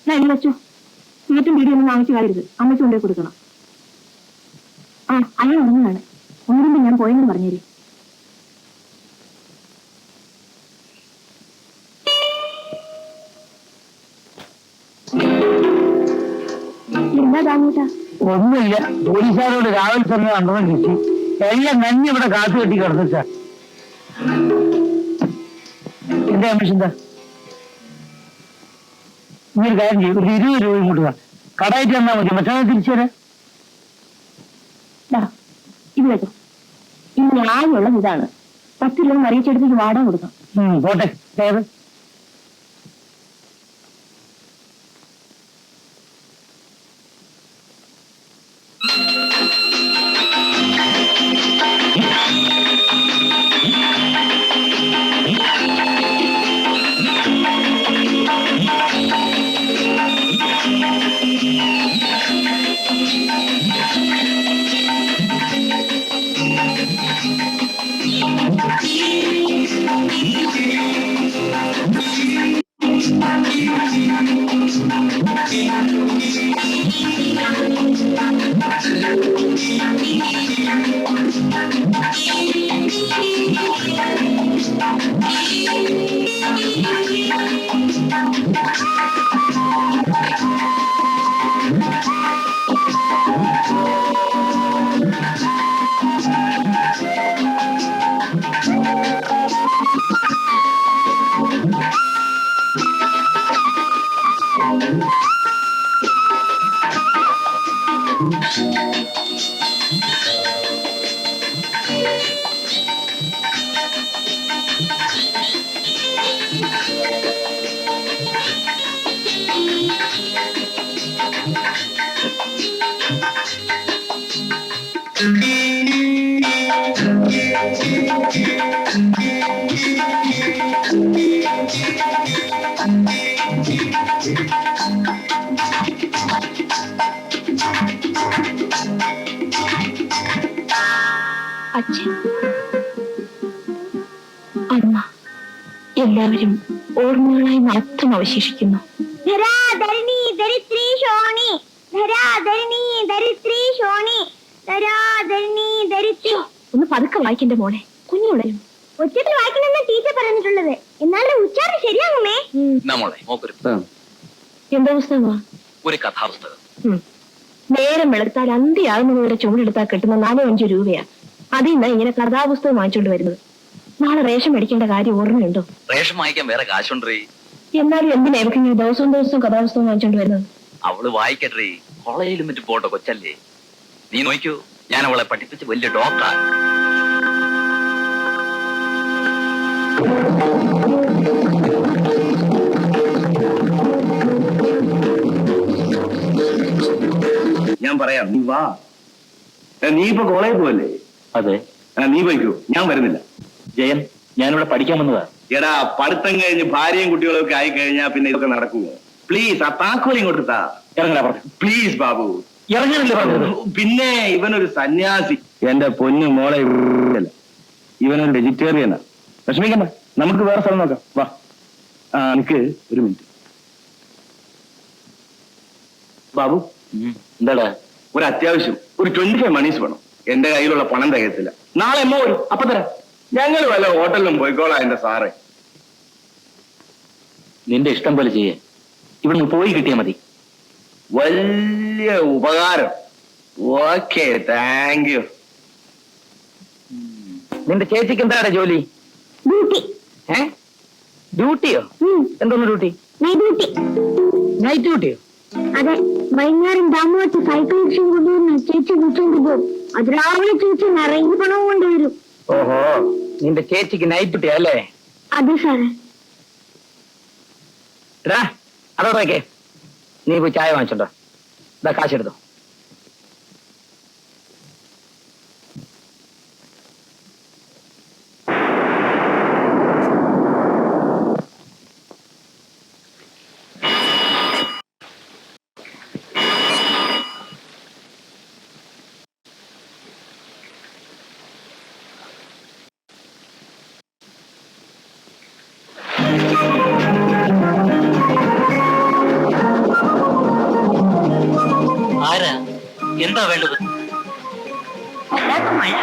ബലി വെച്ചു സീറ്റും വീടിയൊന്നും വാങ്ങിച്ചു കാലരുത് അമ്മയ്ക്ക് കൊണ്ടുപോയി കൊടുക്കണം. ആ അയാൾ ഉറങ്ങുകയാണ്. ഒന്നുകൊണ്ട് ഞാൻ പോയെന്ന് പറഞ്ഞേരി. എന്താ താമൂട്ടാ? ഒന്നുമില്ല. പോലീസുകാരോട് രാവിലെ തന്നെ അന്തരം കിട്ടി. എല്ലാം നന്ദി ഇവിടെ കാത്തു കെട്ടി കിടന്നിട്ട. എന്താ അമ്മേഷെന്താ? ഇങ്ങനെ കാര്യം ചെയ്യും. ഒരു 20 രൂപ ഇങ്ങോട്ട് കടായിട്ട് തന്നാ മതി. മറ്റന്നാൾ തിരിച്ചു തരാം. ഇത് കേട്ടോ, ഈ ന്യായമുള്ളത് ഇതാണ്. 10 രൂപ അറിയിച്ചെടുത്തേക്ക് വാടക കൊടുക്കാം. പോട്ടെ. ഏത് അച്ഛൻ, അമ്മ എല്ലാവരും ഓർമ്മകളായി മാത്രം അവശേഷിക്കുന്നു. ഒന്ന് പതുക്കെ വായിക്കണ്ട മോളെ, കുഞ്ഞുള്ളരും ഒച്ചത്തിൽ വായിക്കണമെന്ന് ടീച്ചർ പറഞ്ഞിട്ടുള്ളത്. എന്നാലും ഉച്ചാരണം ശരിയാകുമേ. എന്താ പുസ്തകമാ? ഒരു കഥാപുസ്തകം. നേരം വെളുത്താൽ അന്തിയാകുന്നവരെ ചുമടെടുത്താൽ കിട്ടുന്ന 4-5 രൂപയാ. അതിൽ നിന്ന് ഇങ്ങനെ കഥാപുസ്തകം വാങ്ങിച്ചോണ്ട് വരുന്നത്. നാളെ റേഷൻ മേടിക്കേണ്ട കാര്യം ഓർമ്മയുണ്ടോ? റേഷൻ വാങ്ങിക്കാൻ വേറെ കാശുണ്ടേ. എന്നാലും എന്തിനാ ഇവർക്ക് ദിവസവും കഥാപുസ്തകം വാങ്ങിച്ചോണ്ട് വരുന്നത്? അവള് വായിക്കട്ടെ. കോളേജിലും മറ്റും പോട്ടെ, കൊച്ചല്ലേ. നീ നോക്കൂ, ഞാൻ അവളെ പഠിപ്പിച്ച് വലിയ ഡോക്ടറാ. ഞാൻ പറയാം, നീ വാ. നീ ഇപ്പൊ കോളേജിൽ പോവല്ലേ? അതെ. നീ പോയിക്കോ, ഞാൻ വരുന്നില്ല. ജയൻ, ഞാനിവിടെ പഠിക്കാൻ വന്നതാ. എടാ, പഠിത്തം കഴിഞ്ഞ് ഭാര്യയും കുട്ടികളും ഒക്കെ ആയി കഴിഞ്ഞാൽ പിന്നെ ഇതൊക്കെ നടക്കുമോ? പ്ലീസ്, ആ താക്കോൽ ഇങ്ങോട്ട് താ. ഇറങ്ങാ പറഞ്ഞു. പ്ലീസ് ബാബു. ഇറങ്ങാനല്ലേ പറഞ്ഞത്? പിന്നെ ഇവനൊരു സന്യാസി. എന്റെ പൊന്നു മോളെ, ഇവനൊരു വെജിറ്റേറിയനാ. വിഷമിക്കണ്ട, നമുക്ക് വേറെ സ്ഥലം നോക്കാം. വാ. എനിക്ക് ഒരു മിനിറ്റ്. ബാബു, എന്താടാ? ഒരു അത്യാവശ്യം ഒരു 25 മണീസ് വേണം. എന്റെ കയ്യിലുള്ള പണം തികയത്തില്ല. നാളെ എമ്മ വരും, അപ്പൊ തരാം. ഞങ്ങൾ വല്ല ഹോട്ടലിലും പോയിക്കോളാം എന്റെ സാറേ. നിന്റെ ഇഷ്ടം പോലെ ചെയ്യേ. ഇവിടുന്ന് പോയി കിട്ടിയാ മതി. വലിയ ഉപകാരം. Okay, thank you. നിന്റെ ചേച്ചിക്ക് എന്താടാ ജോലി? ഡ്യൂട്ടിയോ? എന്തോന്ന് ഡ്യൂട്ടി? നൈറ്റ് ഡ്യൂട്ടിയോ? അതെ, വൈകുന്നേരം ദാമോട്ട് സൈക്കിൾ റിക്ഷൻ കൊണ്ടുവന്ന് ചേച്ചി വിളിച്ചോണ്ട് പോകും. അത് രാവിലെ ചേച്ചി നിറയെ പണം കൊണ്ടുവരും. ഓഹോ, നിന്റെ ചേച്ചിക്ക് നൈറ്റ് ഡ്യൂട്ടി അല്ലേ? അതെ സാറേ. എടാ അതോടൊക്കെ നീ പോയി ചായ വാങ്ങിച്ചോണ്ടോ. ഇതാ കാശെടുത്തോ. ആരാ? എന്താ വേണ്ടത്? വല്ലാത്ത മഴ.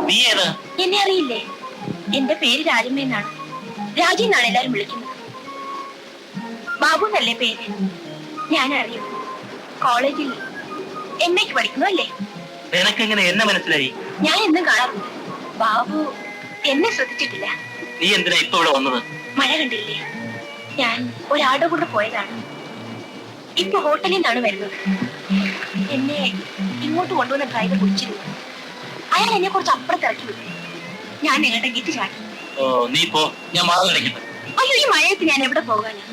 നീ ഏതാ? എന്നെ അറിയില്ലേ? എന്റെ പേര് രാജമ്മ എന്നാണ്. രാജി എന്നാണ് എല്ലാരും വിളിക്കുന്നത്. ബാബു എന്നല്ലേ പേര്. ഞാൻ അറിയും. കോളേജിൽ എമ്മയ്ക്ക് പഠിക്കുന്നു അല്ലേ? നിനക്കെങ്ങനെ എന്നെ മനസ്സിലായി? ഞാൻ എന്നും കാണാറുണ്ട്. ബാബു എന്നെ ശ്രദ്ധിച്ചിട്ടില്ല. നീ എന്തിനാ ഇപ്പൊ ഇവിടെ വന്നത്? മഴ കണ്ടില്ലേ? ഞാൻ ഒരാളുടെ കൂടെ പോയതാണ്. ഇപ്പൊ ഹോട്ടലിൽ നിന്നാണ് വരുന്നത്. എന്നെ ഇങ്ങോട്ട് കൊണ്ടുവന്ന ഡ്രൈവർ വിളിച്ചിരുന്നു. അയാൾ എന്നെ കുറച്ച് അപ്പുറത്തിറക്കി വിട്ടു. ഞാൻ നിങ്ങളുടെ ഗിറ്റ് ചാടി. ഓ നീ പോ, ഞാൻ മാറി കളിക്കുന്നത്. അയ്യോ, ഈ മഴയത്ത് ഞാൻ എവിടെ പോകാനാ?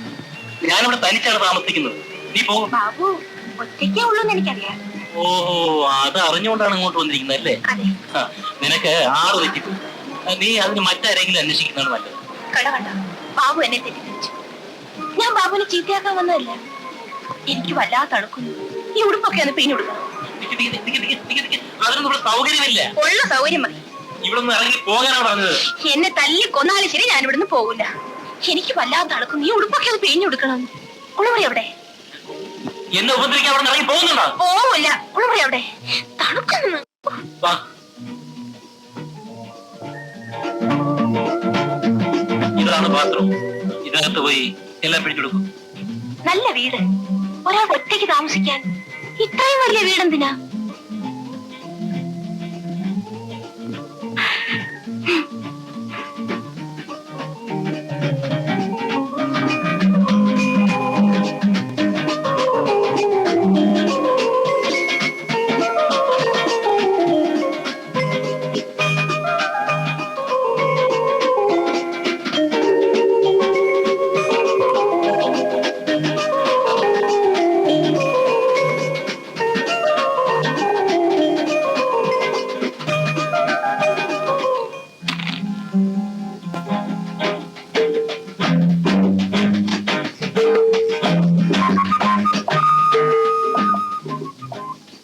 ഞാനിവിടെ തനിച്ചാണ് താമസിക്കുന്നത്. നീ പോ. ബാബു ഒറ്റയ്ക്കേ ഉള്ളൂ എന്ന് എനിക്കറിയാം. ഓ അത് അറിഞ്ഞുകൊണ്ടാണ് ഇങ്ങോട്ട് വന്നിരിക്കുന്നത് അല്ലേ? അതെ. നിനക്ക് 6 വെച്ചിട്ടു. നീ അതിന് മറ്റാരെങ്കിലും അന്വേഷിക്കുന്നതാണ് നല്ലത്. കണ്ട ബാബു എന്നെ തെറ്റിദ്ധരിച്ചു. ഞാൻ ബാബുവിനെ ചീത്തയാക്കാൻ വന്നതല്ല. എനിക്ക് വല്ലാത്ത അണുക്കുന്നു. ഈ ഉടുപ്പൊക്കെ ഒന്ന് പിഴിഞ്ഞു കൊടുക്കണം. അതിനൊന്നും ഇവിടെ സൗകര്യമില്ല. ഉള്ള സൗകര്യം മതി. ഇവിടെ നിന്ന് ഇറങ്ങി പോകാനാണ് പറഞ്ഞത്. എന്നെ തല്ലി കൊന്നാലും ശരി, ഞാൻ ഇവിടുന്ന് പോകില്ല. എനിക്ക് വല്ലാത്ത അണുക്കുന്നു. ഈ ഉടുപ്പൊക്കെ ഒന്ന് പിഴിഞ്ഞു കൊടുക്കണം. ഉളവറി എവിടെ? എന്നെ ഉപദ്രവിക്കാൻ അവിടെ ഇറങ്ങി പോകുന്നുണ്ടോ? പോവില്ല. ഉളവറി എവിടെ? തണുക്കുന്നു. ഇതാണ് ബാത്റൂം. ഇതിനകത്ത് പോയി എല്ലാം പിടിച്ചെടുക്കും. നല്ല വീട്. ഒരാൾ ഒറ്റയ്ക്ക് താമസിക്കാൻ ഇത്രയും വലിയ വീടെന്തിനാ?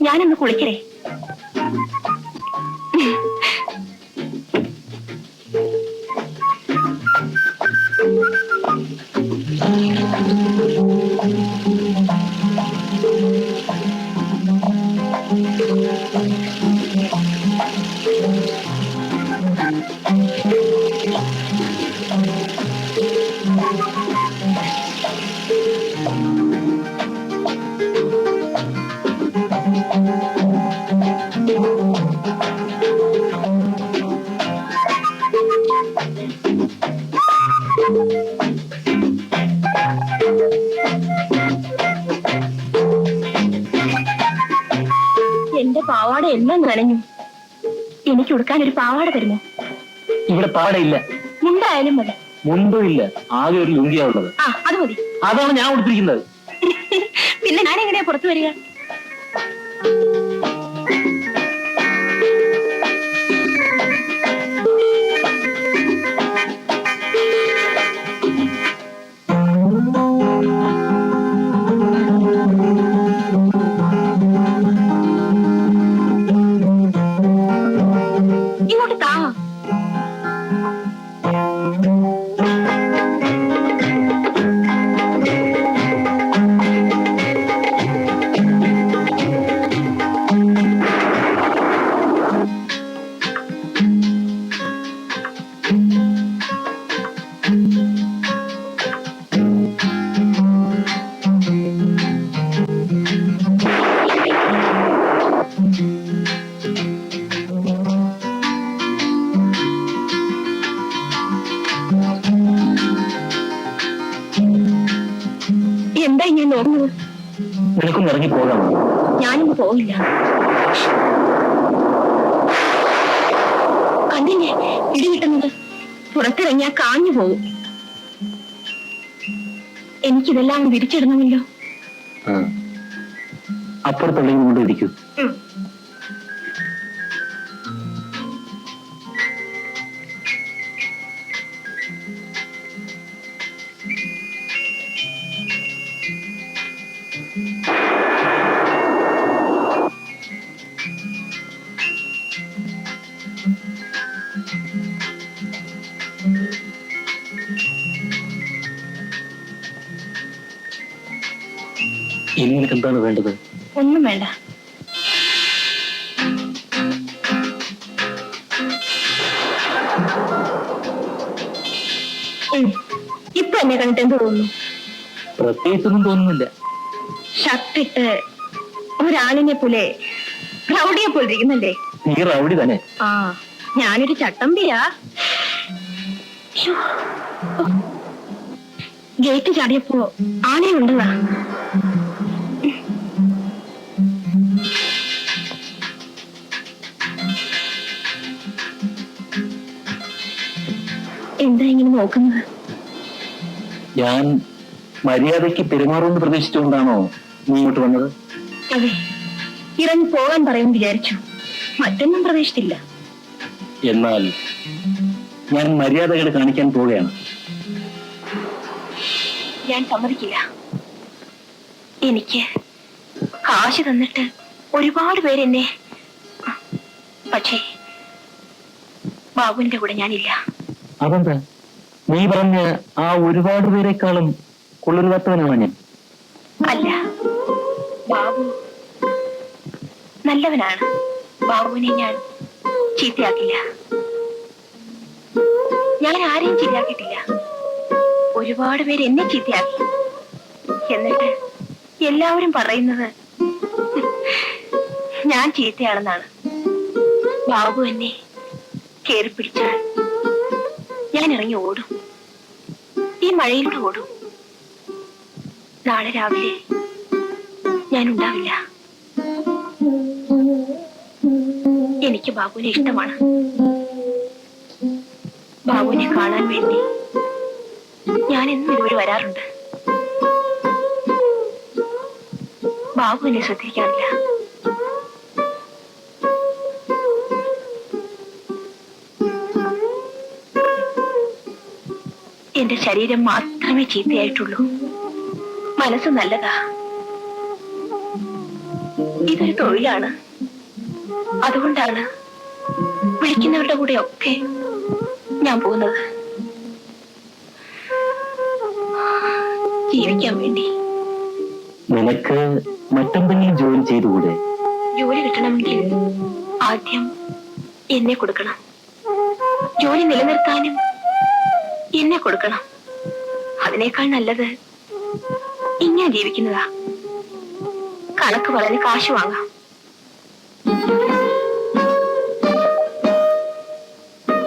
ഞാനൊന്ന് കുളിക്കരേ. എന്റെ പാവാട എല്ലാം നനഞ്ഞു. എനിക്ക് ഉടുക്കാൻ ഒരു പാവാട തരുമോ? ഇവിടെ പാടയില്ല. മുണ്ടായാലും മതി. മുണ്ടും ഇല്ല, ആകെ ഒരു ലുങ്കിയാ ഉള്ളത്. ആ, അത് മതി. അതാണ് ഞാൻ കൊടുത്തിരിക്കുന്നത്. പിന്നെ ഞാൻ എങ്ങനെയാ പുറത്തു വരിക? ഇങ്ങോട്ട് താ. എന്താ ഇങ്ങനെ നോക്കുന്നത്? നിനക്കൊന്ന് ഇറങ്ങി പോകാം. ഞാനിന്ന് പോവില്ല. കണ്ടില്ലേ, ഇടിവിട്ട പുറത്തിറങ്ങിയാ കാഞ്ഞു പോകും. എനിക്കിതെല്ലാം വിരിച്ചിടണമല്ലോ. അപ്പുറത്തുണ്ടെങ്കിൽ കൊണ്ട് ഇരിക്കൂ. ഇനി നിനക്ക് എന്താണ് വേണ്ടത്? ഒന്നും വേണ്ട. ഇപ്പൊ എന്നെ കണ്ടിട്ട് എന്ത് തോന്നുന്നു? പ്രത്യേകിച്ചൊന്നും തോന്നുന്നില്ല. ഷർട്ടിട്ട് ഒരാളിനെ പോലെ റൗഡിയെ പോലെ ഇരിക്കുന്നുണ്ടേ. നീ റൗഡി തന്നെ. ആ, ഞാനൊരു ചട്ടമ്പിയാ. ഗേറ്റ് ചാടിയപ്പോ ആളെ ഉണ്ടതാ. എന്താ ഇങ്ങനെ നോക്കുന്നത്? ഞാൻ മര്യാദയ്ക്ക് പെരുമാറുമെന്ന് പ്രതീക്ഷിച്ചുകൊണ്ടാണോ നീ ഇങ്ങോട്ട് വന്നത്? അതെ, ഇറങ്ങി പോകാൻ പറയും വിചാരിച്ചു. മറ്റൊന്നും പ്രതീക്ഷിച്ചില്ല. എന്നാൽ ഞാൻ മര്യാദകൾ കാണിക്കാൻ പോവുകയാണ്. ഞാൻ സമ്മതിക്കില്ല. എനിക്ക് കാശ് തന്നിട്ട് ഒരുപാട് പേരെന്നെ, പക്ഷേ ബാബുവിന്റെ കൂടെ ഞാനില്ല. അതെന്താ? നീ പറഞ്ഞ ആ ഒരുപാട് പേരെക്കാളും കൊള്ളരുതാത്തവനാണ് ഞാൻ. അല്ല, ബാബു നല്ലവനാണ്. ബാബുവിനെ ഞാൻ ചീത്തയാക്കില്ല. ഞാൻ ആരെയും ചീത്തയാക്കിയിട്ടില്ല. ഒരുപാട് പേര് എന്നെ ചീത്തയാക്കി. എന്നിട്ട് എല്ലാവരും പറയുന്നത് ഞാൻ ചീത്തയാണെന്നാണ്. ബാബു എന്നെ കേറി പിടിച്ചാൽ ഞാൻ ഇറങ്ങി ഓടും. ഈ മഴയിലൂടെ ഓടും. നാളെ രാവിലെ ഞാൻ ഉണ്ടാവില്ല. എനിക്ക് ബാബുവിനെ ഇഷ്ടമാണ്. ബാബുവിനെ കാണാൻ വേണ്ടി ഞാൻ എന്നും ഇതുവരെ വരാറുണ്ട്. ബാബു എന്നെ ശ്രദ്ധിക്കാറില്ല. എന്റെ ശരീരം മാത്രമേ ചീത്തയായിട്ടുള്ളൂ. മനസ്സ് നല്ലതാ. ഇതൊരു തൊഴിലാണ്. അതുകൊണ്ടാണ് വിളിക്കുന്നവരുടെ കൂടെ ഒക്കെ ഞാൻ പോകുന്നത്. ജീവിക്കാൻ വേണ്ടി. നിനക്ക് മറ്റെന്തെങ്കിലും ജോലി ചെയ്തുകൂടെ? ജോലി കിട്ടണമെങ്കിൽ ആദ്യം എന്നെ കൊടുക്കണം. ജോലി നിലനിർത്താനും എന്നെ കൊടുക്കണം. അതിനേക്കാൾ നല്ലത് ഇങ്ങനെ ജീവിക്കുന്നതാ. കണക്ക് പറഞ്ഞ് കാശ് വാങ്ങാം.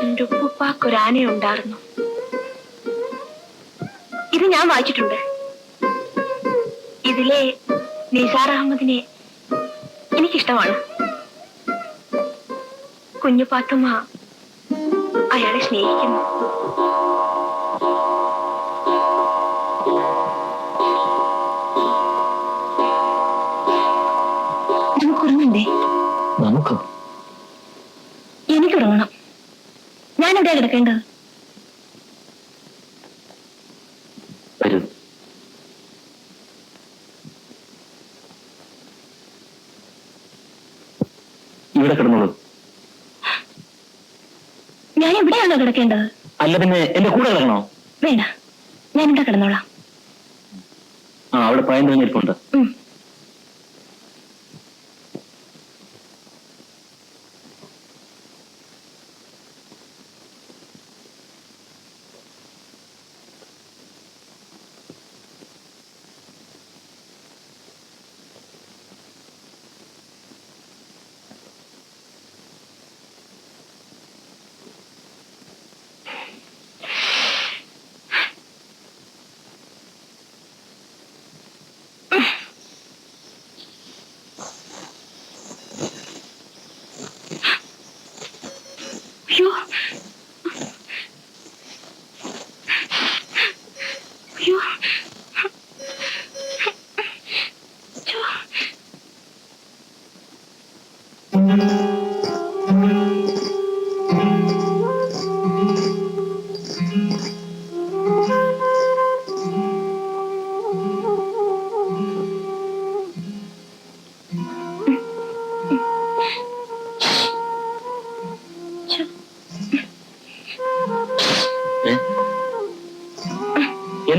എന്റെ ഉപ്പുപ്പാക്കൊരാനയുണ്ടായിരുന്നു. ഇത് ഞാൻ വായിച്ചിട്ടുണ്ട്. ഇതിലെ നിസാർ അഹമ്മദിനെ എനിക്കിഷ്ടമാണ്. കുഞ്ഞു പാത്തുമ്മ അയാളെ സ്നേഹിക്കുന്നു. നമുക്കുറങ്ങണ്ടേ? നമുക്കോ? എനിക്കുറങ്ങണം. ഞാനെവിടെയാ കിടക്കേണ്ടത്? വരൂ. ഇവിടെ കിടന്നോളൂ. ഞാൻ എവിടെയാണോ കിടക്കേണ്ടത്? അല്ല പിന്നെ എന്റെ കൂടെ കിടക്കണോ? വേണ്ട, ഞാനിവിടെ കിടന്നോളാം. ആ, അവിടെ പയം തെരഞ്ഞെടുപ്പുണ്ട്.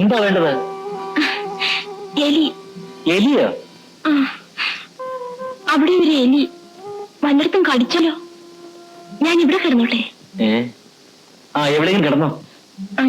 എന്താ വേണ്ടത്? എലി. എലിയോ? ആ, അവിടെ ഒരു എലി വല്ലയിടത്തും കടിച്ചല്ലോ. ഞാൻ ഇവിടെ കിടന്നോട്ടെ? ആ, എവിടെയും കിടന്നോ. ആ.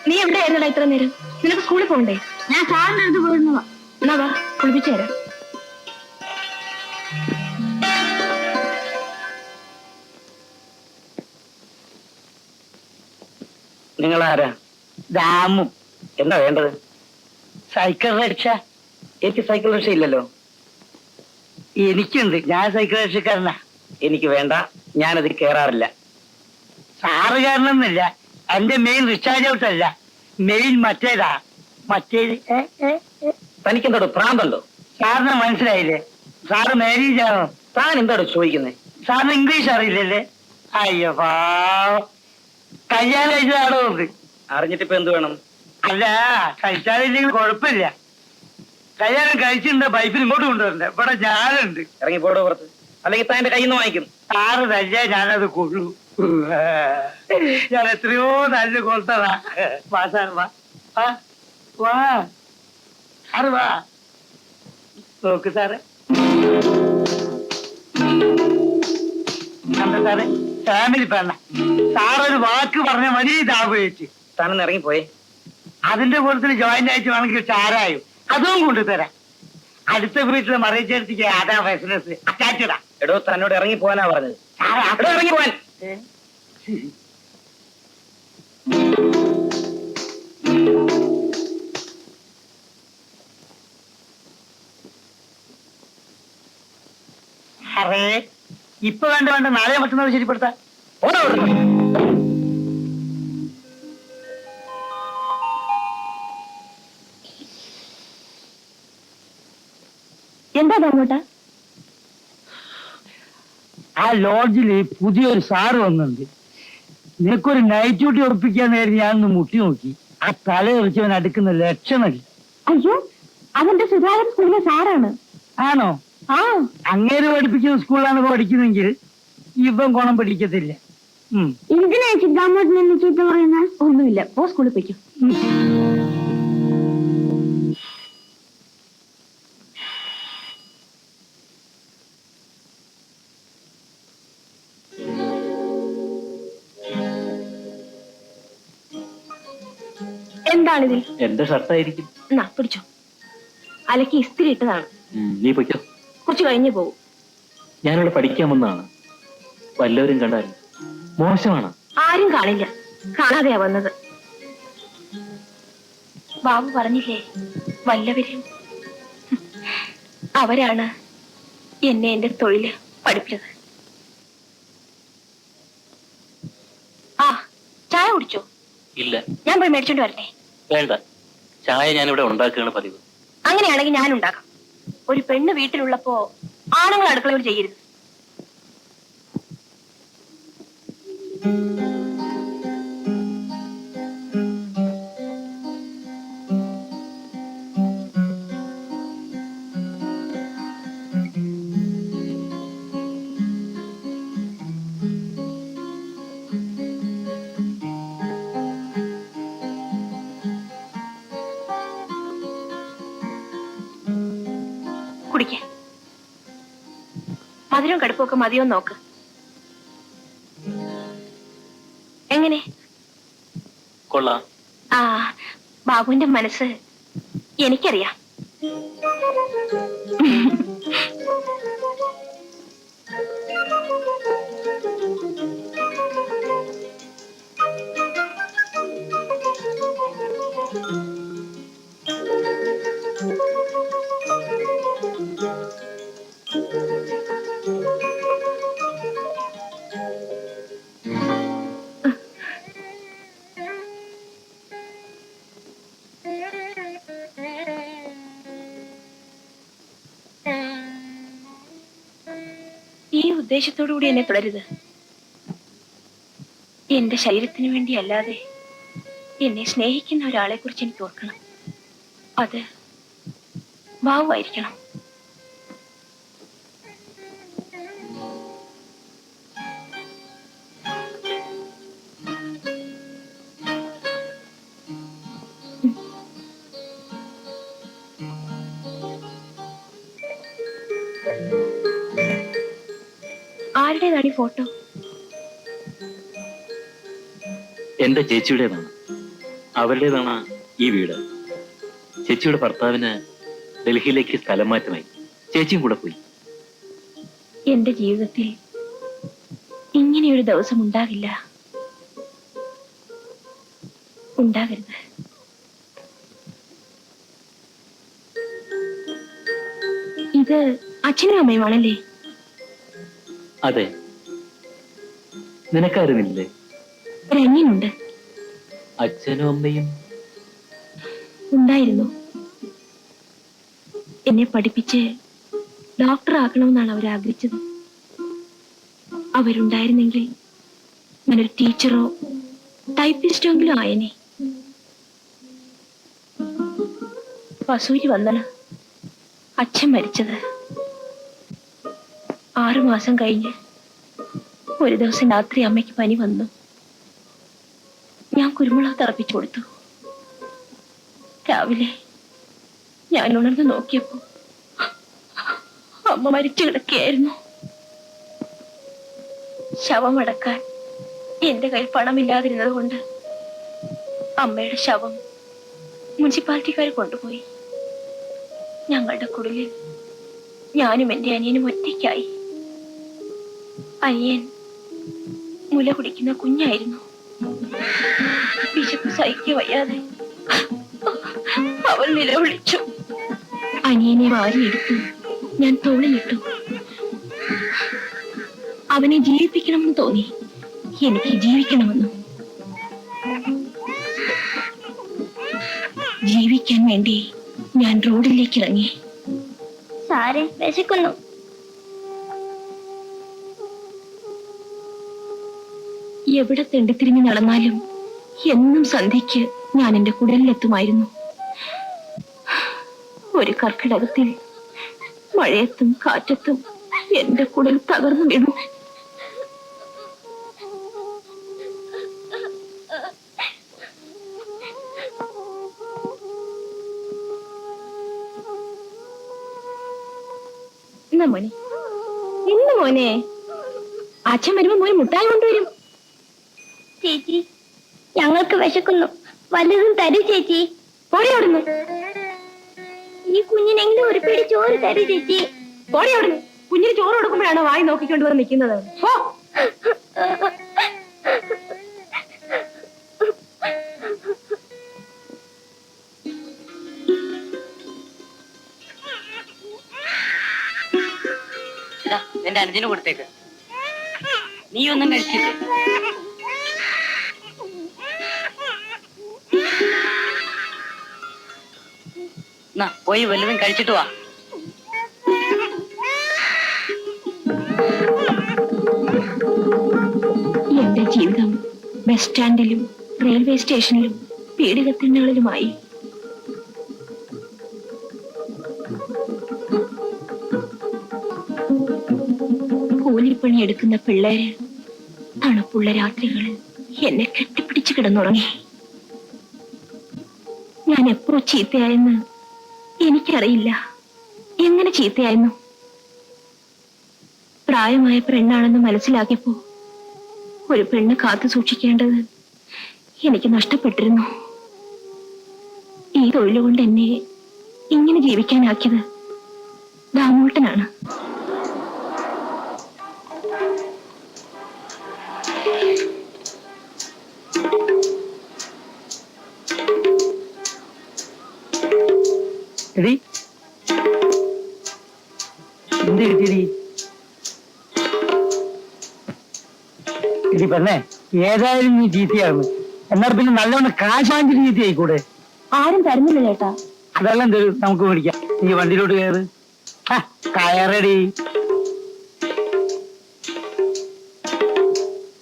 നീ എവിടെയായിരുന്നടാ ഇത്ര നേരം? നിനക്ക് സ്കൂളിൽ പോകണ്ടേ? ഞാൻ സാറിന്റെ അടുത്ത് പോയിരുന്നതാ. എന്നാ വാ, കുളിപ്പിച്ചു തരാം. നിങ്ങളാരാ? ദാമും. എന്താ വേണ്ടത്? Cycle rickshaw? എനിക്ക് സൈക്കിൾ റിക്ഷ ഇല്ലല്ലോ. എനിക്കുണ്ട്, ഞാൻ സൈക്കിൾ റിക്ഷക്കാരനാ. എനിക്ക് വേണ്ട, ഞാനതിൽ കയറാറില്ല. സാറ് കാരണമെന്നില്ല, എന്റെ മെയിൻ റിച്ചാർജ് ഔട്ടല്ല, മെയിൻ മറ്റേതാ. മറ്റേത് തനിക്കെന്തോട് പ്രാന്തണ്ടോ? സാറിന് മനസ്സിലായില്ലേ? സാറ് മാരേജ് ആണോ? താൻ എന്താടോ ചോദിക്കുന്നത്? സാറിന് ഇംഗ്ലീഷ് അറിയില്ലല്ലേ? അയ്യോ പാവം, കല്യാണം കഴിച്ചതാണോ? അറിഞ്ഞിട്ടിപ്പോ എന്ത് വേണം? അല്ല, കഴിച്ചാലില്ലെങ്കിൽ കുഴപ്പമില്ല. കല്യാണം കഴിച്ചിട്ടുണ്ട്, ബൈക്കിൽ ഇങ്ങോട്ട് കൊണ്ടുവരണ്ടേ? ഇവിടെ ഞാനുണ്ട്. ഇറങ്ങി പോടോ പുറത്ത്, അല്ലെങ്കിൽ താൻ എന്റെ കയ്യിൽ നിന്ന് വാങ്ങിക്കും. സാറ് തന്നെ ഞാനത് കൊള്ളു. ഞാൻ എത്രയോ നല്ല കൊളുത്തതാ. വാ സാർ, വാ വാ വാ സാറ് വാ. നോക്ക് സാറ്, എന്താ സാറേ ഫാമിലി പെണ്ണ. സാറൊരു വാക്ക് പറഞ്ഞ മതി ഇതാവുകയെച്ച്. താനൊന്ന് ഇറങ്ങിപ്പോയേ. അതിന്റെ കൂട്ടത്തിൽ ജോയിന്റ് ആയിട്ട് വേണമെങ്കിൽ ചാരായും അതും കൊണ്ടുതരാം. അടുത്ത വീട്ടിലെ മറിയിച്ചെടുത്തേക്ക് അതാ ബിസിനസ് അറ്റാച്ചഡാ. എടോ, തന്നോട് ഇറങ്ങി പോകാനാ പറഞ്ഞത്. എടോ, ഇറങ്ങി പോവാൻ. അറേ, ഇപ്പൊ വേണ്ട വേണ്ട, നാളെ മറ്റന്നാൾ ശരിപ്പെടുത്താം. ഓടോ അവിടുന്ന്. എന്താ അങ്ങോട്ടാ? ആ ലോഡ്ജില് പുതിയൊരു സാറ് വന്നിട്ടുണ്ട്. നിനക്കൊരു നൈറ്റ് ഡ്യൂട്ടി ഉറപ്പിക്കാൻ നേരം ഞാനൊന്ന് മുട്ടി നോക്കി. ആ തല എറിച്ചവൻ അടുക്കുന്ന ലക്ഷണമില്ല. അയ്യോ, അതെന്റെ സുധാകരൻ സ്കൂളിലെ സാറാണ്. ആണോ? ആ, അങ്ങേര് പഠിപ്പിക്കുന്ന സ്കൂളിലാണ് പഠിക്കുന്നെങ്കിൽ ഇവൻ ഗുണം പിടിക്കത്തില്ല. എന്തിനാ ചിന്താമോട്ടിനെ ചീത്ത പറയുന്നത്? ഒന്നുമില്ല, പോ സ്കൂളിൽ പോയിക്കും. എന്താണിതിൽ? എന്റെ ഷർട്ടായിരിക്കും. എന്നാ പിടിച്ചോ. അലക്കി ഇസ്തിരി ഇട്ടതാണ്. നീ പൊയ്ക്കോ. കുറച്ച് കഴിഞ്ഞു പോകും. ഞാനിവിടെ പഠിക്കാൻ വന്നതാണ്. വല്ലവരും കണ്ടാൽ മോശമാണ്. ആരും കാണില്ല, കാണാതെയാ വന്നത്. ബാബു പറഞ്ഞില്ലേ, വല്ലവരും. അവരാണ് എന്നെ എന്റെ തൊഴില് പഠിപ്പിച്ചത്. ആ, ചായ കുടിച്ചോ? ഇല്ല. ഞാൻ പോയി മേടിച്ചോണ്ട് വരട്ടെ? വേണ്ട, ചായ ഞാനിവിടെ ഉണ്ടാക്കുകയാണ് പതിവ്. അങ്ങനെയാണെങ്കിൽ ഞാൻ ഉണ്ടാക്കാം. ഒരു പെണ്ണ് വീട്ടിലുള്ളപ്പോ ആണുങ്ങൾ അടുക്കളയോട് ചെയ്യരുത്. കുടിക്ക. മധുരവും കടുപ്പൊക്കെ മതിയോ നോക്ക്. കൊള്ളാം. ആ ബാബുവിന്റെ മനസ്സ് എനിക്കറിയാം. ഈ ഉദ്ദേശത്തോടുകൂടി എന്നെ തുടരുത്. എന്റെ ശരീരത്തിന് വേണ്ടി അല്ലാതെ എന്നെ സ്നേഹിക്കുന്ന ഒരാളെ കുറിച്ച് എനിക്ക് ഓർക്കണം. അത് ബാബുവായിരിക്കണം. ആരുടേതാണ് ഈ ഫോട്ടോ? എന്റെ ചേച്ചിയുടേതാണ്. അവരുടേതാണ് ഈ വീട്. ചേച്ചിയുടെ ഭർത്താവിന് ഡൽഹിയിലേക്ക് സ്ഥലം മാറ്റമായി. ചേച്ചിയും കൂടെ പോയി. എന്റെ ജീവിതത്തിൽ ഇങ്ങനെയൊരു ദിവസം ഉണ്ടാകില്ല, ഉണ്ടാകരുത്. ഇത് അച്ഛനും അമ്മയുമാണല്ലേ? അതെ. നിനക്കറിയുന്നില്ലേ? ഒരനിയനുണ്ട്. അച്ഛനും അമ്മയും ഉണ്ടായിരുന്നു. എന്നെ പഠിപ്പിച്ച് ഡോക്ടർ ആക്കണമെന്നാണ് അവർ ആഗ്രഹിച്ചത്. അവരുണ്ടായിരുന്നെങ്കിൽ ഞാനൊരു ടീച്ചറോ ടൈപ്പിസ്റ്റോ എങ്കിലും ആയനെ. വസൂരി വന്നാണ് അച്ഛൻ മരിച്ചത്. 6 മാസം കഴിഞ്ഞ് ഒരു ദിവസം രാത്രി അമ്മയ്ക്ക് പനി വന്നു. ഞാൻ കുരുമുളക് തിളപ്പിച്ചു കൊടുത്തു. രാവിലെ ഞാൻ ഉണർന്ന് നോക്കിയപ്പോ അമ്മ മരിച്ചു കിടക്കുകയായിരുന്നു. ശവമടക്കാൻ എന്റെ കയ്യിൽ പണമില്ലാതിരുന്നത് കൊണ്ട് അമ്മയുടെ ശവം മുനിസിപ്പാലിറ്റിക്കാർ കൊണ്ടുപോയി. ഞങ്ങളുടെ കുടിലിൽ ഞാനും എന്റെ അനിയനും ഒറ്റയ്ക്കായി. അനിയൻ മുല കുടിക്കുന്ന കുഞ്ഞായിരുന്നു. വിശപ്പ് സഹിക്കുക വയ്യാതെ അവൾ നിലവിളിച്ചു. അനിയനെ വാരിയെടുത്തു ഞാൻ തോളിലിട്ടു. അവനെ ജീവിപ്പിക്കണമെന്ന് തോന്നി. എനിക്ക് ജീവിക്കണമെന്നും. ജീവിക്കാൻ വേണ്ടി ഞാൻ റോഡിലേക്ക് ഇറങ്ങി. സാറേ വിശക്കുന്നു. എവിടെ തെണ്ടിത്തിരിഞ്ഞ് നടന്നാലും എന്നും സന്ധ്യയ്ക്ക് ഞാൻ എന്റെ കുടലിലെത്തുമായിരുന്നു. ഒരു കർക്കിടകത്തിൽ മഴയത്തും കാറ്റത്തും എന്റെ കുടൽ തകർന്നു വീണു. എന്നാ മോനെ, ഇന്ന് മോനെ അച്ഛൻ വരുമ്പോ മോന് മുട്ടായി കൊണ്ടുവരും. ചേച്ചി ഞങ്ങൾക്ക് വിശക്കുന്നു, വല്ലതും തരൂ ചേച്ചി. പോടി അവിടുന്ന്. ഈ കുഞ്ഞിനെങ്കിലും ഒരു പിടി ചോറ് തരൂ ചേച്ചി. പോടി അവിടുന്ന്. കുഞ്ഞിന് ചോറ് കൊടുക്കുമ്പോഴാണ് വായി നോക്കിക്കൊണ്ട് വന്ന് നിൽക്കുന്നത്. ഓ എന്റെ അനുജന് കൊടുത്തേക്ക്. നീ ഒന്നും കഴിച്ചില്ലേ? പോയി വല്ലതും കഴിച്ചിട്ട് വാ. എന്റെ ജീവിതം ബസ് സ്റ്റാൻഡിലും റെയിൽവേ സ്റ്റേഷനിലും പീഡികത്തിണ്ണകളിലുമായി. കൂലിപ്പണി എടുക്കുന്ന പിള്ളേര് തണുപ്പുള്ള രാത്രികളിൽ എന്നെ കെട്ടിപ്പിടിച്ച് കിടന്നുറങ്ങി. ഞാൻ എപ്പോ ചീത്തയായെന്ന് എനിക്കറിയില്ല. എങ്ങനെ ചീത്തയായിരുന്നു? പ്രായമായ പെണ്ണാണെന്ന് മനസ്സിലാക്കിയപ്പോ ഒരു പെണ്ണ് കാത്തു സൂക്ഷിക്കേണ്ടത് എനിക്ക് നഷ്ടപ്പെട്ടിരുന്നു. ഈ തൊഴിൽ കൊണ്ട് എന്നെ ഇങ്ങനെ ജീവിക്കാനാക്കിയത് ദാമോട്ടനാണ്. എടി എന്ത് കിട്ടിയടി? എടി പെണ്ണേ, ഏതായാലും നീ ചീത്തയാകുന്നു. എന്നാൽ പിന്നെ നല്ലവണ്ണം കാശ് വാങ്ങിച്ചിട്ട് ചീത്ത ആയിക്കൂടെ? ആരും തരുന്നില്ല ചേട്ടാ. അതെല്ലാം തരും, നമുക്ക് മേടിക്കാം. നീ വണ്ടിയിലോട്ട് കയറ്. കയറടി.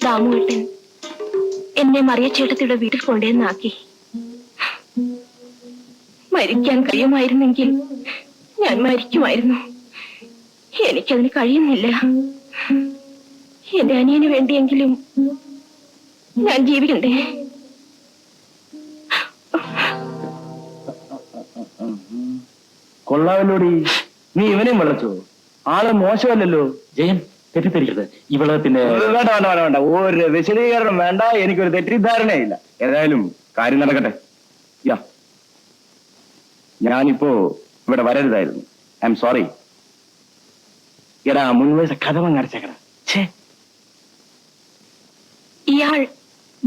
ദാമുവേട്ടൻ എന്നെ മറിയ ചേട്ടത്തിയുടെ വീട്ടിൽ കൊണ്ടുവന്നാക്കി. മരിക്കാൻ കഴിയുമായിരുന്നെങ്കിൽ ഞാൻ മരിക്കുമായിരുന്നു. എനിക്കതിന് കഴിയുന്നില്ല. എന്റെ അനിയന് വേണ്ടിയെങ്കിലും ഞാൻ ജീവിക്കണ്ടേ? കൊള്ളാമല്ലോടി, നീ ഇവനെയും വിളിച്ചോ? ആള് മോശമല്ലല്ലോ. ജയൻ, തെറ്റിദ്ധരിക്കരുത്. ഇവള് പിന്നെ വേണ്ട വേണ്ട വേണ്ട വേണ്ട, ഒരു വിശദീകരണം വേണ്ട. എനിക്കൊരു തെറ്റിദ്ധാരണയില്ല. ഏതായാലും കാര്യം നടക്കട്ടെ. യാ, ഞാനിപ്പോ ഇവിടെ വരരുതായിരുന്നു. I am sorry. എടാ, മുൻവശ കഥമങ്ങ് അടച്ചേക്കടാ. ഇയാൾ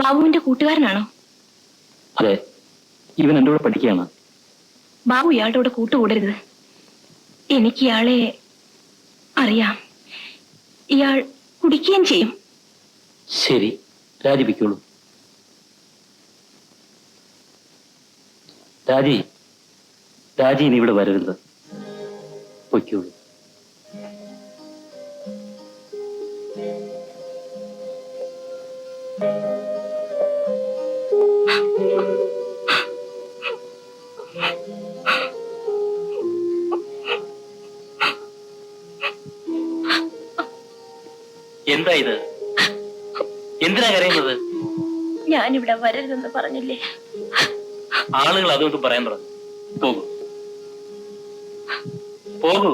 ബാബുവിന്റെ കൂട്ടുകാരനാണോ? അതെ, ഇവൻ എന്റെ കൂടെ പഠിക്കുകയാണ്. ബാബു ഇയാളുടെ കൂടെ കൂട്ടുകൂടരുത്. എനിക്ക് ഇയാളെ അറിയാം. ഇയാൾ കുടിക്കുകയും ചെയ്യും. ശരി, രാജിപ്പിക്കോളൂ. രാജി ഇനി ഇവിടെ വരരുത്. പൊയ്ക്കോളൂ. എന്താ ഇത്? എന്തിനാ കരയുന്നത്? ഞാനിവിടെ വരരുതെന്ന് പറഞ്ഞില്ലേ? ആളുകൾ അതുകൊണ്ട് പറയാൻ തുടങ്ങും. പോകൂ, പോകൂ.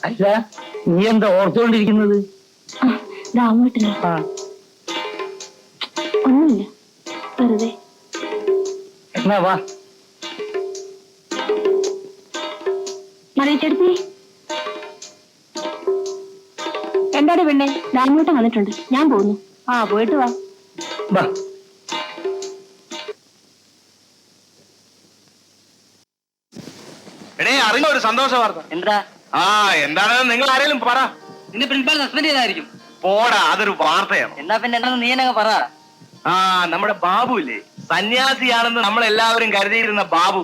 അല്ല, നീ എന്താ ഓർത്തുകൊണ്ടിരിക്കുന്നത്? ദാമോട്ടനാ. ഒന്നുമില്ല, വെറുതെ. എന്നാ വാ. മറിയച്ചെടുത്തി, എന്താടി പെണ്ണെ? ദാമോട്ടൻ വന്നിട്ടുണ്ട്, ഞാൻ പോകുന്നു. പോയിട്ട് വാ. വാ. അറിഞ്ഞ ഒരു സന്തോഷ വാർത്ത. എന്താ? എന്താണെന്ന് നിങ്ങൾ ആരെങ്കിലും പറ. നിന്റെ പ്രിൻസിപ്പാൾ സസ്പെൻഡ് ചെയ്തായിരിക്കും. പോടാ, അതൊരു വാർത്തയാണ്. എന്നാ പിന്നെ എന്താ നീ എന്നങ്ങ് പറ. നമ്മുടെ ബാബു ഇല്ലേ, സന്യാസിയാണെന്ന് നമ്മൾ എല്ലാവരും കരുതിയിരുന്ന ബാബു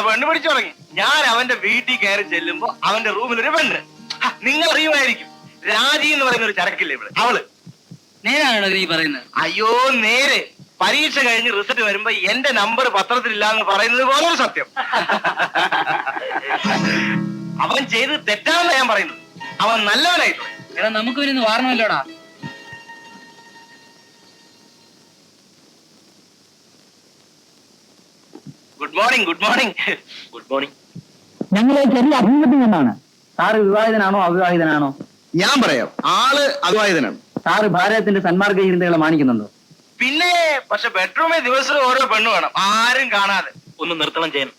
പെണ്ണ് പിടിച്ചു തുടങ്ങി. ഞാൻ അവന്റെ വീട്ടിൽ കയറി ചെല്ലുമ്പോ അവന്റെ റൂമിൽ ഒരു പെണ്ണ്. നിങ്ങൾ അറിയുമായിരിക്കും, രാജി എന്ന് പറയുന്ന ഒരു ചരക്കില്ലേ ഇവിടെ, അവള്. നേരാണോ നീ പറയുന്നത്? അയ്യോ നേരെ. പരീക്ഷ കഴിഞ്ഞ് റിസൾട്ട് വരുമ്പോ എന്റെ നമ്പർ പത്രത്തിലില്ല എന്ന് പറയുന്നത് പോലെ ഒരു സത്യം. അവൻ ചെയ്ത് തെറ്റാണെന്ന് ഞാൻ പറയുന്നത്. അവൻ നല്ലവനായിട്ടുണ്ട്. എടാ, നമുക്ക് ഇവരൊന്ന് വാരണമല്ലോടാ. Good morning. Good morning. Good morning. ഞങ്ങളെ ചെറിയ അഭിമുഖത്തിൽ നിന്നാണ്. സാറ് വിവാഹിതനാണോ അവിവാഹിതനാണോ? ഞാൻ പറയാം, ആള് അവിവാഹിതനാണ്. സാറ് ഭാരതത്തിന്റെ സന്മാർഗ ചിന്തകളെ മാനിക്കുന്നുണ്ടോ? പിന്നെ പക്ഷെ ബെഡ്റൂമിൽ ദിവസവും ഓരോ പെണ്ണ് വേണം, ആരും കാണാതെ. ഒന്ന് നിർത്തണം ചെയ്യാൻ.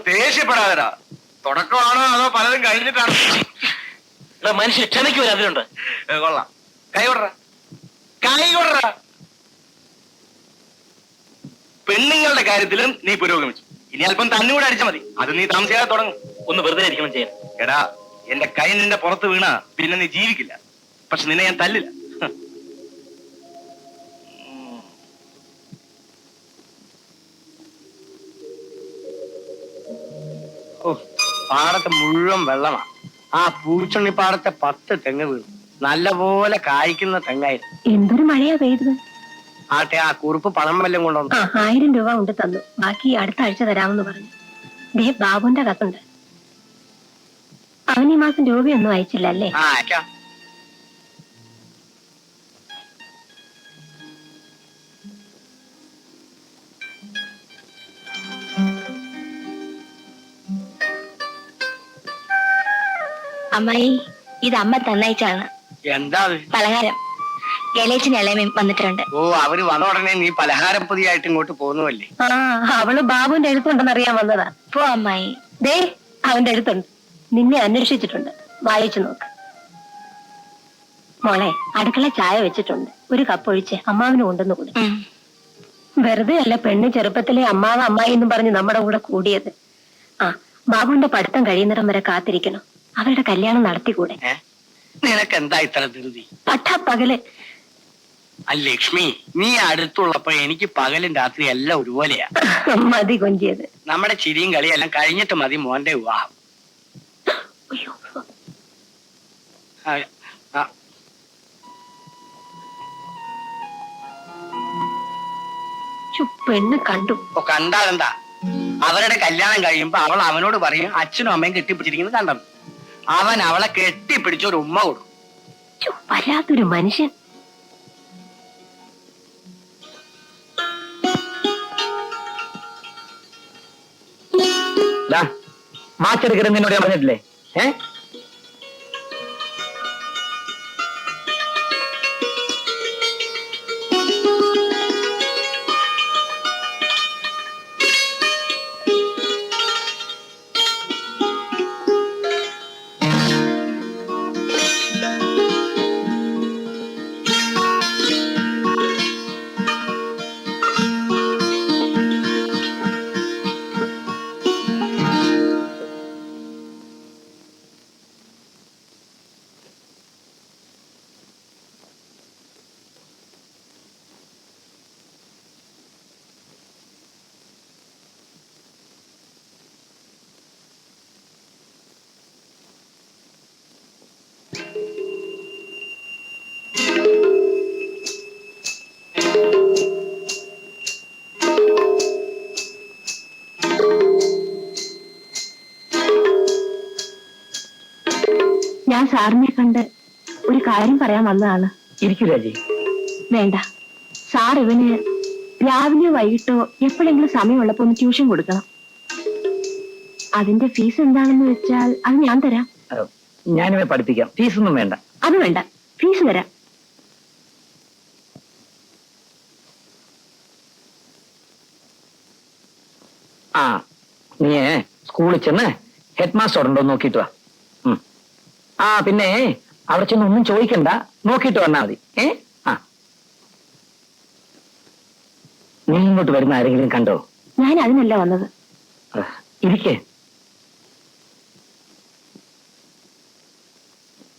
ദേഷ്യപ്പെടാതെടാ. തുടക്കമാണോ അതോ പലതും കഴിഞ്ഞിട്ടാണോ? മനുഷ്യ ക്ഷമയ്ക്ക് വരെ അതിലുണ്ട്. കൊള്ളാം. കൈ കൊടറ. പെണ്ണുങ്ങളുടെ കാര്യത്തിലും നീ പുരോഗമിച്ചു. ഇനി അല്പം തന്നുകൂടെ അടിച്ചാൽ മതി. അത് നീ താമസിയാതെ തുടങ്ങും. ഒന്ന് വെറുതെ ഇരിക്കണം ചെയ്യാൻ. എടാ, എന്റെ കൈ നിന്റെ പുറത്ത് വീണാ പിന്നെ നീ ജീവിക്കില്ല. പക്ഷെ നിന്നെ ഞാൻ തല്ലില്ല. പാടത്ത് മുഴുവൻ വെള്ളമാണ്. ആ പൂച്ചുണ്ണിപ്പാടത്തെ 10 തെങ്ങ് വീണു. നല്ലപോലെ കായ്ക്കുന്ന തെങ്ങായിരുന്നു. എന്തൊരു മഴയാ പെയ്തത്. ആട്ടെ, ആ കുറുപ്പ് പണം വല്ലതും കൊണ്ടുവന്നു. 1000 രൂപ കൊണ്ട് തന്നു. ബാക്കി അടുത്ത ആഴ്ച തരാമെന്ന് പറഞ്ഞു. ദേ ബാബുന്റെ കത്തുണ്ട്. അവൻ ഈ മാസം രൂപയൊന്നും അയച്ചില്ല അല്ലേ? ആ അയക്കാം. അമ്മായി, ഇത് അമ്മ തന്നയച്ചാണ് എന്താ അത്? പലഹാരം. ഗലേച്ചിന് ഇളയമയും വന്നിട്ടുണ്ട്. ഓ, അവര് വന്ന ഉടനെ നീ പലഹാരപ്പൊതിയായിട്ട് ഇങ്ങോട്ട് പോന്നുവല്ലേ? അവള് ബാബുവിന്റെ എഴുത്തുണ്ടെന്ന് അറിയാൻ വന്നതാ. പോ അമ്മായി. ദേ അവന്റെ എഴുത്തുണ്ട്. നിന്നെ അന്വേഷിച്ചിട്ടുണ്ട്. വായിച്ചു നോക്ക്. മോളെ, അടുക്കള ചായ വെച്ചിട്ടുണ്ട്. ഒരു കപ്പ് ഒഴിച്ച് അമ്മാവിന് കൊണ്ടുവന്ന് കൊടുക്കും. വെറുതെ അല്ല പെണ്ണ് ചെറുപ്പത്തിലെ അമ്മാവ് അമ്മായി എന്നും പറഞ്ഞ് നമ്മുടെ കൂടെ കൂടിയത്. ബാബുവിന്റെ പഠിത്തം കഴിയുന്നിടം വരെ കാത്തിരിക്കണം. അവരുടെ കല്യാണം നടത്തിക്കൂടെ? നിനക്ക് എന്താ ഇത്ര ധൃതി? പട്ടാപ്പകല്. ലക്ഷ്മി, നീ അടുത്തുള്ളപ്പോ എനിക്ക് പകലും രാത്രി എല്ലാം ഒരുപോലെയാ. മതി കൊഞ്ചിയത്. നമ്മുടെ ചിരിയും കളിയെല്ലാം കഴിഞ്ഞിട്ട് മതി മോന്റെ വിവാഹം. പെണ്ണ് കണ്ടു. കണ്ടാലെന്താ? അവരുടെ കല്യാണം കഴിയുമ്പോ അവൾ അവനോട് പറയും അച്ഛനും അമ്മയും കെട്ടിപ്പിടിച്ചിരിക്കുന്നത് കണ്ടെന്ന്. അവൻ അവളെ കെട്ടിപ്പിടിച്ചൊരു ഉമ്മ കൊടുക്കും. വല്ലാത്തൊരു മനുഷ്യൻ. മാച്ചെടുക്കരുത് നിന്നോട് ഞാൻ പറഞ്ഞിട്ടില്ലേ? ഞാൻ സാറിനെ കണ്ട് ഒരു കാര്യം പറയാൻ വന്നതാണ്. ഇരിക്കൂ രാജി. വേണ്ട സാർ, ഇവന് രാവിലെയോ വൈകിട്ടോ എപ്പോഴെങ്കിലും സമയമുള്ളപ്പോ ഒന്ന് ട്യൂഷൻ കൊടുക്കണം. അതിന്റെ ഫീസ് എന്താണെന്ന് വെച്ചാൽ അത് ഞാൻ തരാം. ഞാനിവെ പഠിപ്പിക്കാം. ഫീസൊന്നും വേണ്ട. അത് വേണ്ട, ഫീസ് തരാം. നീ സ്കൂളിൽ ചെന്ന് ഹെഡ് മാസ്റ്റർ ഉണ്ടോ നോക്കിട്ട് വാ. പിന്നെ അവിടെ ചെന്ന് ഒന്നും ചോദിക്കണ്ട, നോക്കിട്ട് വന്നാ മതി. നീ ഇങ്ങോട്ട് വരുന്ന ആരെങ്കിലും കണ്ടോ? ഞാൻ അതിനല്ല വന്നത്. ഇരിക്കേ.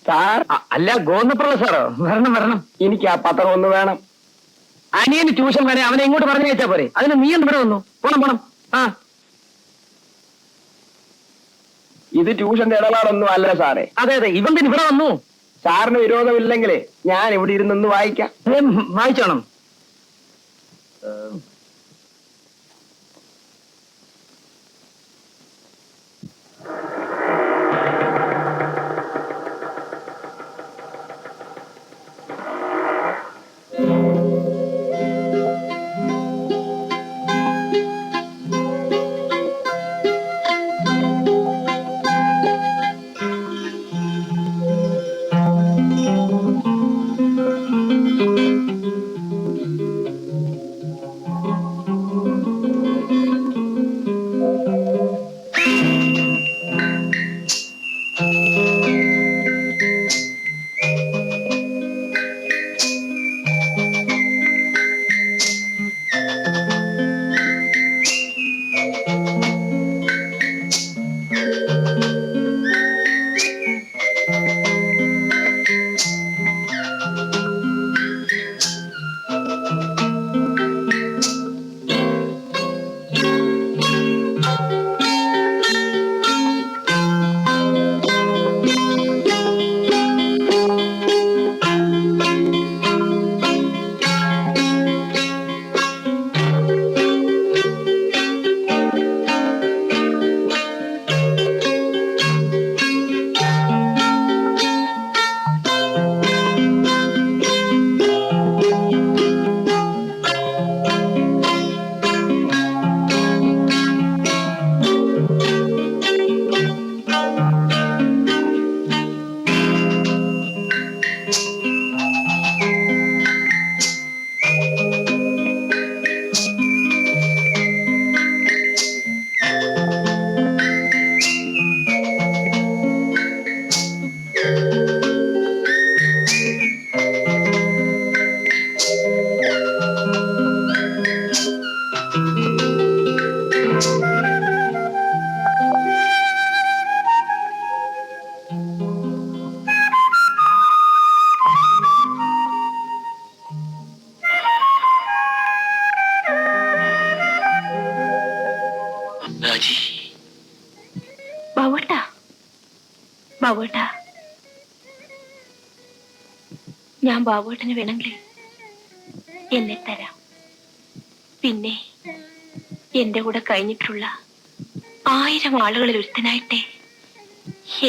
സാർ അല്ല, ഗോന്നപ്പുള്ള സാറോ? വരണം വരണം. എനിക്ക് ആ പത്രം ഒന്ന് വേണം. അനിയന് ട്യൂഷൻ വേണേ അവനെ ഇങ്ങോട്ട് പറഞ്ഞയച്ചാ പോരെ? അതിന് നീ എന്ത് ഇവിടെ വന്നു? പോണം പോണം. ഇത് ട്യൂഷന്റെ ഇടപാടൊന്നും അല്ല സാറേ. അതെ അതെ, ഇവൻ തന്നെ ഇവിടെ വന്നു. സാറിന് വിരോധമില്ലെങ്കിലേ ഞാൻ ഇവിടെ ഇരുന്നൊന്ന് വായിക്കാം. വായിച്ചോണം. ബാബുവേട്ടാ, ഞാൻ ബാബുവേട്ടന് വേണമെങ്കിൽ എന്നെ തരാം. പിന്നെ എന്റെ കൂടെ കഴിഞ്ഞിട്ടുള്ള 1000 ആളുകളിൽ ഒരുത്തനായിട്ടേ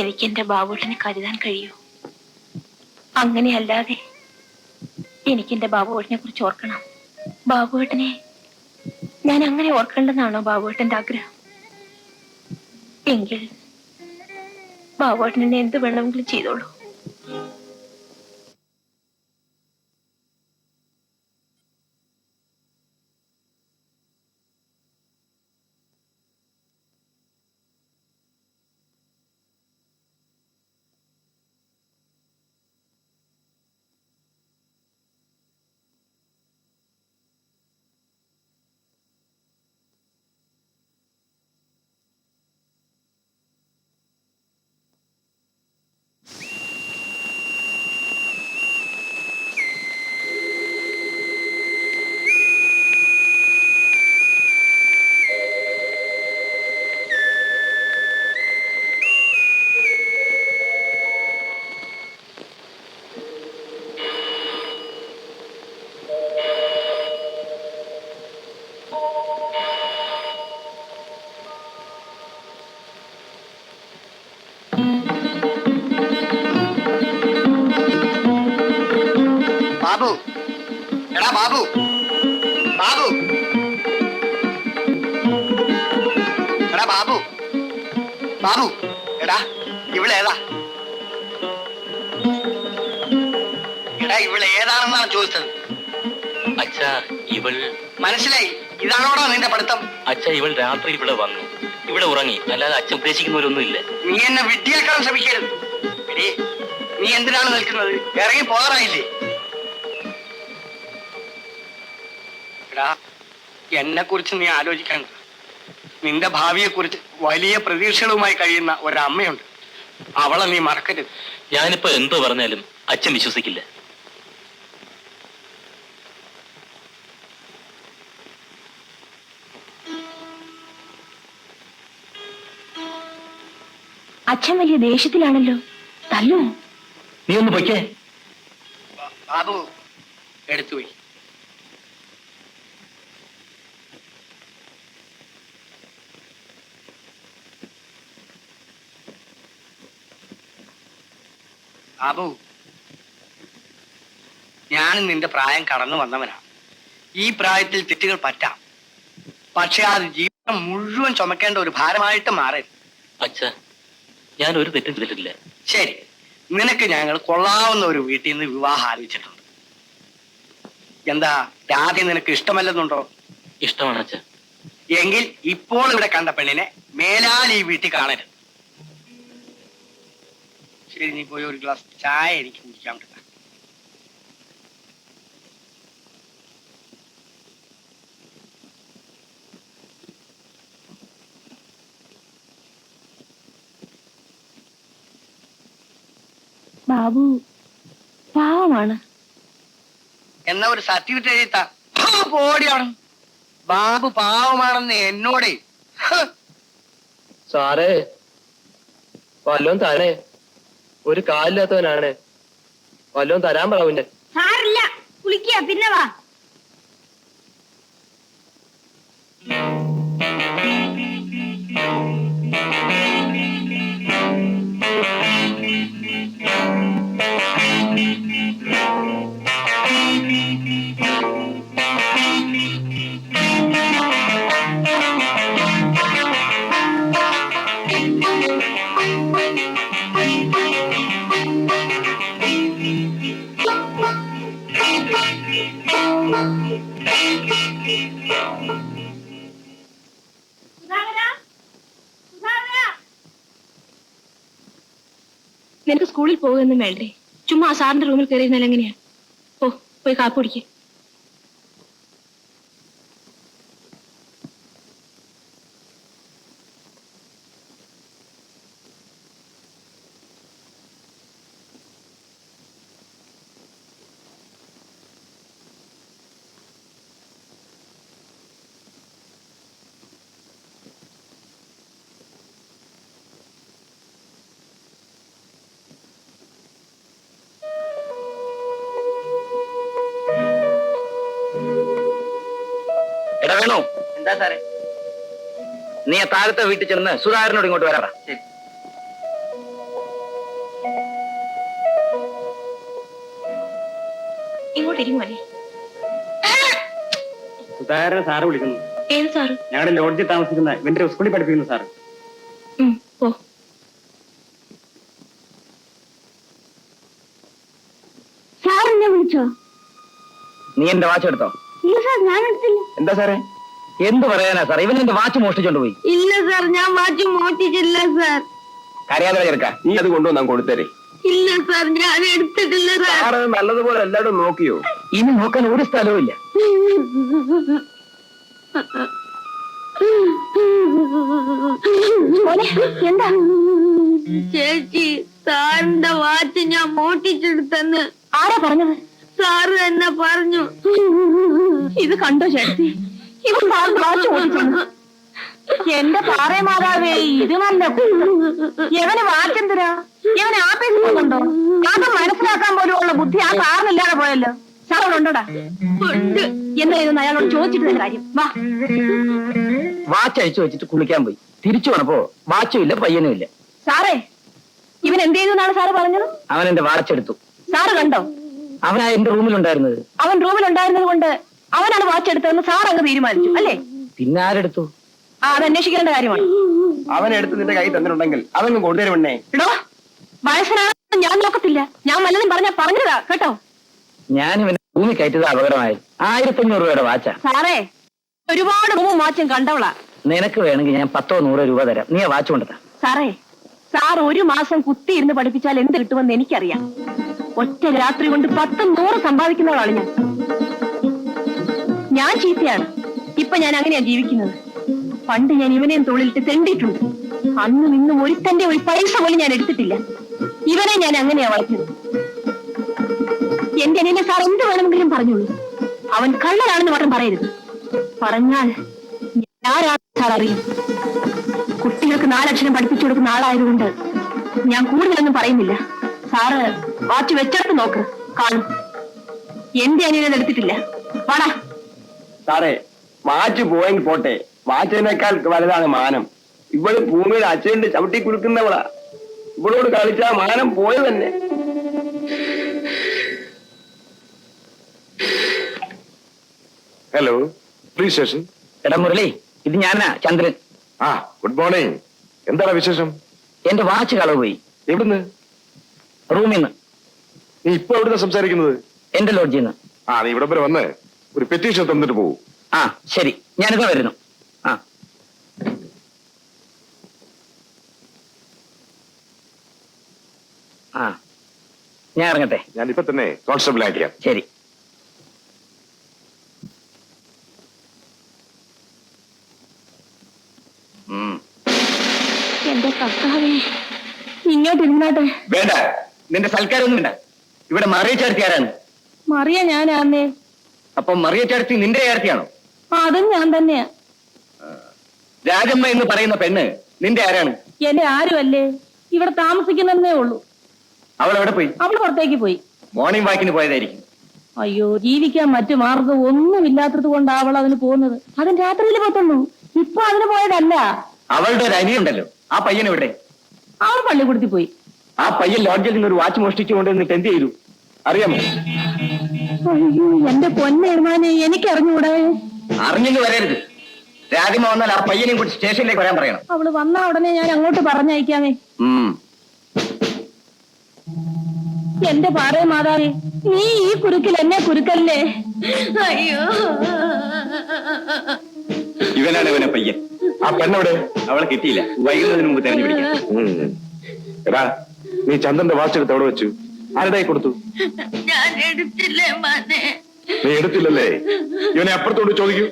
എനിക്ക് എന്റെ ബാബുവേട്ടനെ കരുതാൻ കഴിയൂ. അങ്ങനെയല്ലാതെ എനിക്ക് എന്റെ ബാബുവേട്ടനെ കുറിച്ച് ഓർക്കണം. ബാബുവേട്ടനെ ഞാൻ അങ്ങനെ ഓർക്കേണ്ടെന്നാണോ ബാബുവേട്ടന്റെ ആഗ്രഹം? എങ്കിൽ ബാബുവേട്ടൻ എന്നെ എന്ത് വേണമെങ്കിലും ചെയ്തോളൂ. ബാബു, എടാ ബാബു, ബാബു, എടാ ബാബു, ബാബു, എടാ ഇവളേതാ? എടാ ഇവള് ഏതാണെന്നാണ് ചോദിച്ചത്. അച്ഛാ, ഇവൾ മനസ്സിലായി. ഇതാണോടാ നിന്റെ പഠിത്തം? അച്ഛാ, ഇവൾ രാത്രി ഇവിടെ വന്നു, ഇവിടെ ഉറങ്ങി. അല്ലാതെ അച്ഛൻ ഉദ്ദേശിക്കുന്നവരൊന്നുമില്ല. നീ എന്നെ വിഡ്ഢിയാക്കാൻ ശ്രമിക്കരുത്. എടീ, നീ എന്തിനാണ് നിൽക്കുന്നത്? ഇറങ്ങി പോകാറായില്ലേ? എടാ, എന്നെ കുറിച്ച് നീ ആലോചിക്കണ്ട. നിന്റെ ഭാവിയെ കുറിച്ച് വലിയ പ്രതീക്ഷകളുമായി കഴിയുന്ന ഒരമ്മയുണ്ട്. അവളെ നീ മറക്കരുത്. ഞാനിപ്പോ എന്തോ പറഞ്ഞാലും അച്ഛൻ വിശ്വസിക്കില്ല. അച്ഛൻ വലിയ ദേഷ്യത്തിലാണല്ലോ. തല്ലോ. നീ ഒന്ന് പൊയ്ക്കേ. ബാബു എടുത്തുപോയി. ബാബു, ഞാനും നിന്റെ പ്രായം കടന്നു വന്നവനാ. ഈ പ്രായത്തിൽ തെറ്റുകൾ പറ്റാം. പക്ഷെ അത് ജീവിതം മുഴുവൻ ചുമക്കേണ്ട ഒരു ഭാരമായിട്ട് മാറരുത്. അച്ഛാ, ഞാൻ ഒരു തെറ്റും ചെയ്തിട്ടില്ല. ശരി, നിനക്ക് ഞങ്ങൾ കൊള്ളാവുന്ന ഒരു വീട്ടിൽ നിന്ന് വിവാഹം ആലോചിച്ചിട്ടുണ്ട്. എന്താ, രാധ നിനക്ക് ഇഷ്ടമല്ലെന്നുണ്ടോ? ഇഷ്ടമാണ് അച്ഛാ. എങ്കിൽ ഇപ്പോൾ ഇവിടെ കണ്ട പെണ്ണിനെ മേലാൽ ഈ വീട്ടിൽ കാണരുത്. ശരി, നീ പോയി ഒരു ഗ്ലാസ് ചായ എനിക്ക് കുടിക്കാൻ പറ്റില്ല. ബാബു പാവമാണ്. എന്നാ ഒരു സർട്ടിഫിക്കറ്റ് എഴുതാ പോടിയാണ്. ബാബു പാവമാണെന്ന് എന്നോടേ. സാറേ, വല്ലോം താനേ, ഒരു കാലില്ലാത്തവനാണ്. വല്ലോം തരാൻ പറവിന്റെ. സാറില്ല, കുളിക്കുക പിന്നെ വാ. നിനക്ക് സ്കൂളിൽ പോകുമെന്നും വേണ്ടേ? ചുമ്മാ സാറിന്റെ റൂമിൽ കയറിയിരുന്നാൽ എങ്ങനെയാ? പോയി കാപ്പി കുടിക്ക്. എടാ വേണോ, എന്താ സാറേ? നീ ആ താഴത്തെ വീട്ടിൽ ചെന്ന് സുധാകരനോട് ഇങ്ങോട്ട് വരാടാ. ശരി. ഇങ്ങോട്ട് ഇരിക്കുമല്ലേ? സുധാകരനെ സാറ് വിളിക്കുന്നു. ഏത് സാറ്? ഞങ്ങളുടെ ലോഡ്ജിൽ താമസിക്കുന്ന ഇവന്റെ സ്കൂളിൽ പഠിപ്പിക്കുന്നു സാറ്. പോ. സാർ എന്നെ വിളിച്ചോ? നീ എന്റെ വാച്ച് എടുത്തോ? ഇല്ല സാർ, ഞാൻ എടുത്തില്ല. എന്താ സാറേ? എന്ത് പറയാനാ സാർ, ഇവൻ എന്റെ വാച്ച് മോഷ്ടിച്ചോണ്ട് പോയി. ഇല്ല സാർ, ഞാൻ വാച്ച് മോഷ്ടിച്ചില്ല സാർ. കരയാതെ ചേർക്കാം. നീ അത് കൊണ്ടുവന്നാ കൊടുത്തരേ. ഇല്ല സാർ, ഞാൻ എടുത്തിട്ടില്ല സാർ. സാറ് നല്ലതുപോലെ എല്ലായിടും നോക്കിയോ? ഇനി നോക്കാൻ ഒരു സ്ഥലവും ഇല്ല. എന്താ ചേച്ചി, സാറിന്റെ വാച്ച് ഞാൻ മോഷ്ടിച്ചെടുത്തെന്ന് ആരാ പറഞ്ഞത്? സാറ് തന്നെ പറഞ്ഞു. ഇത് കണ്ടോ ചേച്ചി? ഇവൻ സാറിന്റെ വാച്ച് ഓടിച്ചു. എന്റെ പാറേ മാതാവേ, ഇത് നല്ല ഇവന് വാച്ചെന്തിനാ? ഇവന് ആപ്പീസ് പോകുന്നുണ്ടോ? അത് മനസ്സിലാക്കാൻ പോലും ഉള്ള ബുദ്ധി ആ സാറിനില്ലാതെ പോയല്ലോ. സാർ അവിടെ ഉണ്ടോടാ? ഉണ്ട്. എന്തായിരുന്നു അയാളോട് ചോദിച്ചിട്ട് തന്നെ കാര്യം? വാ. വാച്ച് അഴിച്ചു വെച്ചിട്ട് കുളിക്കാൻ പോയി. തിരിച്ചു വന്നപ്പോ വാച്ചും ഇല്ല, പയ്യനും ഇല്ല. സാറേ, ഇവൻ എന്ത് ചെയ്തു എന്നാണ് സാറ് പറഞ്ഞത്? അവൻ എന്റെ വാച്ച് എടുത്തു. സാറ് കണ്ടോ? അവനാ എന്റെ റൂമിലുണ്ടായിരുന്നത്. അവൻ റൂമിലുണ്ടായിരുന്നത് കൊണ്ട് അവനാണ് വാച്ച് എടുത്തതെന്ന് സാർ അങ്ങ് തീരുമാനിച്ചു അല്ലേ? പിന്നെ ആരെടുത്തു? അത് അന്വേഷിക്കേണ്ട കാര്യമാണ്. അവനെടുത്ത് നിന്റെ കൈ തന്നിട്ടുണ്ടെങ്കിൽ അതങ്ങ് കൊണ്ടുതരുമെണ്ണേ. എടോ, വയസ്സനാണെന്ന് ഞാൻ നോക്കത്തില്ല. ഞാൻ വല്ലതും പറഞ്ഞതാ കേട്ടോ. ഞാൻ ഇവനെ ഭൂമി കയറ്റത് അപകടമായി. 1500 രൂപയുടെ വാച്ചാ. സാറേ, ഒരുപാട് റൂമും വാച്ചും കണ്ടവളാ. നിനക്ക് വേണമെങ്കിൽ ഞാൻ 10-100 രൂപ തരാം. നീ ആ വാച്ച് കൊണ്ടുതാ. സാറേ, സാർ 1 മാസം കുത്തിയിരുന്ന് പഠിപ്പിച്ചാൽ എന്ത് കിട്ടുമെന്ന് എനിക്കറിയാം. ഒറ്റ രാത്രി കൊണ്ട് 10-100 സമ്പാദിക്കുന്നവളാണ് ഞാൻ. ഞാൻ ചീത്തയാണ്. ഇപ്പൊ ഞാൻ അങ്ങനെയാ ജീവിക്കുന്നത്. പണ്ട് ഞാൻ ഇവനെയും തൊഴിലിട്ട് തെണ്ടിയിട്ടുണ്ട്. അന്ന് നിന്നും ഒരുത്തന്റെ ഒരു പൈസ പോലും ഞാൻ എടുത്തിട്ടില്ല. ഇവനെ ഞാൻ അങ്ങനെയാ വളർത്തിയത്. എന്റെ അനിയനെ സാർ എന്ത് വേണമെങ്കിലും പറഞ്ഞോളൂ. അവൻ കള്ളനാണെന്ന് മാത്രം പറയരുത്. പറഞ്ഞാൽ ആരാണ് സാർ അറിയും. കുട്ടികൾക്ക് 4 അക്ഷരം പഠിപ്പിച്ചു കൊടുക്കുന്ന ആളായതുകൊണ്ട് ഞാൻ കൂടുതലൊന്നും പറയുന്നില്ല. സാറ് വാച്ച് വെച്ചെടുത്ത് നോക്ക്, കാണും. എന്റെ അനിയനെ എടുത്തിട്ടില്ല. വാടാ. സാറേ, വാച്ച് പോയെങ്കിൽ പോട്ടെ, വാച്ചിനേക്കാൾ വലുതാണ് മാനം. ഇവള് ഭൂമിയിൽ അച്ഛന്റെ ചവിട്ടി കുടുക്കുന്നവളാ. ഇവളോട് കളിച്ചാ മാനം പോയത് തന്നെ. Hello, police station. എടാ മുരളി, ഇത് ഞാനാ, ചന്ദ്രൻ. ആ, ഗുഡ് മോർണിംഗ്. എന്താണ് വിശേഷം? എന്റെ വാച്ച് കളവ് പോയി. എവിടുന്ന്? റൂമിൽ നിന്ന്. നീ ഇപ്പൊ എവിടുന്ന സംസാരിക്കുന്നത്? എന്റെ ലോഡ്ജിൽ നിന്ന്. ആ, നീ ഇവിടെ വരെ വന്ന് ഒരു പെറ്റീഷൻ തന്നിട്ട് പോകും. ആ ശരി, ഞാനിപ്പോ വരുന്നു. ആ ആ ഞാൻ ഇറങ്ങട്ടെ. ഞാനിപ്പോ തന്നെ കോൺസ്റ്റബിൾ ആക്കിയാം. ശരി. എന്റെ കർത്താവേ, ഇങ്ങോട്ട് ഇരുന്നാട്ടെ. വേണ്ട, നിന്റെ സൽക്കാരൊന്നും വേണ്ട. ഇവിടെ മറിയ ചേർത്തി ആരാണ്? മറിയ ഞാനാന്നേ. അപ്പൊ മറിയ ചേർത്തി നിന്റെ ചേർത്തിയാണോ? അതും ഞാൻ തന്നെയാ. രാജമ്മ എന്ന് പറയുന്ന പെണ്ണ് നിന്റെ ആരാണ്? എന്റെ ആരുമല്ലേ, ഇവിടെ താമസിക്കുന്നതേ ഉള്ളൂ. അവൾ എവിടെ പോയി? അവള് പുറത്തേക്ക് പോയി. മോർണിംഗ് വാക്കിന് പോയതായിരിക്കും. അയ്യോ, ജീവിക്കാൻ മറ്റു മാർഗം ഒന്നുമില്ലാത്തത് കൊണ്ട് അവൾ അതിന് പോകുന്നത്. അതിന് രാത്രിയിൽ പോത്തുള്ളൂ. ഇപ്പൊ അതിന് പോയതല്ല. അവളുടെ ഒരു അനിയുണ്ടല്ലോ, ആ പയ്യൻ എവിടെ? അവൾ പള്ളിക്കൂടത്തിൽ പോയി. ആ പയ്യൻ ലോഡ്ജിൽ നിന്ന് ഒരു വാച്ച് മോഷ്ടിച്ചു കൊണ്ടുവന്നിട്ട് എന്ത് ചെയ്തു അറിയാമോ? അയ്യോ, എന്റെ പൊന്നെഴുമാനെ, എനിക്കറിഞ്ഞൂടെ. അറിഞ്ഞെന്ന് വരരുത്. രാജമ്മ വന്നാൽ ആ പയ്യനെയും കൂടി സ്റ്റേഷനിലേക്ക് വരാൻ പറയണം. അവള് വന്ന ഉടനെ ഞാൻ അങ്ങോട്ട് പറഞ്ഞയക്കാമേ. എന്റെ പാറേ മാതാവേ, നീ ഈ കുരുക്കിൽ എന്നെ കുരുക്കല്ലേ. അയ്യോ, ഇവനാണ് ഇവനെ പയ്യൻ. ആ പെണ്ണെവിടെ? അവളെ കിട്ടിയില്ല. വൈകുന്നതിന് മുമ്പ് തെരഞ്ഞു പിടിക്കാം. എടാ, നീ ചന്ദ്രന്റെ വാച്ച് എടുത്ത് എവിടെ വെച്ചു? ആരുടെ കൊടുത്തു? ഞാൻ എടുത്തില്ലേ മോനെ. നീ എടുത്തില്ലല്ലേ? ഇവനെ അപ്പുറത്തോട് ചോദിക്കൂ.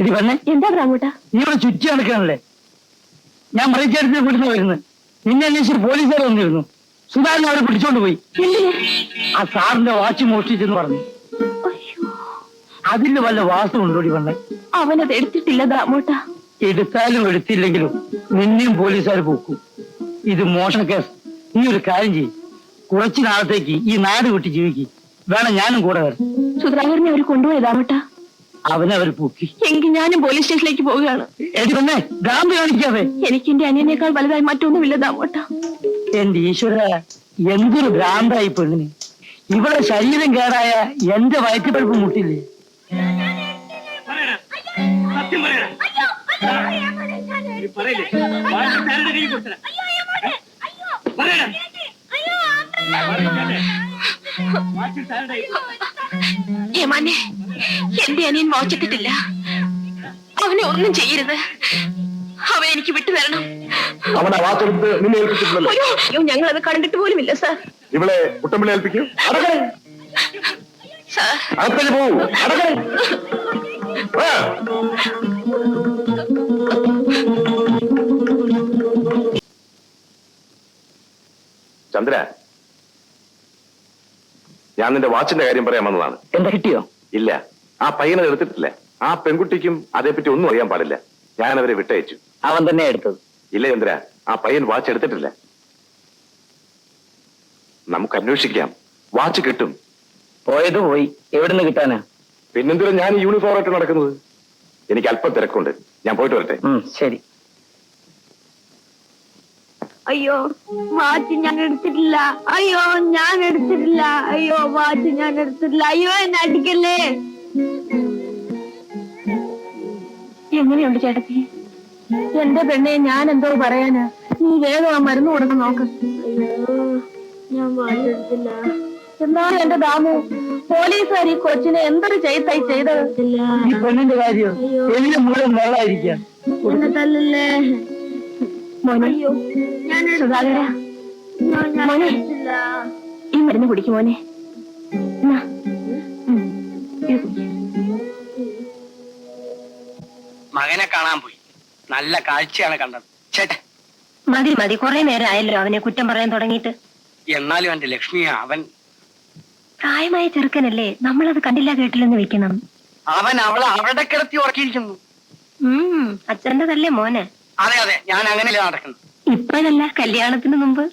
ഇത് പെണ്ണെ, എന്താ ഗ്രാമൂട്ടാ? നീ ഇവിടെ ചുറ്റി നടക്കാണല്ലേ? ഞാൻ മറിച്ചേരത്തിന് വിടുന്ന വരുന്നത്. നിന്നെ അന്വേഷിച്ച് പോലീസുകാർ വന്നിരുന്നു. സുധാകരൻ അവരെ പിടിച്ചോണ്ട് പോയി. ആ സാറിന്റെ വാച്ച് മോഷ്ടിച്ചെന്ന് പറഞ്ഞു. അതിന് വല്ല വാസം ഉണ്ടോടി പെണ്ണെ? അവനത് എടുത്തിട്ടില്ല ഗ്രാമൂട്ടാ. എടുത്താലും എടുത്തില്ലെങ്കിലും നിന്നെയും പോലീസുകാർ പോക്കും. ഇത് മോഷണ കേസ്. നീ ഒരു കാര്യം ചെയ്യും, കുറച്ചു നാളത്തേക്ക് ഈ നാട് വിട്ട് ജീവിക്കും. വേണം ഞാനും കൂടെ വരും. സുധാകരനെ അവർ കൊണ്ടുപോയതാവട്ടെ. അവനവർ പൂക്കി. എങ്കിൽ ഞാനും പോലീസ് സ്റ്റേഷനിലേക്ക് പോവുകയാണ്. എടി പെണ്ണെ, ഭ്രാന്ത് കാണിക്കാതെ. എനിക്ക് എന്റെ അനിയനേക്കാൾ വലുതായി മറ്റൊന്നുമില്ല ദാമോട്ട. എന്റെ ഈശ്വര, എന്തൊരു ഭ്രാന്തായി പെണ്ണിന്. ഇവിടെ ശരീരം കേടായ എന്റെ വയറ്റുപഴുപ്പ് മുട്ടില്ലേ? ഏമാനെ, എന്റെ അനിയൻ മോചിട്ടിട്ടില്ല. അവനെ ഒന്നും ചെയ്യരുത്. അവൻ എനിക്ക് വിട്ടുതരണം. അവനെ വാച്ചെടുത്ത് നിന്നെ ഏൽപ്പിച്ചിട്ടുണ്ടല്ലോ. അയ്യോ, ഞങ്ങൾ അത് കണ്ടിട്ട് പോലുമില്ല സാർ. ഇവളെ കുട്ടമ്പിളി ഏൽപ്പിക്കും. സാർ, അകത്തേക്ക് പോകൂ. ചന്ദ്ര, ഞാൻ നിന്റെ വാച്ചിന്റെ കാര്യം പറയാൻ വന്നതാണ്. എന്താ കിട്ടിയോ? ഇല്ല, ആ പയ്യനെ എടുത്തിട്ടില്ല. ആ പെൺകുട്ടിക്കും അതേപ്പറ്റി ഒന്നും അറിയാൻ പാടില്ല. ഞാൻ അവരെ വിട്ടയച്ചു. അവൻ തന്നെ എടുത്തത്. ഇല്ല ചന്ദ്ര, ആ പയ്യൻ വാച്ച് എടുത്തിട്ടില്ല. നമുക്ക് അന്വേഷിക്കാം. വാച്ച് കിട്ടും. പോയത് പോയി, എവിടുന്ന് കിട്ടാനാ? പിന്നെന്തിനാ ഞാൻ ഈ യൂണിഫോം ആയിട്ട് നടക്കുന്നത്? എനിക്ക് അല്പം തിരക്കുണ്ട്, ഞാൻ പോയിട്ട് വരട്ടെ. ശരി. അയ്യോ, വാച്ച് ഞാൻ എടുത്തിട്ടില്ല. അയ്യോ, ഞാൻ എടുത്തിട്ടില്ല. അയ്യോ, വാച്ച് ഞാൻ എടുത്തിട്ടില്ല. അയ്യോ, എന്നെ അടിക്കല്ലേ. എങ്ങനെയുണ്ട് ചേട്ടത്തി? എന്റെ പെണ്ണെ, ഞാൻ എന്തോ പറയാന്. നീ വേഗം ആ മരുന്ന് കൊടുക്കാൻ നോക്ക്. അയ്യോ, ഞാൻ വാച്ച് എടുത്തില്ല. എന്നാലും എന്റെ ദാമു, പോലീസുകാർ ഈ കൊച്ചിനെ എന്തൊരു ചെയ്തായി ചെയ്തത്. ഈ പെണ്ണിന്റെ കാര്യം എല്ലാം മുഴുവൻ വെള്ളമായിരിക്കാം. എന്നെ തല്ലല്ലേ. മോനെ, അയ്യോ, ഞാൻ സുധാകര, ഞാൻ മോനെ, എടുത്തില്ല. ഈ മരുന്ന് കുടിക്കും മോനെ. എന്നാ, ഇത് കുടിക്ക്. മകനെ കാണാൻ പോയി. നല്ല കാഴ്ചയാണ് കണ്ടത്. ചേട്ടെ, മതി മതി, കുറെ നേരം ആയല്ലോ അവനെ കുറ്റം പറയാൻ തുടങ്ങിയിട്ട്. എന്നാലും എന്റെ ലക്ഷ്മിയെ അവൻ പ്രായമായ ചെറുക്കനല്ലേ, നമ്മളത് കണ്ടില്ല കേട്ടില്ലെന്ന് വെക്കണം. അവളെ അവിടെ കിടത്തി ഉറക്കിയിരിക്കുന്നു. അച്ഛന്റെ തല്ലേ മോനെ. അതെ അതെ, ഞാൻ അങ്ങനെയല്ലേ നടക്കുന്നു. ഇപ്പോഴല്ല, കല്യാണത്തിന് മുമ്പ്.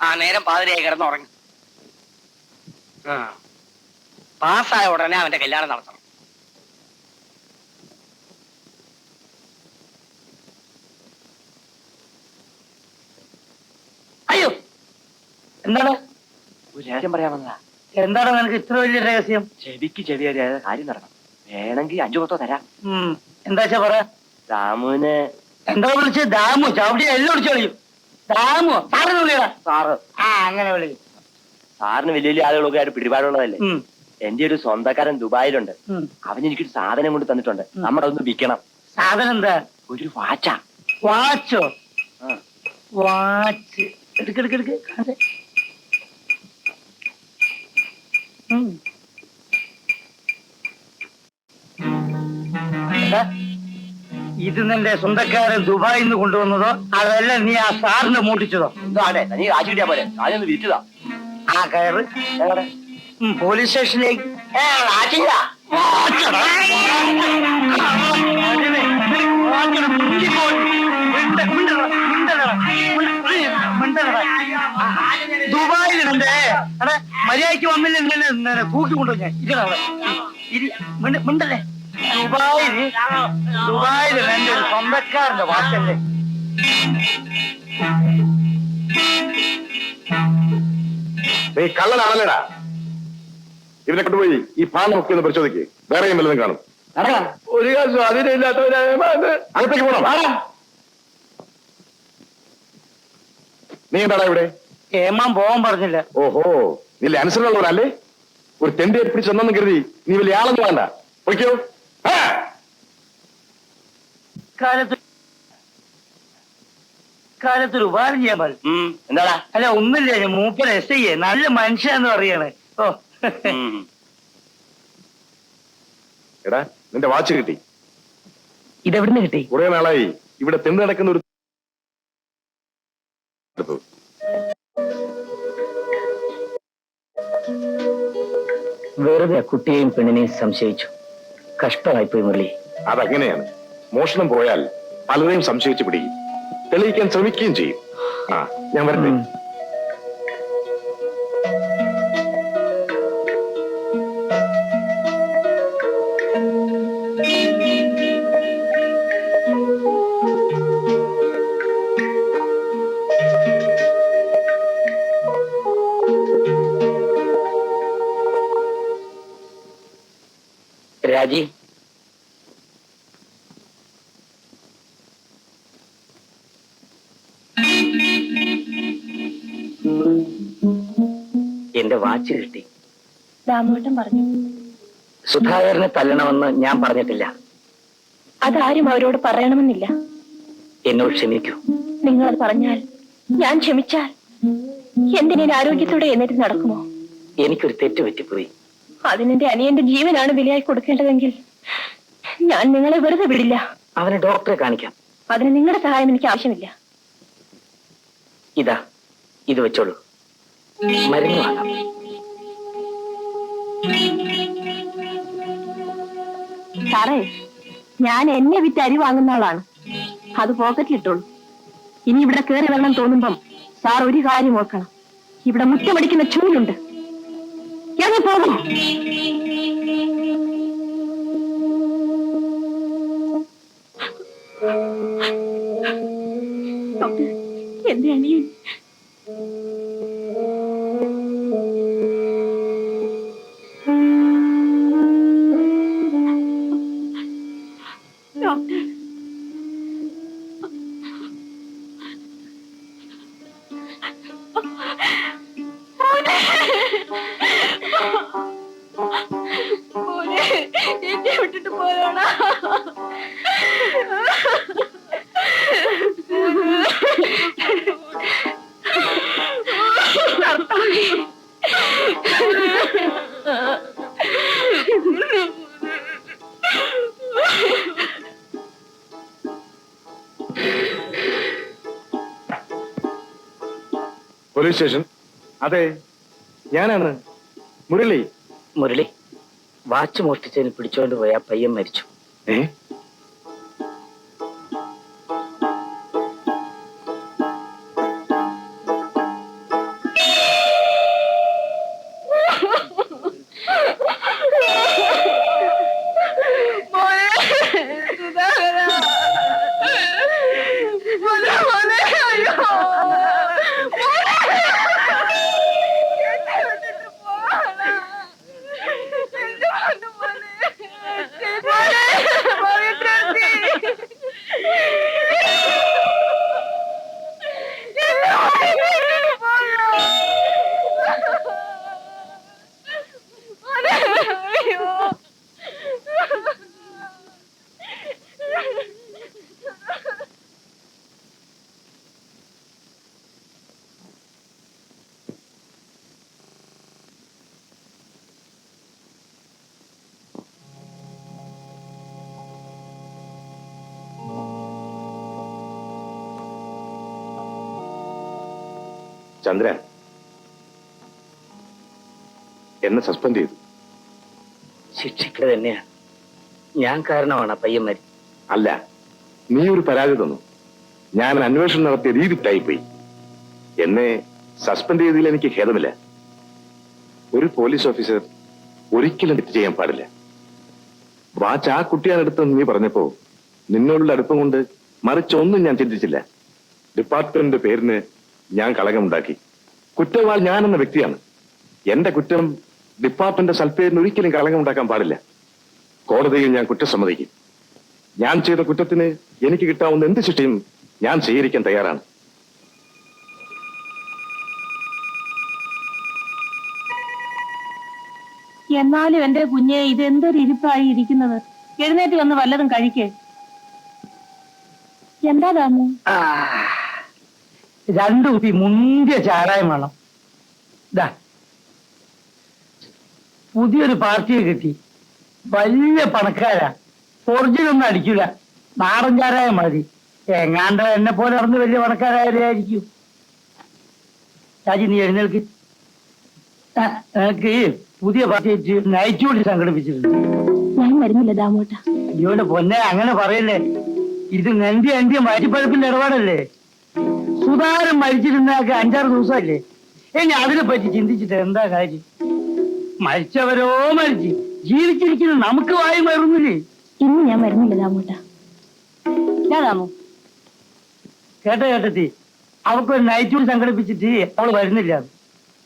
ആ നേരം പാതിരയായി കിടന്നുറങ്ങി. പാസ്സായ ഉടനെ അവന്റെ കല്യാണം നടത്തണം. അയ്യോ, എന്താണ്? ഒരു രഹസ്യം പറയാൻ വന്നതാ. എന്താണ് നിനക്ക് ഇത്ര വലിയ രഹസ്യം? ചെവിക്ക് ചെവിയൊരു കാര്യം നടക്കണം. വേണമെങ്കിൽ 5 കൊത്തോ തരാം. എന്താച്ചാ പറ. രാമുവിന് എന്താ വിളിച്ച്? ദാമു ചവിട്ടി എല്ലാം വിളിച്ചു കളിയും. ദാമു സാറിന് വിളിയടാ. സാറ്. ആ, അങ്ങനെ വിളിക്കും. സാറിന് വലിയ വലിയ ആളുകളൊക്കെ ആയിട്ട് പിടിപാടുള്ളതല്ലേ. എന്റെ ഒരു സ്വന്തക്കാരൻ ദുബായിലുണ്ട്. അവൻ എനിക്കൊരു സാധനം കൊണ്ട് തന്നിട്ടുണ്ട്. നമ്മളതൊന്ന് വിൽക്കണം. സാധനം എന്താ? ഒരു വാച്ചാ. വാച്ചോ? വാച്ച് എടുക്കെടുക്കെടുക്ക്. ഇത് നിന്റെ സ്വന്തക്കാരൻ ദുബായിൽ നിന്ന് കൊണ്ടുവന്നതോ അതല്ല നീ ആ സാറിനെ മൂട്ടിച്ചതോ? അതെ, നീ കാശ് കിട്ടിയാ പോലെ. ഞാനൊന്ന് വിറ്റതാ. ആ കയറ് പോലീസ് സ്റ്റേഷനിലേക്ക്. ദുബായിലുണ്ടേ മര്യാദയ്ക്ക് വന്നില്ല കൂക്കി കൊണ്ടുപോയി ഞാൻ. മിണ്ടല്ലേ? ദുബായില് എന്റെ ഒരു സ്വന്തക്കാരന്റെ വാക്കല്ലേ. നീ കള്ളനാണല്ലേടാ. ഇവനെ കൊണ്ടുപോയി ഈ പാനമൊക്കെ ഒന്ന് പരിശോധിക്ക്. വേറെയും വല്ലതും കാണും. ഒരു കാശും അതിനില്ലാത്തവരായ അകത്തേക്ക് പോണം. നീ എന്താടാ ഇവിടെ? ഏമാൻ പോവാൻ പറഞ്ഞില്ല. ഓഹോ, നീ അനുസരണമുള്ളവരല്ലേ? ഒരു തെണ്ടി പിടിച്ച് ഒന്നും കരുതി നീ വലിയ ആളൊന്നും വേണ്ട. ഓക്കോ? കാലത്തൊരു ഉപകാരം ചെയ്യാൻ പാടില്ല. എന്താടാ? അല്ല ഒന്നുമില്ല, മൂപ്പര് എസ് ഐ നല്ല മനുഷ്യന്ന് പറയാണ്. ഓ, എടാ, നിന്റെ വാച്ച് കിട്ടി. ഇതെവിടുന്ന് കിട്ടി? കുറെ നാളായി ഇവിടെ തിന്നു നടക്കുന്ന ഒരു വെറുതെ കുട്ടിയെയും പെണ്ണിനെയും സംശയിച്ചു. കഷ്ടമായിപ്പോയി മുരളി. അതങ്ങനെയാണ്. മോഷണം പോയാൽ പലരെയും സംശയിച്ചു പിടിക്കും, തെളിയിക്കാൻ ശ്രമിക്കുകയും ചെയ്യും. ആ, ഞാൻ വരട്ടെ. രാജി, എന്റെ വാച്ച് കിട്ടി. ദാമോട്ടൻ പറഞ്ഞു. സുധാകരനെ തല്ലണമെന്ന് ഞാൻ പറഞ്ഞിട്ടില്ല. അതാരും അവരോട് പറയണമെന്നില്ല. എന്നോട് ക്ഷമിക്കൂ. നിങ്ങളത് പറഞ്ഞാൽ, ഞാൻ ക്ഷമിച്ചാൽ എന്തിനേന് ആരോഗ്യത്തോടെ എന്നിട്ട് നടക്കുമോ? എനിക്കൊരു തെറ്റ് പറ്റിപ്പോയി. അതിനെന്റെ അനിയന്റെ ജീവനാണ് വിലയായി കൊടുക്കേണ്ടതെങ്കിൽ ഞാൻ നിങ്ങളെ വെറുതെ വിടില്ല. അവനെ ഡോക്ടറെ കാണിക്കാം. അതിന് നിങ്ങളുടെ സഹായം എനിക്ക് ആവശ്യമില്ല. ഇതാ, ഇത് വെച്ചോളൂ. മരുന്ന് വാങ്ങാം. സാറേ, ഞാൻ എന്നെ വിറ്റ് അരി വാങ്ങുന്ന ആളാണ്. അത് പോക്കറ്റിലിട്ടോളൂ. ഇനി ഇവിടെ കയറി വരണം തോന്നുമ്പം സാർ ഒരു കാര്യം ഓർക്കണം. ഇവിടെ മുറ്റമടിക്കുന്ന ചൂലുണ്ട്. ഇറങ്ങി പോകും. എന്റെ അനിയൻ ഡോക്ടർ, എന്നെ വിട്ടിട്ട് പോയോണ. Police station. അതെ, ഞാനാണ് മുരളി. മുരളി, വാച്ച് മോഷ്ടിച്ചതിന് പിടിച്ചുകൊണ്ട് പോയ ആ പയ്യൻ മരിച്ചു. ഏ? ചന്ദ്ര, എന്നെ സസ്പെൻഡ് ചെയ്തു. ശിക്ഷിക്കുക തന്നെയാണ്. ഞാൻ കാരണമാണ് ആ പയ്യൻ മരിച്ചത്. അല്ല, നീ ഒരു പരാതി തന്നു. ഞാൻ അന്വേഷണം നടത്തിയ രീതി തായിപ്പോയി. എന്നെ സസ്പെൻഡ് ചെയ്തതിൽ എനിക്ക് ഖേദമില്ല. ഒരു പോലീസ് ഓഫീസർ ഒരിക്കലും തെറ്റ് ചെയ്യാൻ പാടില്ല. വാച്ച് ആ കുട്ടിയാണ് എടുത്തെന്ന് നീ പറഞ്ഞപ്പോ നിന്നോടുള്ള അടുപ്പം കൊണ്ട് മറിച്ചൊന്നും ഞാൻ ചിന്തിച്ചില്ല. ഡിപ്പാർട്ട്മെന്റിന്റെ പേരിന് ഞാൻ കളങ്കമുണ്ടാക്കി. കുറ്റവാൾ ഞാനെന്ന വ്യക്തിയാണ്. എന്റെ കുറ്റം ഡിപ്പാർട്ട്മെന്റ് സൽപ്പേരിന് ഒരിക്കലും കളങ്കമുണ്ടാക്കാൻ പാടില്ല. കോടതിയിൽ ഞാൻ കുറ്റം സമ്മതിക്കും. ഞാൻ ചെയ്ത കുറ്റത്തിന് എനിക്ക് കിട്ടാവുന്ന എന്ത് ശിക്ഷയും ഞാൻ സ്വീകരിക്കാൻ തയ്യാറാണ്. എന്നാലും എന്റെ കുഞ്ഞെ, ഇതെന്തൊരു ഇരിപ്പായി ഇരിക്കുന്നത്. എഴുന്നേറ്റ് വന്ന് വല്ലതും കഴിക്കേ. എന്താ ദാമു? 2 കുപ്പി മുന്തിയ ചാരായം വേണം. ഇതാ, പുതിയൊരു പാർട്ടിയെ കിട്ടി. വലിയ പണക്കാരാ. ഒറിജിനൊന്നും അടിക്കില്ല. നാടൻ ചാരായം മതി. എങ്ങാണ്ട് എന്നെ പോലെ നടന്ന് വലിയ പണക്കാരായാലായിരിക്കും. രാജി, നീ എഴുന്നേൽക്ക്. എനിക്ക് പുതിയ പാർട്ടി നൈറ്റ് ഡ്യൂട്ടി സംഘടിപ്പിച്ചിട്ടുണ്ട്. ഞാൻ വരുന്നില്ല ദാമോട്ട. ഇവന്റെ പൊന്നെ, അങ്ങനെ പറയല്ലേ. ഇത് എന്റെ മാറ്റിപ്പഴപ്പിന്റെ ഇടപാടല്ലേ. സുധാകരൻ മരിച്ചിരുന്നൊക്കെ 5-6 ദിവസമല്ലേ. ഇനി അതിനെ പറ്റി ചിന്തിച്ചിട്ട് എന്താ കാര്യം? മരിച്ചവരോ മരിച്ച്, ജീവിച്ചിരിക്കുന്ന നമുക്ക് വായും വരുന്നില്ലേ. ഇന്ന് ഞാൻ വരുന്നില്ല ദാമോട്ട. ദാമു, കേട്ടെത്തി, അവക്കൊരു നൈറ്റ് ഡ്യൂട്ടി സംഘടിപ്പിച്ചിട്ട് അവള് വരുന്നില്ല.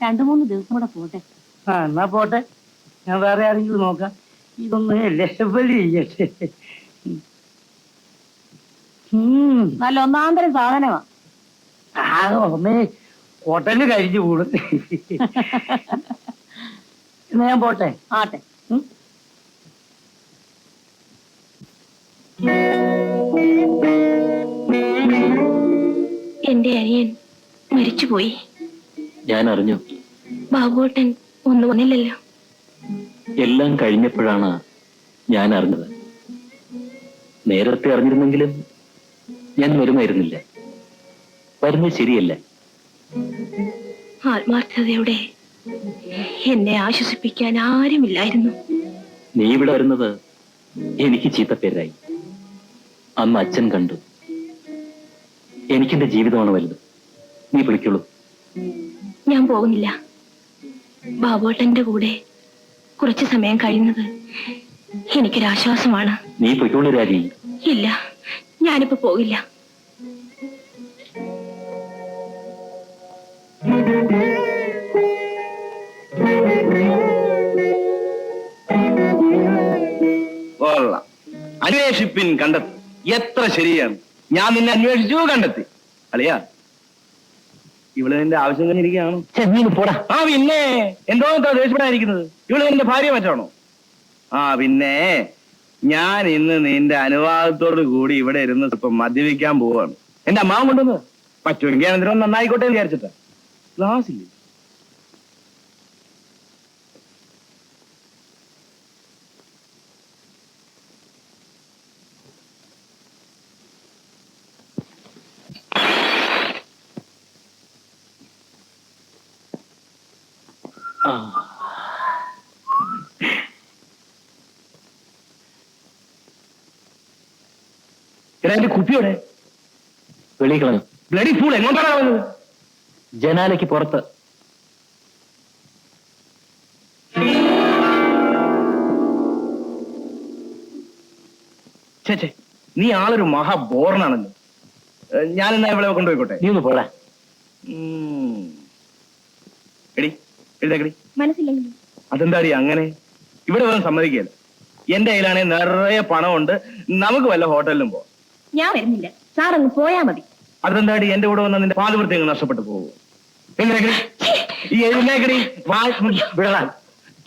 2-3 ദിവസം കൂടെ പോട്ടെ. എന്നാ പോട്ടെ. ഞാൻ വേറെ ആരെങ്കിലും നോക്കാം. ഇതൊന്ന് ലെവൽ ചെയ്യട്ടെ. നല്ല ഒന്നാന്തരം സാധനമാ. ഒന്ന് ഹോട്ടലിൽ കഴിച്ചു കൂടും. എന്നാ ഞാൻ പോട്ടെ. ആട്ടെ. എന്റെ അനിയൻ മരിച്ചുപോയി. ഞാൻ അറിഞ്ഞു. ബാബുവേട്ടൻ ഒന്നും വന്നില്ലല്ലോ. എല്ലാം കഴിഞ്ഞപ്പോഴാണ് ഞാൻ അറിഞ്ഞത്. നേരത്തെ അറിഞ്ഞിരുന്നെങ്കിലും ഞാൻ വരുമായിരുന്നില്ല. വരുന്നത് ശരിയല്ല. ആത്മാർത്ഥതയോടെ എന്നെ ആശ്വസിപ്പിക്കാൻ ആരുമില്ലായിരുന്നു. നീ ഇവിടെ വരുന്നത് എനിക്ക് ചീത്തപ്പേരായി. അന്ന് അച്ഛൻ കണ്ടു. എനിക്കെന്റെ ജീവിതമാണ് വലുത്. നീ വിളിക്കുള്ളൂ. ഞാൻ പോകുന്നില്ല. ബാബുവേട്ടന്റെ കൂടെ കുറച്ചു സമയം കഴിയുന്നത് എനിക്കൊരാശ്വാസമാണ്. നീ പൊയ്ക്കുള്ളൂ രാജി. ഇല്ല, ഞാനിപ്പോ പോകില്ല. അന്വേഷിപ്പിൻ കണ്ടെത്തി. എത്ര ശരിയാണ്. ഞാൻ നിന്നെ അന്വേഷിച്ചു കണ്ടെത്തി. അളിയാ, ഇവള് നിന്റെ ആവശ്യം തന്നെ ഇരിക്കുകയാണോ? പോടാ. ആ പിന്നെ എന്തോ ദേഷ്യപ്പെടാതിരിക്കുന്നത്. ഇവള് നിന്റെ ഭാര്യ മറ്റാണോ? ആ പിന്നെ ഞാൻ ഇന്ന് നിന്റെ അനുവാദത്തോടു കൂടി ഇവിടെ ഇരുന്ന് ഇപ്പം മദ്യപിക്കാൻ പോവാണ്. എന്റെ അമ്മാവൻ കൊണ്ടുവന്ന് പറ്റുമെങ്കിൽ അനന്തരം നന്നായിക്കോട്ടെ എന്ന് വിചാരിച്ചിട്ടാ. ക്ലാസ്സില്ലേ? എന്റെ കുപ്പിയോടെ വെളി കളഞ്ഞു. ബ്ലഡി ഫൂൾ എങ്ങോട്ടാണ് കളഞ്ഞത്? ജനാലയ്ക്ക് പുറത്ത്. ചേച്ചേ, നീ ആളൊരു മഹാബോർണാണല്ലോ. ഞാൻ എന്നാ ഇവിടെ കൊണ്ടുപോയിക്കോട്ടെ? നീ ഒന്ന് പോടാ. എടി എഴുതേക്കടി. മനസ്സില്ലെങ്കിലും അതെന്താടി അങ്ങനെ? ഇവിടെ വേറെ സമ്മതിക്കുകയല്ല. എന്റെ കയ്യിലാണെങ്കിൽ നിറയെ പണമുണ്ട്. നമുക്ക് വല്ല ഹോട്ടലിലും പോവാം. ഞാൻ വരുന്നില്ല. സാർ അങ്ങ് പോയാ മതി. അതെന്താടി എന്റെ കൂടെ വന്നാൽ നിന്റെ പാതിവൃത്തി അങ്ങ് നഷ്ടപ്പെട്ടു പോകും. എഴുന്നേക്കടി. ഈ എഴുന്നേക്കടി. വിടലാൻ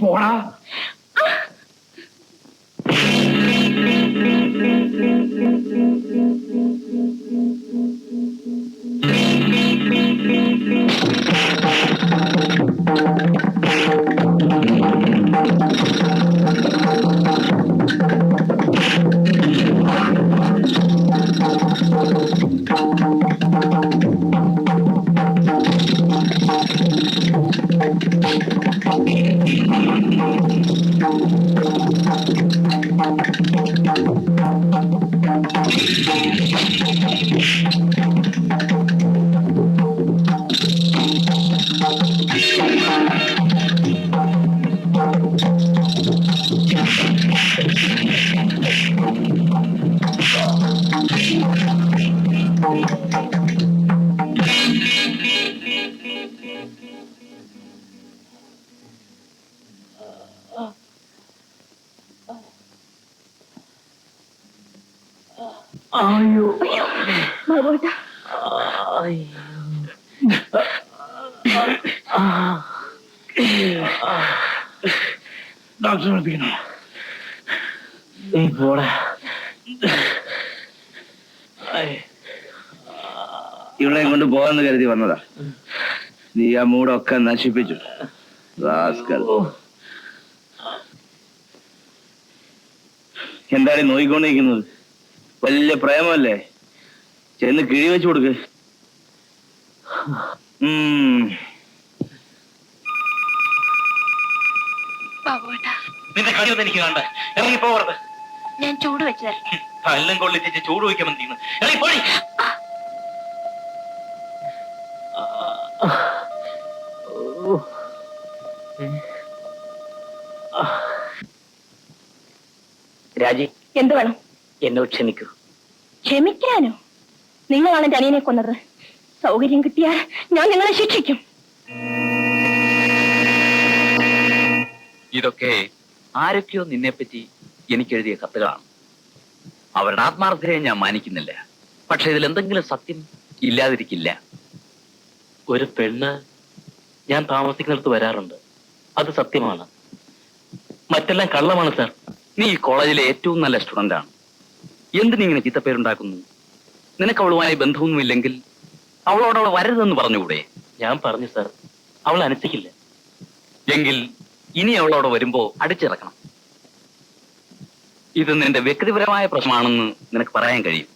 പോടാ. അയ്യോ ബാബുവേട്ടാ, ഡോക്ടറെ വിളിപ്പിക്കണോ? നീ പോടാ. ഇവളെയും കൊണ്ട് പോകാന്ന് കരുതി വന്നതാ. നീ ആ മൂടൊക്കെ നശിപ്പിച്ചു. എന്താണ് നോയിക്കൊണ്ടിരിക്കുന്നത്? വലിയ പ്രേമല്ലേ? ചെന്ന് കിഴി വെച്ചു കൊടുക്ക്. ബാബുവേട്ടാ, നിന്റെ കഴിവൊന്നും എനിക്ക് കാണണ്ട. ഇറങ്ങി പോകരുത്. ഞാൻ ചൂട് വെച്ചു തരാം. എല്ലാം കൊള്ളിച്ച് ചൂട് വയ്ക്കാൻ തീരുന്നു. ഇറങ്ങി പോയി. രാജി, എന്ത് വേണം? എന്നോട് ക്ഷമിക്കൂ. ക്ഷമിക്കാനോ? നിങ്ങളാണ് എന്റെ അനിയനെ കൊന്നത്. സൗകര്യം കിട്ടിയാൽ ഞാൻ നിങ്ങളെ ശിക്ഷിക്കും. ഇതൊക്കെ ആരൊക്കെയോ നിന്നെപ്പറ്റി എനിക്ക് എഴുതിയ കത്തുകളാണ്. അവരുടെ ആത്മാർത്ഥതയെ ഞാൻ മാനിക്കുന്നില്ല. പക്ഷെ ഇതിൽ എന്തെങ്കിലും സത്യം ഇല്ലാതിരിക്കില്ല. ഒരു പെണ്ണ് ഞാൻ താമസിക്കുന്നിടത്ത് വരാറുണ്ട്. അത് സത്യമാണ്. മറ്റെല്ലാം കള്ളമാണ് സാർ. നീ ഈ കോളേജിലെ ഏറ്റവും നല്ല സ്റ്റുഡന്റ് ആണ്. എന്തിനിങ്ങനെ ചീത്തപ്പേരുണ്ടാക്കുന്നു? നിനക്ക് അവളുമായി ബന്ധമൊന്നുമില്ലെങ്കിൽ അവളോട് അവൾ വരരുതെന്ന് പറഞ്ഞുകൂടെ? ഞാൻ പറഞ്ഞു സാർ, അവൾ അനുസരിക്കില്ല. എങ്കിൽ ഇനി അവളോട് വരുമ്പോ അടിച്ചിറക്കണം. ഇത് നിന്റെ വ്യക്തിപരമായ പ്രശ്നമാണെന്ന് നിനക്ക് പറയാൻ കഴിയും.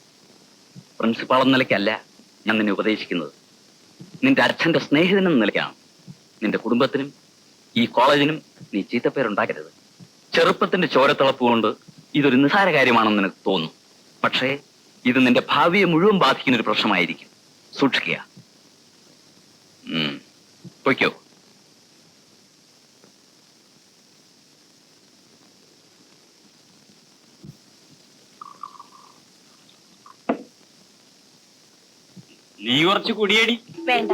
പ്രിൻസിപ്പാൾ എന്ന നിലയ്ക്കല്ല ഞാൻ നിന്നെ ഉപദേശിക്കുന്നത്. നിന്റെ അച്ഛന്റെ സ്നേഹിതനെന്ന നിലയ്ക്കാണ്. നിന്റെ കുടുംബത്തിനും ഈ കോളേജിനും നീ ചീത്തപ്പേരുണ്ടാക്കരുത്. ചെറുപ്പത്തിന്റെ ചോരത്തിളപ്പ് കൊണ്ട് ഇതൊരു നിസ്സാര കാര്യമാണെന്ന് നിനക്ക് തോന്നും. പക്ഷേ ഇത് നിന്റെ ഭാവിയെ മുഴുവൻ ബാധിക്കുന്ന ഒരു പ്രശ്നമായിരിക്കും. സൂക്ഷിക്കുക. പൊയ്ക്കോ. നീ കുറച്ച് കുടിയടി. വേണ്ട.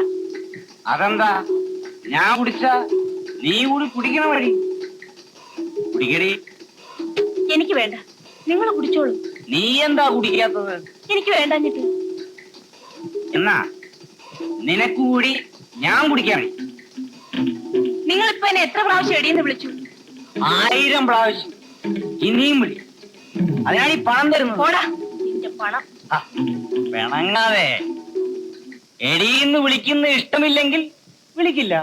അതെന്താ? ഞാൻ കുടിച്ച നീ കൂടി കുടിക്കണ വഴി കുടിക്കടി. എനിക്ക് വേണ്ട, നിങ്ങൾ കുടിച്ചോളൂ. നീ എന്താ കുടിക്കാത്തത്? എനിക്ക് വേണ്ടഞ്ഞിട്ട്. എന്നാ നിനക്ക് കൂടി ഞാൻ കുടിക്കാൻ വഴി. നിങ്ങൾ ഇപ്പൊ എന്നെ എത്ര പ്രാവശ്യം എടിയെന്ന് വിളിച്ചു? 1000 പ്രാവശ്യം. ഇനിയും വിളി. അതിനാണ് ഈ പണം തരുന്നത്. പോടാ നിന്റെ പണം. പിണങ്ങാതെ. എടീന്ന് വിളിക്കുന്ന ഇഷ്ടമില്ലെങ്കിൽ വിളിക്കില്ല.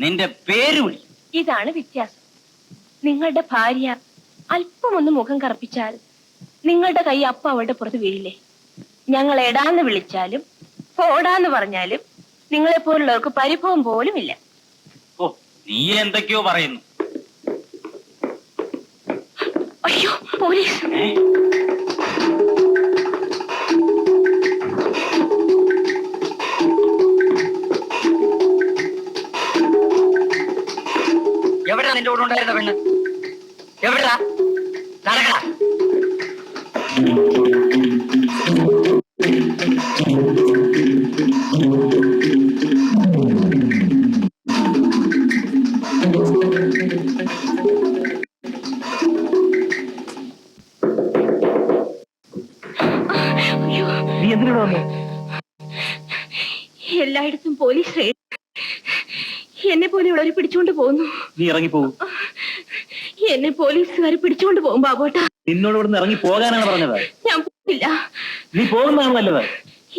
നിന്റെ പേര് വിളി. ഇതാണ് വ്യത്യാസം. നിങ്ങളുടെ ഭാര്യ അല്പമൊന്ന് മുഖം കറുപ്പിച്ചാൽ നിങ്ങളുടെ കൈ അപ്പം അവളുടെ പുറത്ത് വീഴില്ലേ? ഞങ്ങൾ എടാന്ന് വിളിച്ചാലും പോടാന്ന് പറഞ്ഞാലും നിങ്ങളെ പോലുള്ളവർക്ക് പരിഭവം പോലും ഇല്ല. ഓ, നീ എന്തൊക്കെയോ പറയുന്നു. അയ്യോ, പോലീസ്! എവിടാ നിന്റെ കൂടെ ഉണ്ടായിരുന്ന പെണ്ണ്? എവിടാ? നടക്കടാ. നീ എന്തിനു വന്നു? എല്ലായിടത്തും പോലീസ് റെയ്ഡ്. എന്നെ പോലെയുള്ളവർ പിടിച്ചുകൊണ്ട് പോകുന്നു. നീ ഇറങ്ങിപ്പോകും. എന്നെ പോലീസുകാർ പിടിച്ചുകൊണ്ട് പോകും ബാബോട്ടാ. നിന്നോട് ഇവിടുന്ന് ഇറങ്ങി പോകാനാണ് പറഞ്ഞത്. ഞാൻ പോയില്ല. നീ പോകുന്നതാണ് നല്ലത്.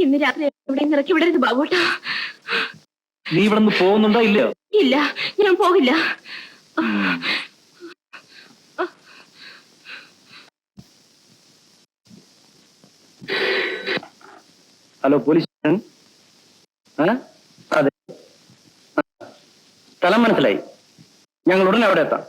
ഇന്ന് രാത്രി എവിടെ ഇറക്കി വിടരുത് ബാബോട്ടാ. നീ ഇവിടെ നിന്ന് പോകുന്നുണ്ടോ ഇല്ലയോ? ഇല്ല, ഞാൻ പോകില്ല. Hello police station. അതെ, സ്ഥലം മനസ്സിലായി. ഞങ്ങൾ ഉടനെ അവിടെ എത്താം.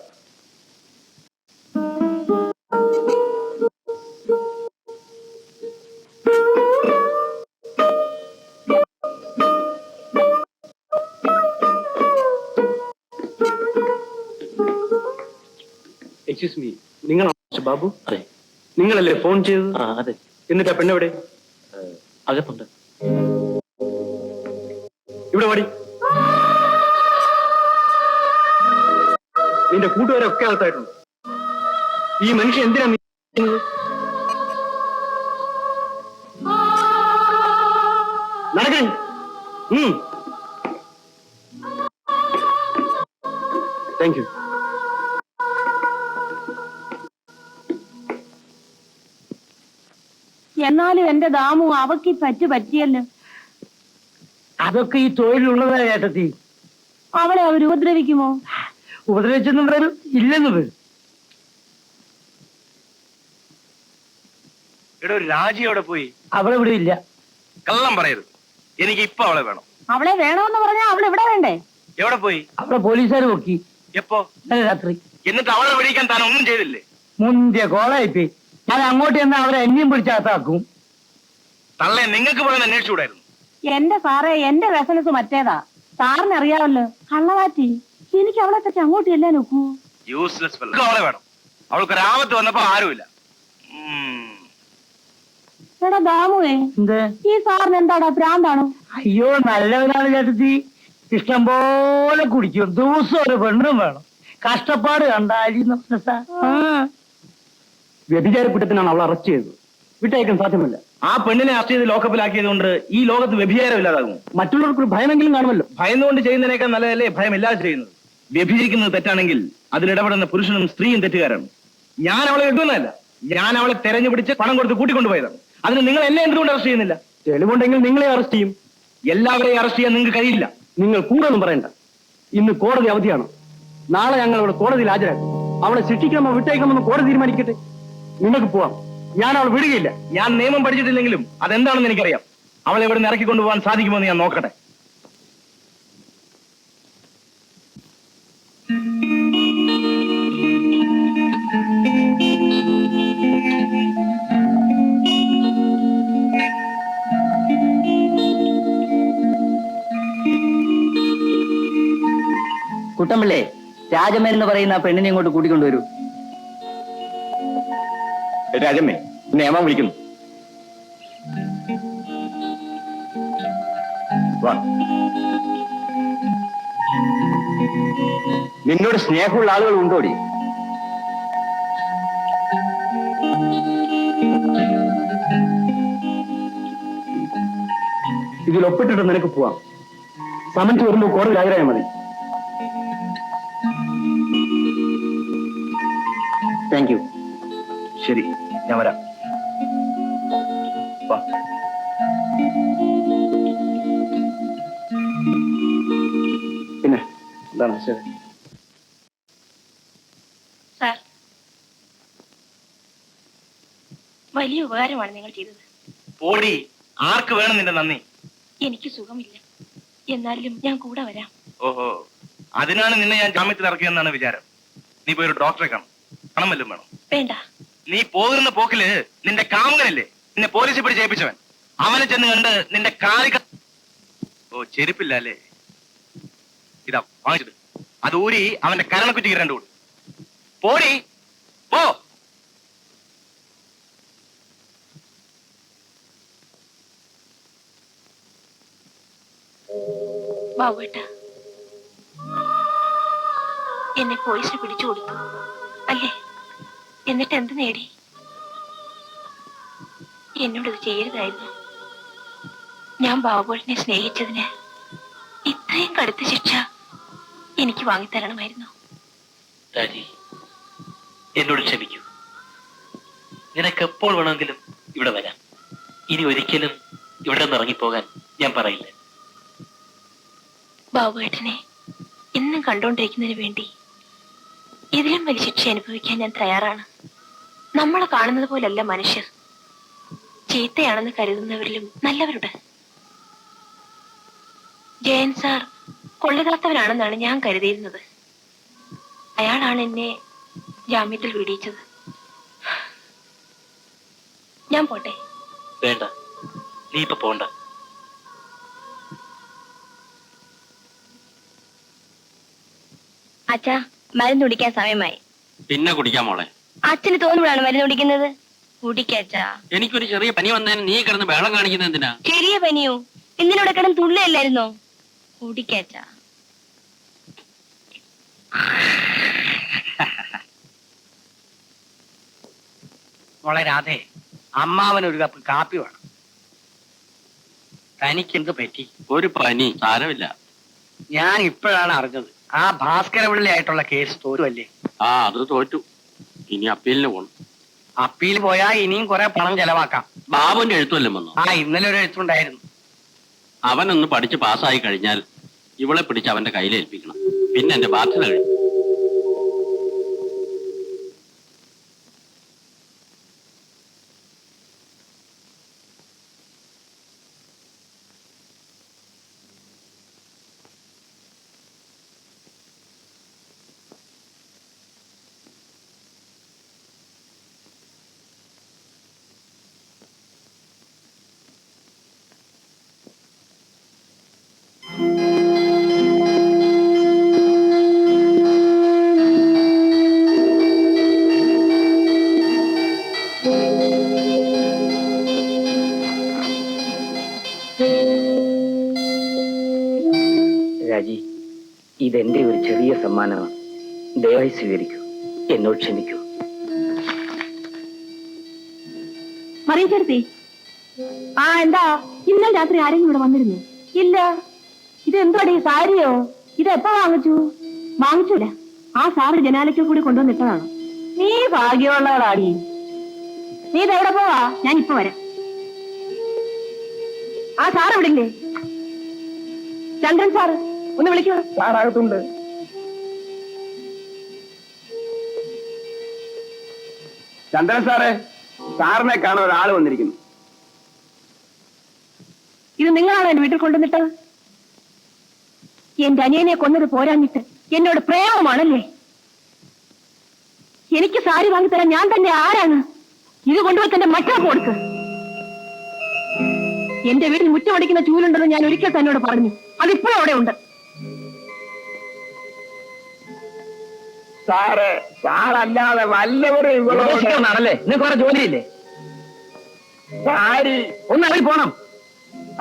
എക്സ്ക്യൂസ് മീ, നിങ്ങളാണോ ബാബു? അതെ. നിങ്ങളല്ലേ ഫോൺ ചെയ്തത്? അതെ. എന്നിട്ട് ആ പെണ്ണെവിടെ? അകത്തുണ്ട്. ഇവിടെ വാടി. നിന്റെ കൂട്ടുകാരൊക്കെ അകത്തായിട്ടുണ്ട്. ഈ മനുഷ്യൻ എന്തിനാ നീ ചെയ്യുന്നത്? നടക്കണേ. Thank you. എന്നാലും എന്റെ ദാമു അവക്ക് പറ്റിയല്ലോ. അതൊക്കെ ഈ തൊഴിലുള്ളതാ ചേട്ടത്തി. അവളെ അവർ ഉപദ്രവിക്കുമോ? ഉപദ്രവിച്ചെന്നും പറയാൻ ഇല്ലെന്ന് വരും. ഇവിടെ ഒരു രാജി അവിടെ പോയി. അവളെ ഇവിടെ ഇല്ല. കള്ളം പറയരുത്. എനിക്ക് ഇപ്പൊ അവളെ വേണം. അവളെ വേണമെന്ന് പറഞ്ഞാൽ അവൾ ഇവിടെ വേണ്ടേ? എവിടെ പോയി? അവളെ പോലീസുകാർ പൊക്കി. എപ്പോ? ഇന്നലെ രാത്രി. എന്നിട്ട് അവളെ വിളിക്കാൻ താൻ ഒന്നും ചെയ്തില്ലേ? മുന്തിയ കോളായിപ്പോയി. ഞാൻ അങ്ങോട്ട് ചെന്നാൽ അവരെ എന്നെയും പിടിച്ചകത്താക്കും. തള്ളെ നിങ്ങൾക്ക് പോയി അന്വേഷിച്ചുകൂടായിരുന്നു. എന്റെ സാറേ, എന്റെ ബിസിനസ് മറ്റേതാ. സാറിന് അറിയാമല്ലോ, കള്ളവാറ്റി. എനിക്ക് അവളെ പറ്റി അങ്ങോട്ട് ചെല്ലാൻ നോക്കൂ. Useless fellow. അവളെ വേണം. അവൾക്ക് ഒരു ആപത്ത് വന്നപ്പോ ആരുമില്ല. എടാ ദാമുവേ, എന്ത്? ഈ സാറിന് എന്താടാ, ഭ്രാന്താണോ? അയ്യോ, നല്ലവനാണ് ചേട്ടത്തി. ഇഷ്ടം പോലെ കുടിക്കും. ദിവസം ഒരു പെണ്ണും വേണം. കഷ്ടപ്പാട് കണ്ടാലും സാർ. വ്യഭിചാര കുറ്റത്തിനാണ് അവൾ അറസ്റ്റ് ചെയ്തത്. വിട്ടയക്കാൻ സാധ്യമല്ല. ആ പെണ്ണിനെ അറസ്റ്റ് ചെയ്ത് ലോക്കപ്പിലാക്കിയത് കൊണ്ട് ഈ ലോകത്ത് വ്യഭിചാരം ഇല്ലാതാകും. മറ്റുള്ളവർക്കൊരു ഭയമെങ്കിലും കാണുമല്ലോ. ഭയന്നുകൊണ്ട് ചെയ്യുന്നതിനേക്കാൾ നല്ലതല്ലേ ഭയമില്ലാതെ ചെയ്യുന്നത്. വ്യഭിചരിക്കുന്നത് തെറ്റാണെങ്കിൽ അതിലിടപെടുന്ന പുരുഷനും സ്ത്രീയും തെറ്റുകാരാണ്. ഞാൻ അവളെ കിട്ടുന്നതല്ല, ഞാൻ അവളെ തെരഞ്ഞു പിടിച്ച് പണം കൊടുത്ത് കൂട്ടിക്കൊണ്ടുപോയതാണ്. അതിന് നിങ്ങൾ എന്നെ എന്തുകൊണ്ട് അറസ്റ്റ് ചെയ്യുന്നില്ല? തെളിവുണ്ടെങ്കിൽ നിങ്ങളെ അറസ്റ്റ് ചെയ്യും. എല്ലാവരെയും അറസ്റ്റ് ചെയ്യാൻ നിങ്ങൾക്ക് കഴിയില്ല. നിങ്ങൾ കൂടുതലൊന്നും പറയണ്ട. ഇന്ന് കോടതി അവധിയാണ്. നാളെ ഞങ്ങൾ അവളെ കോടതിയിൽ ഹാജരാക്കും. അവളെ ശിക്ഷിക്കണമോ വിട്ടയക്കണമെന്ന് കോടതി തീരുമാനിക്കട്ടെ. നിങ്ങൾക്ക് പോവാം. ഞാൻ അവൾ വിടുകയില്ല. ഞാൻ നിയമം പഠിച്ചിട്ടില്ലെങ്കിലും അതെന്താണെന്ന് എനിക്കറിയാം. അവളെ ഇവിടെ നിന്ന് ഇറക്കി കൊണ്ടുപോകാൻ സാധിക്കുമോ എന്ന് ഞാൻ നോക്കട്ടെ. കുട്ടമ്പിള്ളേ, രാജമ്മ എന്ന് പറയുന്ന ആ പെണ്ണിനെ ഇങ്ങോട്ട് കൂട്ടിക്കൊണ്ടുവരൂ. രാജമ്മേ, നിയമം വിളിക്കുന്നു. വാ. നിന്നോട് സ്നേഹമുള്ള ആളുകൾ ഉണ്ടോടി? ഇതിൽ ഒപ്പിട്ടിട്ട് നിനക്ക് പോവാം. സമൻസ് വരുമ്പോൾ കോടതി ഹാജരായാൽ മതി. Thank you. ശരി, ഞാൻ വരാം. വാ. പിന്നെ എന്താണ്? ശരി. സാർ, വലിയ ഉപകാരമാണ് നിങ്ങൾ ചെയ്തത്. പോടി, ആർക്ക് വേണം നിന്റെ നന്ദി? എനിക്ക് സുഖമില്ല, എന്നാലും ഞാൻ കൂടെ വരാം. ഓഹോ, അതിനാണ് നിന്നെ ഞാൻ ജാമ്യത്തിൽ ഇറക്കിയെന്നാണ് വിചാരം. നീ പോയി ഒരു ഡോക്ടറെ കാണും. പണം വല്ലതും വേണം? വേണ്ട. നീ പോകുന്ന പോക്കില് നിന്റെ കാമുകനല്ലേ നിന്നെ പോലീസിൽ പിടിച്ച് ഏൽപ്പിച്ചവൻ, അവനെ ചെന്ന് കണ്ട് നിന്റെ കാലിക. ഓ, ചെരുപ്പില്ല അല്ലേ? ഇതാ വാങ്ങിച്ചത്. അത് ഊരി അവന്റെ കരണക്കുറ്റിക്ക് രണ്ടു കൊടു. പോടി, പോ. ബാബുവേട്ട, എന്നെ പോലീസിന് പിടിച്ചു കൊടുത്തു അല്ലേ? എന്നിട്ട് എന്ത് നേടി? എന്നോടത് ചെയ്യരുതായിരുന്നു. ഞാൻ ബാബുവേട്ടനെ സ്നേഹിച്ചതിന് ഇത്രയും കടുത്ത ശിക്ഷ എനിക്ക് വാങ്ങിത്തരണമായിരുന്നു. എന്നോട് ക്ഷമിക്കൂ. നിനക്ക് എപ്പോൾ വേണമെങ്കിലും ഇവിടെ വരാം. ഇനി ഒരിക്കലും ഇവിടെ നിന്ന് ഇറങ്ങിപ്പോകാൻ ഞാൻ പറയില്ല. ബാബുവേട്ടനെ എന്നും കണ്ടുകൊണ്ടിരിക്കുന്നതിന് വേണ്ടി ഇതിലും വലിയ ശിക്ഷ അനുഭവിക്കാൻ ഞാൻ തയ്യാറാണ്. നമ്മളെ കാണുന്നത് പോലല്ല മനുഷ്യർ. ചീത്തയാണെന്ന് കരുതുന്നവരിലും നല്ലവരുണ്ട്. ജയൻ സാർ കൊള്ളിതാത്തവനാണെന്നാണ് ഞാൻ കരുതിയിരുന്നത്. അയാളാണ് എന്നെ ജാമ്യത്തിൽ വിടിയിച്ചത്. ഞാൻ പോട്ടെ? വേണ്ട, നീ ഇപ്പൊ പോണ്ട. അച്ഛാ, മരുന്ന് കുടിക്കാൻ സമയമായി. പിന്നെ കുടിക്കാൻ മോളെ. അച്ഛന് തോന്നുമ്പോഴാണ് മരുന്ന് കുടിക്കുന്നത്. കുടിക്കാച്ചാ. എനിക്കൊരു ചെറിയ പനി വന്നതിന് നീ കിടന്ന് ബഹളം കാണിക്കുന്നത് എന്തിനാ? ചെറിയ പനിയോ? ഇന്നിവിടെ കിടന്ന് തുള്ളിയല്ലായിരുന്നോ? കുടിക്കാച്ചാ. മോളെ രാധേ, അമ്മാവൻ ഒരു കപ്പ് കാപ്പി വേണം. തനിക്ക് എന്ത് പറ്റി? ഒരു പനി, സാരമില്ല. ഞാൻ ഇപ്പോഴാണ് അറിഞ്ഞത്. ആ ഭാസ്കരപിള്ളി ആയിട്ടുള്ള കേസ് തോരുവല്ലേ? ആ, അത് തോറ്റു. ഇനി അപ്പീലിന് പോണം. അപ്പീൽ പോയാ ഇനിയും കുറെ പണം ചെലവാക്കാം. ബാബുവിന്റെ എഴുത്തുമല്ലേ വന്നു? ആ, ഇന്നലെ ഒരു എഴുത്തുണ്ടായിരുന്നു. അവനൊന്ന് പഠിച്ച് പാസ്സായി കഴിഞ്ഞാൽ ഇവളെ പിടിച്ച് അവന്റെ കയ്യിൽ ഏൽപ്പിക്കണം. പിന്നെ എന്റെ ബാധ്യത കഴിഞ്ഞു. രാജി, ഇതെന്റെ ഒരു ചെറിയ സമ്മാനമാണ്. ദയവായി സ്വീകരിക്കൂ, എന്നോട് ക്ഷമിക്കൂ. മറിയച്ചേർത്തി, ആ എന്താ ഇന്നലെ രാത്രി ആരെങ്കിലും ഇവിടെ വന്നിരുന്നു? ഇല്ല. ഇത് എന്തോടെ സാരിയോ? ഇത് എപ്പോ വാങ്ങിച്ചില്ല. ആ സാറ് ജനാലയ്ക്ക് കൂടി കൊണ്ടുവന്നിട്ടതാണ്. നീ ഭാഗ്യമുള്ളവളാടി. നീ ഇതെവിടെ പോവാ? ഞാൻ ഇപ്പൊ വരാം. ആ സാർ ഇവിടെ ഇല്ലേ? ചന്ദ്രൻ സാറ് ഒന്ന് വിളിക്കൂ. സാറകത്തുണ്ട്. ചന്ദ്രൻ സാറേ, സാറിനെ കാണാൻ ഒരാൾ വന്നിരിക്കുന്നു. ഇത് നിങ്ങളാണോ എന്റെ വീട്ടിൽ കൊണ്ടുവന്നിട്ടത്? എന്റെ അനിയനെ കൊന്നത് പോരാഞ്ഞിട്ട് എന്നോട് പ്രേമമാണല്ലേ? എനിക്ക് സാരി വാങ്ങിത്തരാൻ ഞാൻ തന്നെ ആരാണ്? ഇത് കൊണ്ടുപോയി എന്റെ മറ്റാ കൊടുക്ക്. എന്റെ വീട്ടിൽ മുറ്റമടിക്കുന്ന ചൂലുണ്ടെന്ന് ഞാൻ ഒരിക്കൽ തന്നോട് പറഞ്ഞു. അതിപ്പോഴും അവിടെ ഉണ്ട്. സാറ് സാറല്ലാതെ വല്ലവരും ആണല്ലേ? നിങ്ങൾക്ക് വേറെ ജോലിയില്ലേ? സാരി ഒന്ന് അവർ പോണം.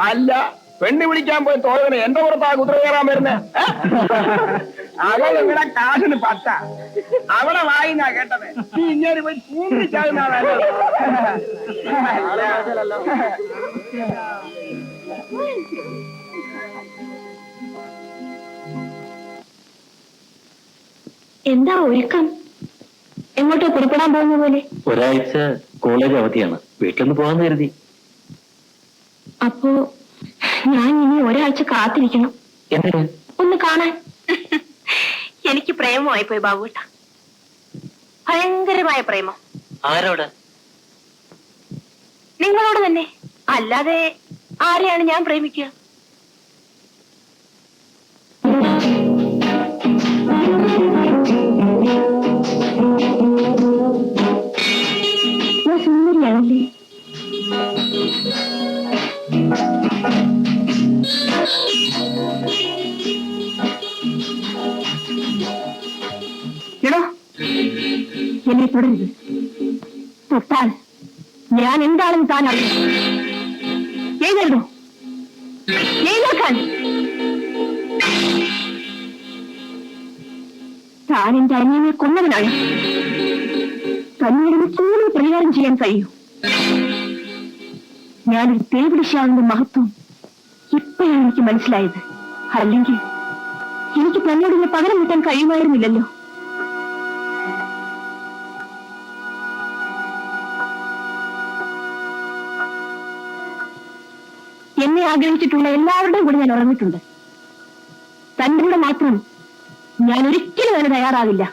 അല്ല, പെണ്ണ് വിളിക്കാൻ പോയി തോന്നണേ എന്റെ പുറത്താ കുതിര കയറാൻ വരുന്നേ. അവൾ ഇവിടെ കാശിന് പത്ത അവിടെ വായിന്നാ കേട്ടത്. നീ ഇങ്ങനെ പോയി ചൂണ്ടിച്ചാകുന്നല്ലോ. എന്താ ഒരുക്കം? എങ്ങോട്ടോ പുറപ്പെടാൻ പോകുന്ന പോലെ. ഒരാഴ്ച കോളേജ് അവധിയാണ്, വീട്ടിലൊന്ന് പോകാന്ന് കരുതി. അപ്പോ ഞാൻ ഇനി ഒരാഴ്ച കാത്തിരിക്കണം. എന്തിനാ? ഒന്ന് കാണാൻ. എനിക്ക് പ്രേമമായി പോയി ബാബുട്ട, ഭയങ്കരമായ പ്രേമം. ആരോട്? നിങ്ങളോട് തന്നെ, അല്ലാതെ ആരെയാണ് ഞാൻ പ്രേമിക്കുക? ഞാൻ സുന്ദരിയാണല്ലേ? എടോ, എന്നെ തുടരുത്. തൊട്ടാൽ ഞാൻ എന്താണെന്ന് താൻ അറിയാം. എഴുതരുതോ? എഴുതാക്കാൻ താൻ എന്റെ അനിയനെ കൊന്നവനാണ്. തന്നോട് ചൂട് പരിഹാരം ചെയ്യാൻ കഴിയൂ. ഞാനൊരു തേപിടിശാവിന്റെ മഹത്വം ഇപ്പോഴാണ് എനിക്ക് മനസ്സിലായത്. അല്ലെങ്കിൽ എനിക്ക് തന്നോടിന് പകരം കിട്ടാൻ കഴിയുമായിരുന്നില്ലല്ലോ. എന്നെ ആഗ്രഹിച്ചിട്ടുള്ള എല്ലാവരുടെയും കൂടെ ഞാൻ ഉറങ്ങിയിട്ടുണ്ട്. തന്റെ കൂടെ മാത്രം ഞാൻ ഒരിക്കലും അതിന് തയ്യാറാവില്ല.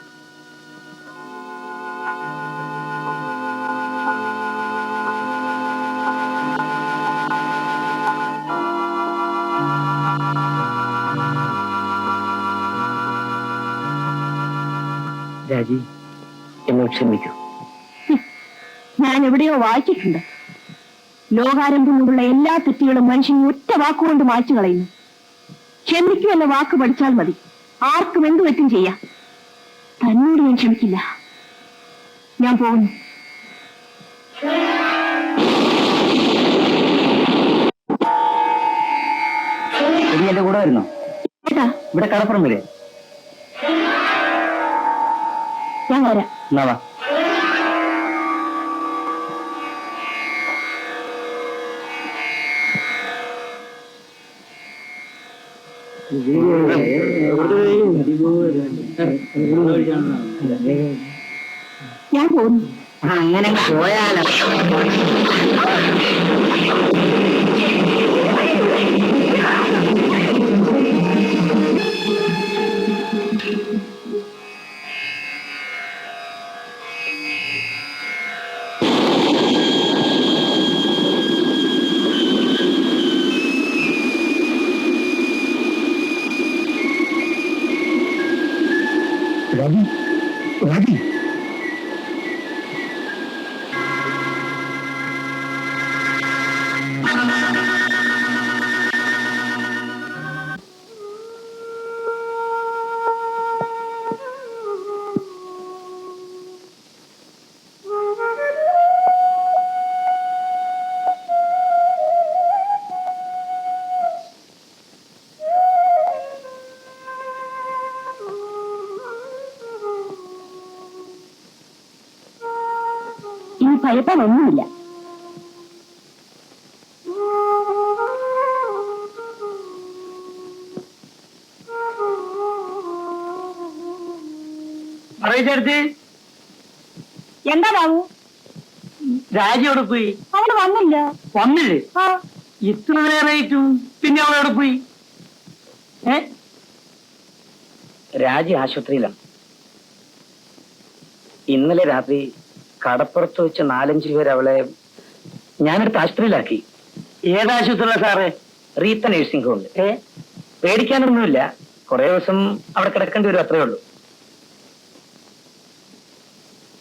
രാജി, എന്നോട് ക്ഷമിക്കൂ. ഞാൻ എവിടെയോ വായിച്ചിട്ടുണ്ട്, ലോകാരംഭം കൊണ്ടുള്ള എല്ലാ തെറ്റുകളും മനുഷ്യൻ ഒറ്റ വാക്കുകൊണ്ട് മായ്ച്ചു കളയുന്നു. ക്ഷമിക്കൂ എന്ന വാക്ക് പഠിച്ചാൽ മതി, ആർക്കും എന്തു തെറ്റും ചെയ്യാം. തന്നോട് ഞാൻ ക്ഷമിക്കില്ല. ഞാൻ പോകുന്നു. എന്റെ കൂടെ വരുന്നോ? ഏട്ടാ, ഇവിടെ കടപ്പുറം വരെ. ഞാൻ വരാം. എന്നാ വാ. ഞാൻ പോകുന്നു. അങ്ങനെ പോയാലോ? രാജി, രാജി, ഭയപ്പാടൊന്നുമില്ല. പറയിച്ചെടുത്ത് എന്താ ബാബു? രാജി എവിടെ പോയി? അവള് വന്നില്ല. വന്നില്ലേ? ആ, ഇത്ര നേരമായിട്ടും പിന്നെ അവൾ എവിടെ പോയി? രാജി ആശുപത്രിയിലാണ്. ഇന്നലെ രാത്രി കടപ്പുറത്ത് വെച്ച് 4-5 പേര് അവളെ ഞാനെടുത്ത് ആശുപത്രിയിലാക്കി. ഏതാശുപത്രിയില സാറേ? റീത്ത നഴ്സിംഗ് ഹോമിൽ. പേടിക്കാനൊന്നുമില്ല, കുറെ ദിവസം അവിടെ കിടക്കേണ്ടി വരും, അത്രേ ഉള്ളൂ.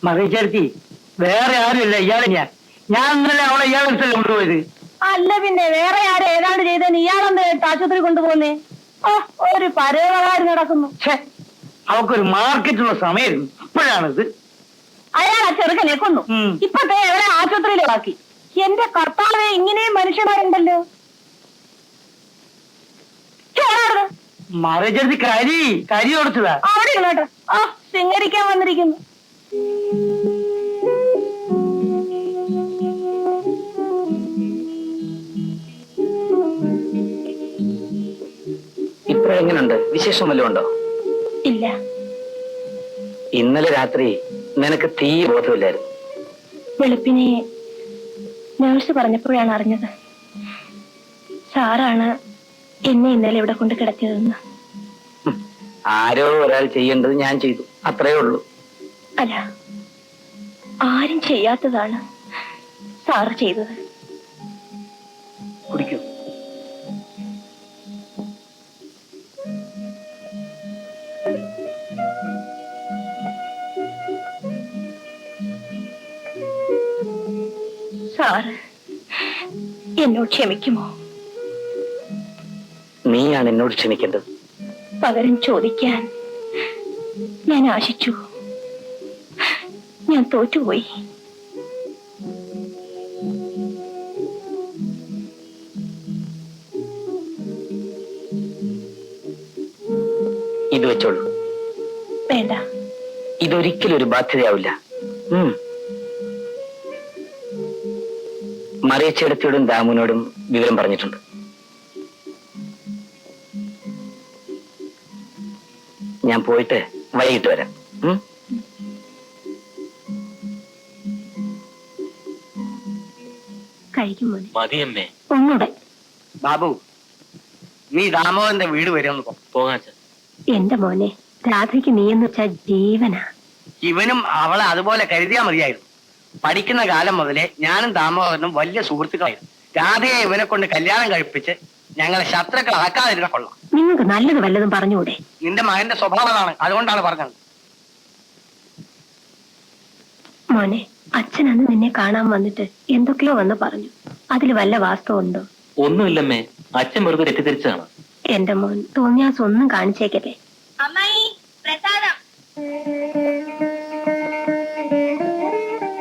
മറിച്ചെടുത്തി വേറെ ആരുമില്ല, ഇയാളെ ഞാൻ ഇന്നലെ അവളെ ഇയാളെടുത്തല്ലേ കൊണ്ടുപോയത്. അല്ല പിന്നെ വേറെ ആരും ഏതാണ്ട് ചെയ്തേന് ഇയാളെന്താ ആശുപത്രി കൊണ്ടുപോകുന്നേ? ഓ, ഒരു പരേവകാരി നടക്കുന്നു. അവക്കൊരു മാർക്കറ്റുള്ള സമയം ഇപ്പോഴാണിത്. അയാൾ ആ ചെറുക്കനെ കൊന്നു. ഇപ്പത്തെ എവിടെ ആശുപത്രിയിലാക്കി. എന്റെ കർത്താവെ, ഇങ്ങനെയും മനുഷ്യന്മാരുണ്ടല്ലോ. മറിച്ചെടുത്തി കരി കൊടുത്തതാ. അവിടെ ഇരുന്നോട്ടെ. ആ, ശൃംഗരിക്കാൻ വന്നിരിക്കുന്നു. ഇപ്പോഴെങ്ങനുണ്ട്? വിശേഷം വല്ലതും ഉണ്ടോ? ഇല്ല. ഇന്നലെ രാത്രി നിനക്ക് തീ ബോധമില്ലായിരുന്നു. വെളുപ്പിനെ നേഴ്സ് പറഞ്ഞപ്പോഴാണ് അറിഞ്ഞത്. സാറാണ് എന്നെ ഇന്നലെ ഇവിടെ കൊണ്ട് കിടത്തിയതെന്ന്. ആരോ ഒരാൾ ചെയ്യേണ്ടത് ഞാൻ ചെയ്തു, അത്രേ ഉള്ളൂ. അല്ല, ആരും ചെയ്യാത്തതാണ് സാറ് ചെയ്തത്. കുടിക്കൂ. സാറ് എന്നോട് ക്ഷമിക്കുമോ? നീയാണ് എന്നോട് ക്ഷമിക്കേണ്ടത്. പകരം ചോദിക്കാൻ ഞാൻ ആശിച്ചു. ഞാൻ തോറ്റുപോയി. ഇത് വെച്ചോളൂ. വേണ്ട. ഇതൊരിക്കലും ഒരു ബാധ്യതയാവില്ല. മറിയച്ചേടത്തിയോടും ദാമുവിനോടും വിവരം പറഞ്ഞിട്ടുണ്ട്. ഞാൻ പോയിട്ട് വൈകിട്ട് വരാം. കഴിക്കും മതിയമ്മേ. ഒന്നൂടെ. ബാബു, നീ ദാമോദരന്റെ വീട് വരുമെന്ന് പോകാൻ. എന്റെ മോനെ, രാധയ്ക്ക് നീയെന്ന് വെച്ചാ ജീവനാ. ഇവനും അവളെ അതുപോലെ കരുതിയാ മതിയായിരുന്നു. പഠിക്കുന്ന കാലം മുതലേ ഞാനും ദാമോദരനും വലിയ സുഹൃത്തുക്കളായിരുന്നു. രാധയെ ഇവനെ കൊണ്ട് കല്യാണം കഴിപ്പിച്ച് ഞങ്ങളെ ശത്രുക്കളാക്കാതിരുന്ന കൊള്ളാം. നിങ്ങൾക്ക് നല്ലത് വല്ലതും പറഞ്ഞുകൂടെ? നിന്റെ മകന്റെ സ്വഭാവമാണ്, അതുകൊണ്ടാണ് പറഞ്ഞത്. മോനെ, അച്ഛനന്ന് നിന്നെ കാണാൻ വന്നിട്ട് എന്തൊക്കെയോ വന്ന് പറഞ്ഞു. അതിൽ വല്ല വാസ്തവമുണ്ടോ? ഒന്നുമില്ലമ്മേ, അച്ഛൻ വെറുതെ തെറ്റിദ്ധരിച്ചതാണ്. എന്റെ മോൻ തോന്നിയാസ് ഒന്നും കാണിച്ചേക്കല്ലേ.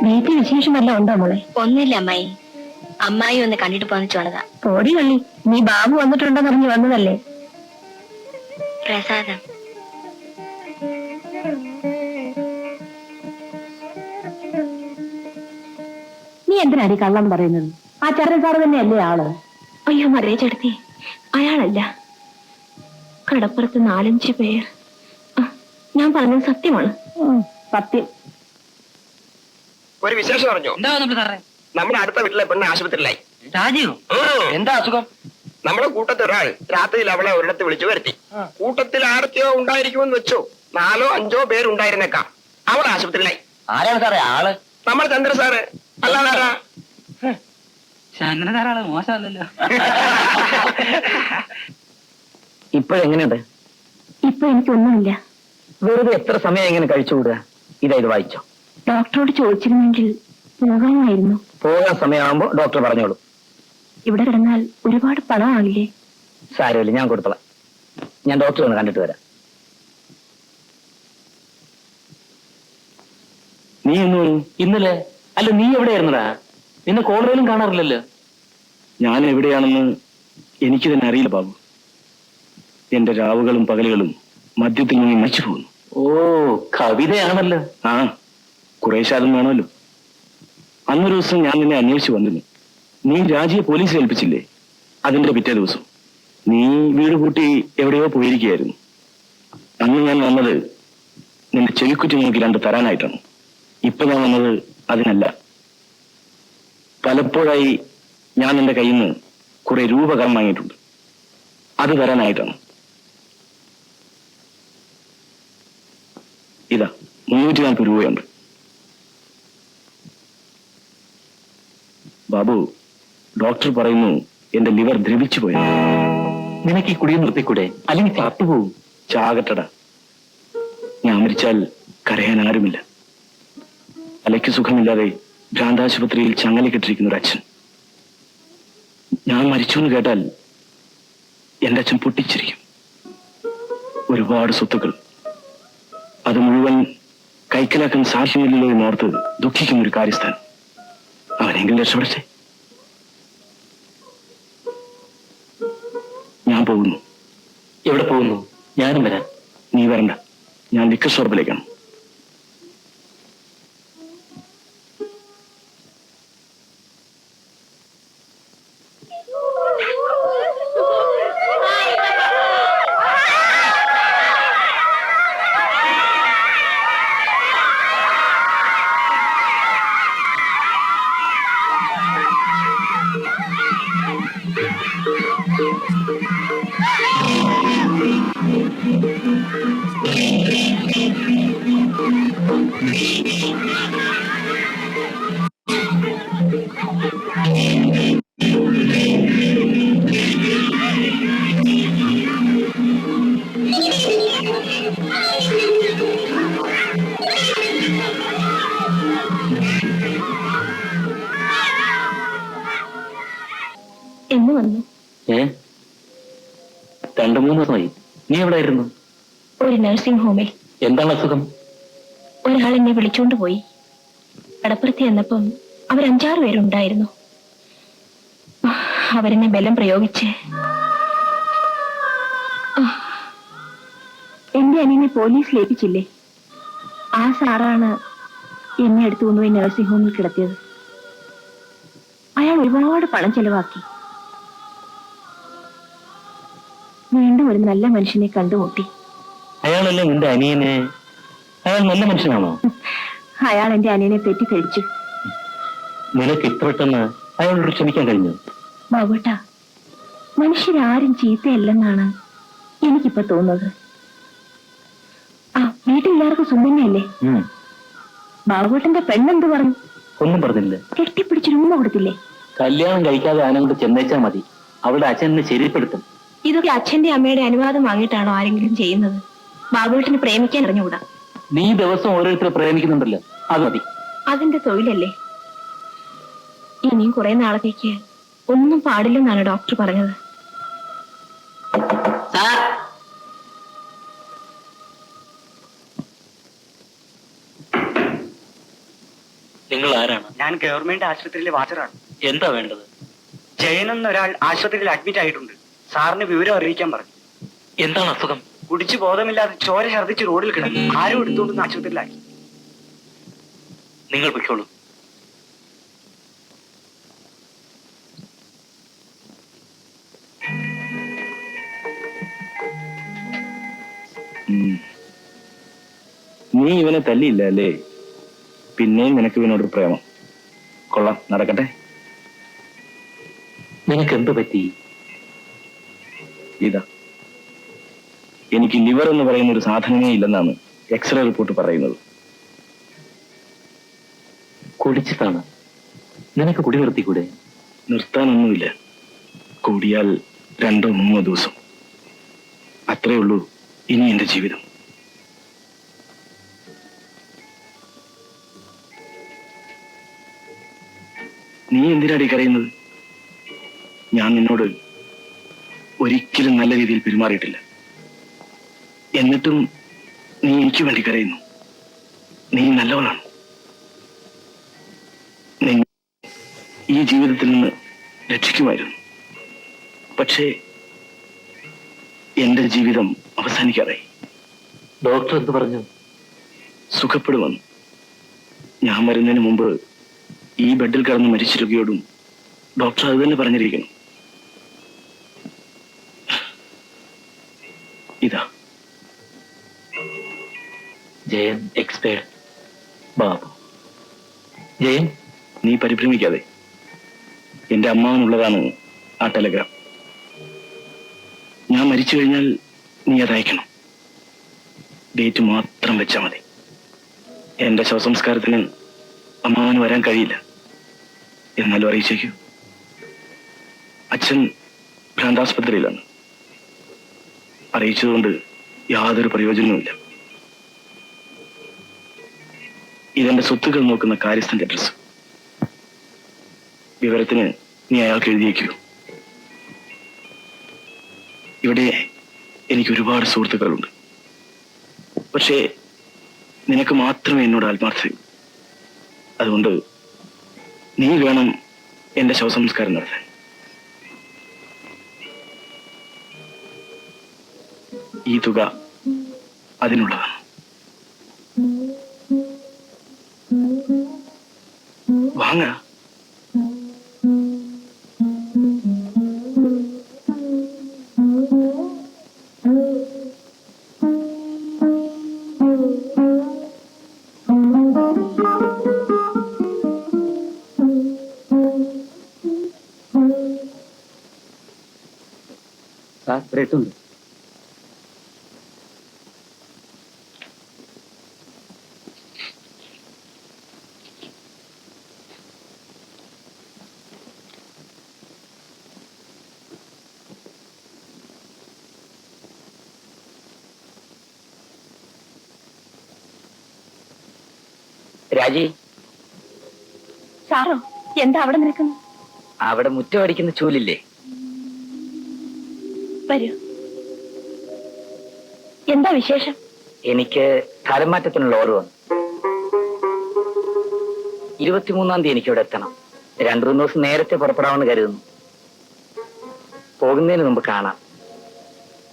വീട്ടിൽ വിശേഷം വല്ലതും ഉണ്ടോ മോളെ? ഒന്നുമില്ല അമ്മായി. അമ്മായി ഒന്ന് കണ്ടിട്ട് പോന്ന് ചോളതാ. തോടി കള്ളി, നീ ബാബു വന്നിട്ടുണ്ടെന്ന് അറിഞ്ഞു വന്നതല്ലേ? പ്രസാദം. നീ എന്തിനാടി കള്ളം പറയുന്നത്? ആ ചരൺ സാറ് തന്നെയല്ലേ ആള്? അയ്യോ മറിയച്ചെടുത്തി, അയാളല്ല. കടപ്പുറത്ത് 4-5 പേർ. ഞാൻ പറഞ്ഞത് സത്യമാണ്. സത്യം. ഒരു വിശേഷം അറിഞ്ഞോ? നമ്മുടെ അടുത്ത വീട്ടിലെ പെണ്ണ് ആശുപത്രിയിലായി. രാജീവ്, എന്താ അസുഖം? നമ്മുടെ കൂട്ടത്തിൽ ഒരാൾ രാത്രിയിൽ അവളെ ഒരിടത്ത് വിളിച്ചു വരുത്തി. കൂട്ടത്തിൽ ആരൊക്കെയോ ഉണ്ടായിരിക്കുമെന്ന് വെച്ചോ, 4-5 പേരുണ്ടായിരുന്നേക്കാം. അവൾ ആശുപത്രിയിലായി. ആരാണ് സാറേ ആള്? നമ്മൾ ചന്ദ്ര സാറ്. അല്ലാതാരാ? ചന്ദ്രൻ സാറാള് മോശമല്ലല്ലോ. ഇപ്പോഴെങ്ങനെയുണ്ട്? ഇപ്പൊ എനിക്കൊന്നുമില്ല. വെറുതെ എത്ര സമയം ഇങ്ങനെ കഴിച്ചുകൂടുക? ഇത് വായിച്ചോ. ഡോക്ടറോട് ചോദിച്ചിരുന്നെങ്കിൽ പോകാമായിരുന്നു. പോകാൻ സമയമാകുമ്പോ ഡോക്ടർ പറഞ്ഞോളൂ. ഇവിടെ കിടന്നാൽ ഒരുപാട് പണമാകില്ലേ? സാരമില്ല, ഞാൻ കൊടുത്തോളാം. ഞാൻ ഡോക്ടറെ ഒന്ന് കണ്ടിട്ട് വരാം. നീ ഇന്നലെ അല്ല, നീ എവിടെയായിരുന്നടാ? നിന്നെ കോളേജിലും കാണാറില്ലല്ലോ. ഞാൻ എവിടെയാണെന്ന് എനിക്ക് തന്നെ അറിയില്ല ബാബു. എന്റെ രാവുകളും പകലുകളും മദ്യത്തിൽ നിന്ന് നശിച്ചു പോകുന്നു. ഓ, കവിതയാണല്ലോ. ആ, കുറേശ്ശാലും വേണമല്ലോ. അന്നൊരു ദിവസം ഞാൻ നിന്നെ അന്വേഷിച്ച് വന്നിരുന്നു. നീ രാജിയെ പോലീസിൽ ഏൽപ്പിച്ചില്ലേ? അതിന്റെ പിറ്റേ ദിവസം നീ വീട് പൂട്ടി എവിടെയോ പോയിരിക്കുകയായിരുന്നു. അന്ന് ഞാൻ വന്നത് നിന്റെ ചെവിക്കുറ്റി നോക്കി 2 തരാനായിട്ടാണ്. ഇപ്പൊ ഞാൻ വന്നത് അതിനല്ല. പലപ്പോഴായി ഞാൻ നിന്റെ കയ്യിൽ നിന്ന് കുറെ രൂപ കടം വാങ്ങിയിട്ടുണ്ട്. അത് തരാനായിട്ടാണ്. ഇതാ 340 രൂപയുണ്ട്. ബാബു, ഡോക്ടർ പറയുന്നു എന്റെ ലിവർ ദ്രവിച്ചു പോയി. നിനക്ക് ഈ കുടിയെ നിർത്തിക്കൂടെ? അല്ലെങ്കിൽ ചാത്തുപോകും. ചാകട്ടട. ഞാൻ മരിച്ചാൽ കരയാൻ ആരുമില്ല. അലയ്ക്ക് സുഖമില്ലാതെ ഭ്രാന്താശുപത്രിയിൽ ചങ്ങല കെട്ടിരിക്കുന്ന ഒരു അച്ഛൻ. ഞാൻ മരിച്ചു എന്ന് കേട്ടാൽ എന്റെ അച്ഛൻ പൊട്ടിച്ചിരിക്കും. ഒരുപാട് സ്വത്തുക്കൾ, അത് മുഴുവൻ കൈക്കലാക്കാൻ സാധ്യമില്ലല്ലോ എന്നോർത്ത് ദുഃഖിക്കുന്ന ഒരു കാര്യസ്ഥാനം. അവനെങ്കിലും രക്ഷപ്പെടട്ടെ. ഞാൻ പോകുന്നു. എവിടെ പോകുന്നു? ഞാനും വരാം. നീ വരണ്ട, ഞാൻ ലിക്കർ ഷോപ്പിലേക്കാണ്. എന്ന് വന്നു? 2-3 ദിവസമായി. നീ എവിടെയായിരുന്നു? ഒരു നഴ്സിംഗ് ഹോമിൽ. എന്താണ് അസുഖം? ഒരാൾ എന്നെ വിളിച്ചുകൊണ്ട് പോയി. കടപ്പുറത്ത് ചെന്നപ്പം അവർ 5-6 പേരുണ്ടായിരുന്നു. അവരെന്നെ ബലം പ്രയോഗിച്ച് എന്റെ അനിയനെ പോലീസിൽ ഏൽപ്പിച്ചില്ലേ? ആ സാറാണ് എന്നെ എടുത്തു കൊണ്ടുപോയി നഴ്സിംഗ് ഹോമിൽ കിടത്തിയത്. അയാൾ ഒരുപാട് പണം ചെലവാക്കി. വീണ്ടും ഒരു നല്ല മനുഷ്യനെ കണ്ടുമുട്ടി. അയാളല്ലേ നിന്റെ അനിയനെ? അയാൾ നല്ല മനുഷ്യനാണോ? അയാൾ എന്റെ അനിയനെ തെറ്റിദ്ധരിച്ചു. നിനക്ക് ഇത്ര പെട്ടെന്ന് അയാളോട് ക്ഷമിക്കാൻ കഴിഞ്ഞു? ബാബുട്ടാ, മനുഷ്യരാരും ചീത്തയല്ലെന്നാണ് എനിക്കിപ്പോ തോന്നുന്നത്. ആ വീട്ടിലെല്ലാവർക്കും സുന്ദരനല്ലേ? ബാബുട്ടന്റെ പെണ്ണെന്ത് പറഞ്ഞു? ഒന്നും പറഞ്ഞില്ല. കെട്ടിപ്പിടിച്ച് രൂപ കൊടുത്തില്ലേ? കല്യാണം കഴിക്കാതെ ആനകൊണ്ട് ചെന്നേച്ചാ മതി. അവളുടെ അച്ഛനെ ശരിപ്പെടുത്തും. ഇതൊക്കെ അച്ഛന്റെ അമ്മയുടെ അനുവാദം വാങ്ങിയിട്ടാണോ ആരെങ്കിലും ചെയ്യുന്നത്? ബാബുട്ടന് പ്രേമിക്കാൻ അറിഞ്ഞുകൂടാ. നീ ദിവസം ഓരോരുത്തരെ പ്രേമിക്കുന്നുണ്ടല്ലോ, അത് മതി. അതിന്റെ തൊഴിലല്ലേ? ഇനിയും കുറെ നാളത്തേക്ക് ഒന്നും പാടില്ലെന്നാണ് ഡോക്ടർ പറഞ്ഞത്. നിങ്ങൾ ആരാണ്? ഞാൻ ഗവൺമെന്റ് ആശുപത്രിയിലെ വാച്ചറാണ്. എന്താ വേണ്ടത്? ജയൻ എന്നൊരാൾ ആശുപത്രിയിൽ അഡ്മിറ്റ് ആയിട്ടുണ്ട്. സാറിന് വിവരം അറിയിക്കാൻ പറഞ്ഞു. എന്താണ് അസുഖം? കുടിച്ച് ബോധമില്ലാതെ ചോര ഛർദ്ദിച്ച് റോഡിൽ കിടന്നു. ആരും എടുത്തുകൊണ്ടുവന്ന് ആശുപത്രിയിലാക്കി. നിങ്ങൾ പൊയ്ക്കോളൂ. നീ ഇവനെ തല്ലിയില്ല അല്ലേ? പിന്നെയും നിനക്ക് ഇവനോടൊരു പ്രേമം. കൊള്ളാം, നടക്കട്ടെ. നിനക്ക് എന്ത് പറ്റി? ഇതാ, എനിക്ക് ലിവർ എന്ന് പറയുന്ന ഒരു സാധനമേ ഇല്ലെന്നാണ് എക്സ്റേ റിപ്പോർട്ട് പറയുന്നത്. കുടിച്ചിട്ടാണ്. നിനക്ക് കുടി നിർത്തിക്കൂടെ? നിർത്താനൊന്നുമില്ല. കൂടിയാൽ 2-3 ദിവസം, അത്രേ ഉള്ളൂ ഇനി എന്റെ ജീവിതം. നീ എന്തിനാടി കരയുന്നത്? ഞാൻ നിന്നോട് ഒരിക്കലും നല്ല രീതിയിൽ പെരുമാറിയിട്ടില്ല. എന്നിട്ടും നീ എനിക്ക് വേണ്ടി കരയുന്നു. നീ നല്ലവളാണ്. ഈ ജീവിതത്തിൽ നിന്ന് രക്ഷിക്കുമായിരുന്നു. പക്ഷേ എന്റെ ജീവിതം അവസാനിക്കാറായി. ഡോക്ടർ എന്ത് പറഞ്ഞു? സുഖപ്പെടുമെന്ന്. ഞാൻ വരുന്നതിന് മുമ്പ് ഈ ബെഡിൽ കിടന്ന് മരിച്ചിരിക്കുകയോടും ഡോക്ടർ അത് തന്നെ പറഞ്ഞിരിക്കുന്നു. ഇതാ ജയൻ എക്സ്പയർഡ് ബാബു. ജയൻ, നീ പരിഭ്രമിക്കാതെ. എന്റെ അമ്മാവനുള്ളതാണ് ആ ടെലഗ്രാം. ഞാൻ മരിച്ചു കഴിഞ്ഞാൽ നീ അത് അയക്കണം. ഡേറ്റ് മാത്രം വെച്ചാൽ മതി. എന്റെ ശവസംസ്കാരത്തിന് അമ്മാവന് വരാൻ കഴിയില്ല, എന്നാലും അറിയിച്ചേക്കൂ. അച്ഛൻ ഭ്രാന്താസ്പത്രിയിലാണ്. അറിയിച്ചതുകൊണ്ട് യാതൊരു പ്രയോജനവുമില്ല. ഇതെന്റെ സ്വത്തുക്കൾ നോക്കുന്ന കാര്യസ്ഥന്റെ അഡ്രസ്. വിവരത്തിന് നീ അയാൾക്ക് എഴുതിയേക്കൂ. ഇവിടെ എനിക്ക് ഒരുപാട് സുഹൃത്തുക്കളുണ്ട്. പക്ഷേ നിനക്ക് മാത്രമേ എന്നോട് ആത്മാർത്ഥതയുള്ളൂ. അതുകൊണ്ട് നീ വേണം എന്റെ ശവസംസ്കാരം നടത്താൻ. ഈ തുക അതിനുള്ളതാണ്. വാങ്ങ. സാർ ബ്രെഡുണ്ട്. രാജി, സാറോ എന്താ അവിടെ നിൽക്കുന്നു? അവിടെ മുറ്റമടിക്കുന്ന ചൂലില്ലേ? വരൂ. എന്താ വിശേഷം? എനിക്ക് സ്ഥലം മാറ്റത്തിനുള്ള ഓർഡർ വന്നു. 23-ാം തീയതി എനിക്കിവിടെ എത്തണം. 2-3 ദിവസം നേരത്തെ പുറപ്പെടാമെന്ന് കരുതുന്നു. പോകുന്നതിന് മുമ്പ് കാണാം.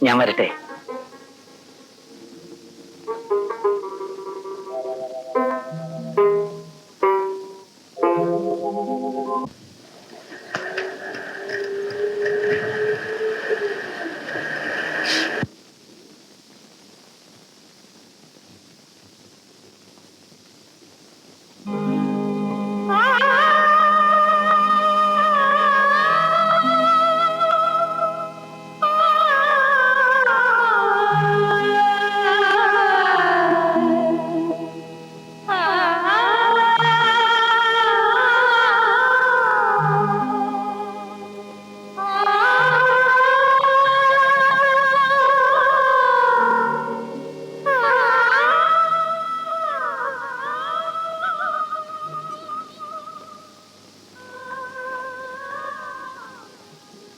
ഞാൻ വരട്ടെ?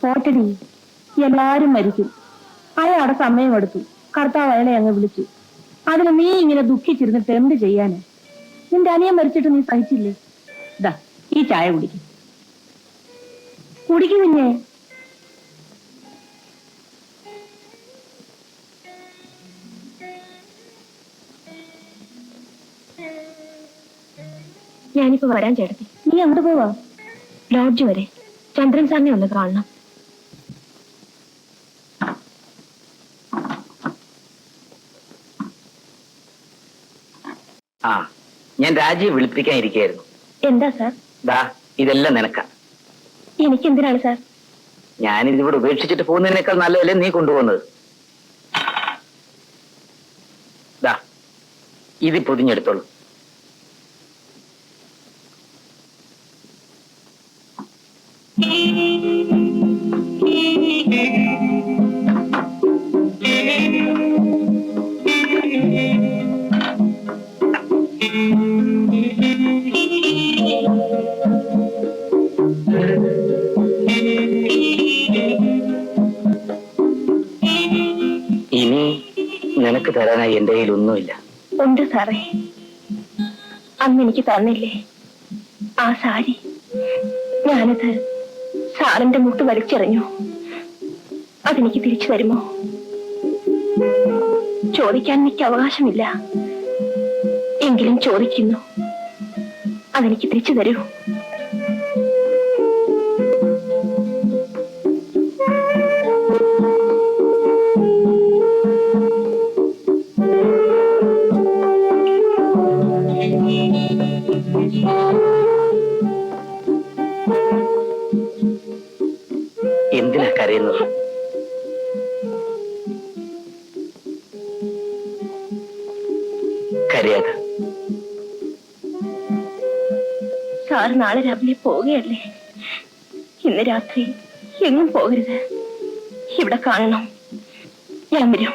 പോട്ടടി, എല്ലാരും മരിക്കും. അയാളുടെ സമയം എടുത്തു. കർത്താവ് അയാളെ അങ്ങ് വിളിച്ചു. അതിന് നീ ഇങ്ങനെ ദുഃഖിച്ചിരുന്നിട്ട് എന്ത് ചെയ്യാന്? നിന്റെ അനിയൻ മരിച്ചിട്ട് നീ സഹിച്ചില്ലേ? ദാ ഈ ചായ കുടിക്കും. കുടിക്കും പിന്നെ. ഞാനിപ്പോ വരാൻ ചേട്ടത്തി. നീ അങ്ങോട്ട് പോവാ? ലോഡ്ജ് വരെ ചന്ദ്രൻ സാറിനെ ഒന്ന് കാണണം. ആ, ഞാൻ രാജിയെ വിളിപ്പിക്കാൻ ഇരിക്കുകയായിരുന്നു. എന്താ സാർ? ദാ ഇതെല്ലാം നിനക്കാ. എനിക്കെന്തിനാണ് സാർ? ഞാനിതിവിടെ ഉപേക്ഷിച്ചിട്ട് പോകുന്നതിനേക്കാൾ നല്ലതല്ലേ നീ കൊണ്ടുപോകുന്നത്? ദാ ഇത് പൊതിഞ്ഞെടുത്തോളൂ. ഇനി നിനക്ക് തരാനായി എന്റെ കയ്യിൽ ഒന്നുമില്ല. ഉണ്ട് സാറേ. അന്ന് എനിക്ക് തന്നില്ലേ ആ സാരി? ഞാനത് സാറിന്റെ മുട്ട് വലിച്ചെറിഞ്ഞു. അതെനിക്ക് തിരിച്ചു തരുമോ? ചോദിക്കാൻ എനിക്ക് അവകാശമില്ല, എങ്കിലും ചോദിക്കുന്നു. അതെനിക്ക് തിരിച്ചു തരൂ. എന്തിനാ കരയുന്നത്? കരയാതെ. സാർ നാളെ രാവിലെ പോവുകയല്ലേ? ഇന്ന് രാത്രി എങ്ങും പോകരുത്. ഇവിടെ കാണണം. ഞാൻ വരും.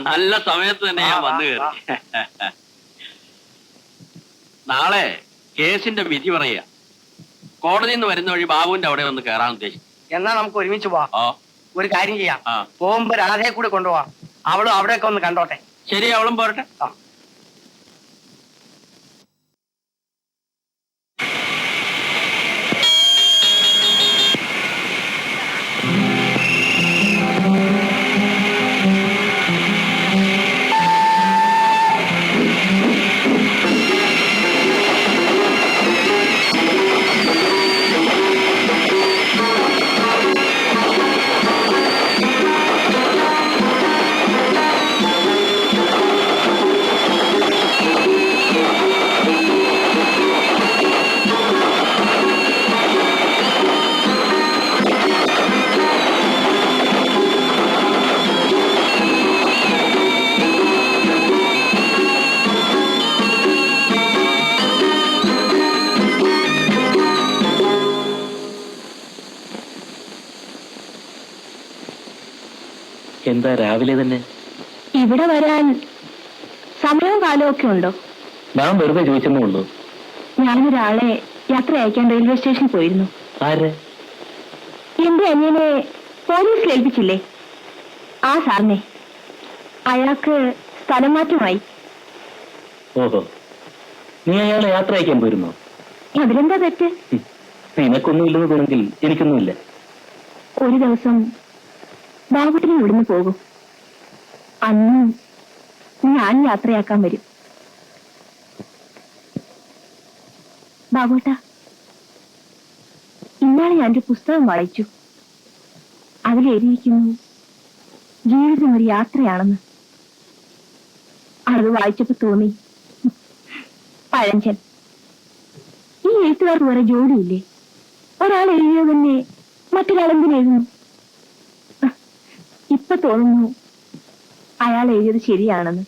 നല്ല സമയത്ത് തന്നെ ഞാൻ വന്നു കയറി. നാളെ കേസിന്റെ വിധി പറയുക. കോടതിയിൽ നിന്ന് വരുന്ന വഴി ബാബുവിന്റെ അവിടെ ഒന്ന് കയറാൻ ഉദ്ദേശിച്ചു. എന്നാ നമുക്ക് ഒരുമിച്ച് പോവാം. ഓ, ഒരു കാര്യം ചെയ്യാം. ആ. പോകുമ്പോ രാധയെ കൂടെ കൊണ്ടുപോവാം. അവളും അവിടെയൊക്കെ ഒന്ന് കണ്ടോട്ടെ. ശരി, അവളും പോരട്ടെ. എന്താ രാവിലെ തന്നെ? ഇവിടെ വരാൻ സമയവും കാലവും ഒക്കെ ഉണ്ടോ? ഞാൻ വെറുതെ ചോദിച്ചെന്നേ ഉള്ളൂ. ഞാനൊരാളെ യാത്ര അയക്കാൻ റെയിൽവേ സ്റ്റേഷനിൽ പോയിരുന്നു. ആര്? എന്റെ അനിയനെ പോലീസിൽ ഏൽപ്പിച്ചില്ലേ, ആ സാറിനെ. അയാൾക്ക് സ്ഥലം മാറ്റമായി. ഓഹോ, നീ അയാളെ യാത്ര അയക്കാൻ പോയിരുന്നോ? അതിലെന്താ തെറ്റ്? നിനക്കൊന്നുമില്ലെന്ന് തോന്നെങ്കിൽ എനിക്കൊന്നുമില്ല. ഒരു ദിവസം ബാബുട്ടിനെ ഇവിടുന്ന് പോകും. അന്ന് ഞാൻ യാത്രയാക്കാൻ വരും. ബാബുട്ട, ഇന്നാളെ ഞാനൊരു പുസ്തകം വായിച്ചു. അതിലെഴുതിയിരിക്കുന്നു ജീവിതം ഒരു യാത്രയാണെന്ന്. അത് വായിച്ചപ്പോ തോന്നി, പഴഞ്ചൻ. ഈ എഴുത്തുകാർക്ക് വേറെ ജോലിയില്ലേ? ഒരാൾ എഴുതിയോ തന്നെ മറ്റൊരാളെന്തിനെഴുതുന്നു? ഇപ്പൊ തോന്നുന്നു അയാൾ എഴുതിയത് ശരിയാണെന്ന്.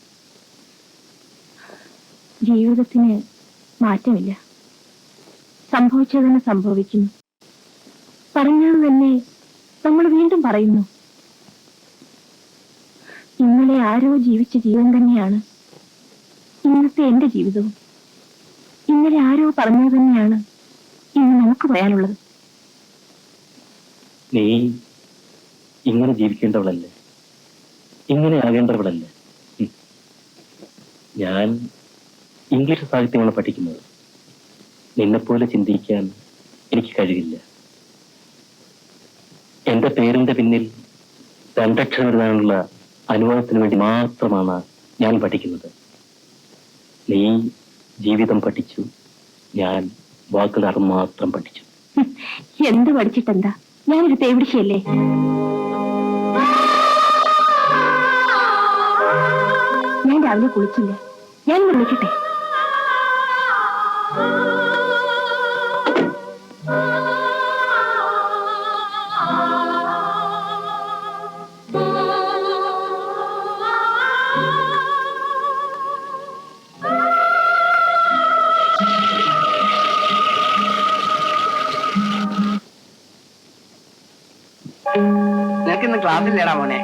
ജീവിതത്തിന് മാറ്റമില്ല, സംഭവിച്ചത് തന്നെ സംഭവിക്കുന്നു. പറഞ്ഞത് തന്നെ നമ്മൾ വീണ്ടും പറയുന്നു. ഇന്നലെ ആരോ ജീവിച്ച ജീവിതം തന്നെയാണ് ഇന്നത്തെ എന്റെ ജീവിതവും. ഇന്നലെ ആരോ പറഞ്ഞത് തന്നെയാണ് ഇന്ന് നമുക്ക് പറയാനുള്ളത്. നീ ഇങ്ങനെ ജീവിക്കേണ്ടവളല്ലേ, ഇങ്ങനെ ആകേണ്ടവളല്ലേ. ഞാൻ ഇംഗ്ലീഷ് സാഹിത്യമാണ് പഠിക്കുന്നത്. നിന്നെപ്പോലെ ചിന്തിക്കാൻ എനിക്ക് കഴിയില്ല. എന്റെ പേരിന്റെ പിന്നിൽ രണ്ടക്ഷരം എഴുതാനുള്ള അനുവാദത്തിന് വേണ്ടി മാത്രമാണ് ഞാൻ പഠിക്കുന്നത്. നീ ജീവിതം പഠിച്ചു, ഞാൻ വാക്കുകൾ മാത്രം പഠിച്ചു. എന്ത് പഠിച്ചിട്ടെന്താ? ഞാനൊരു തേവിടിച്ചല്ലേ. ഞാൻ രാവിലെ കുളിച്ചില്ല. ഞാൻ വിളിക്കട്ടെ? നിനക്കിന്ന് ക്ലാസ്സില്ലേടാ മോനെ?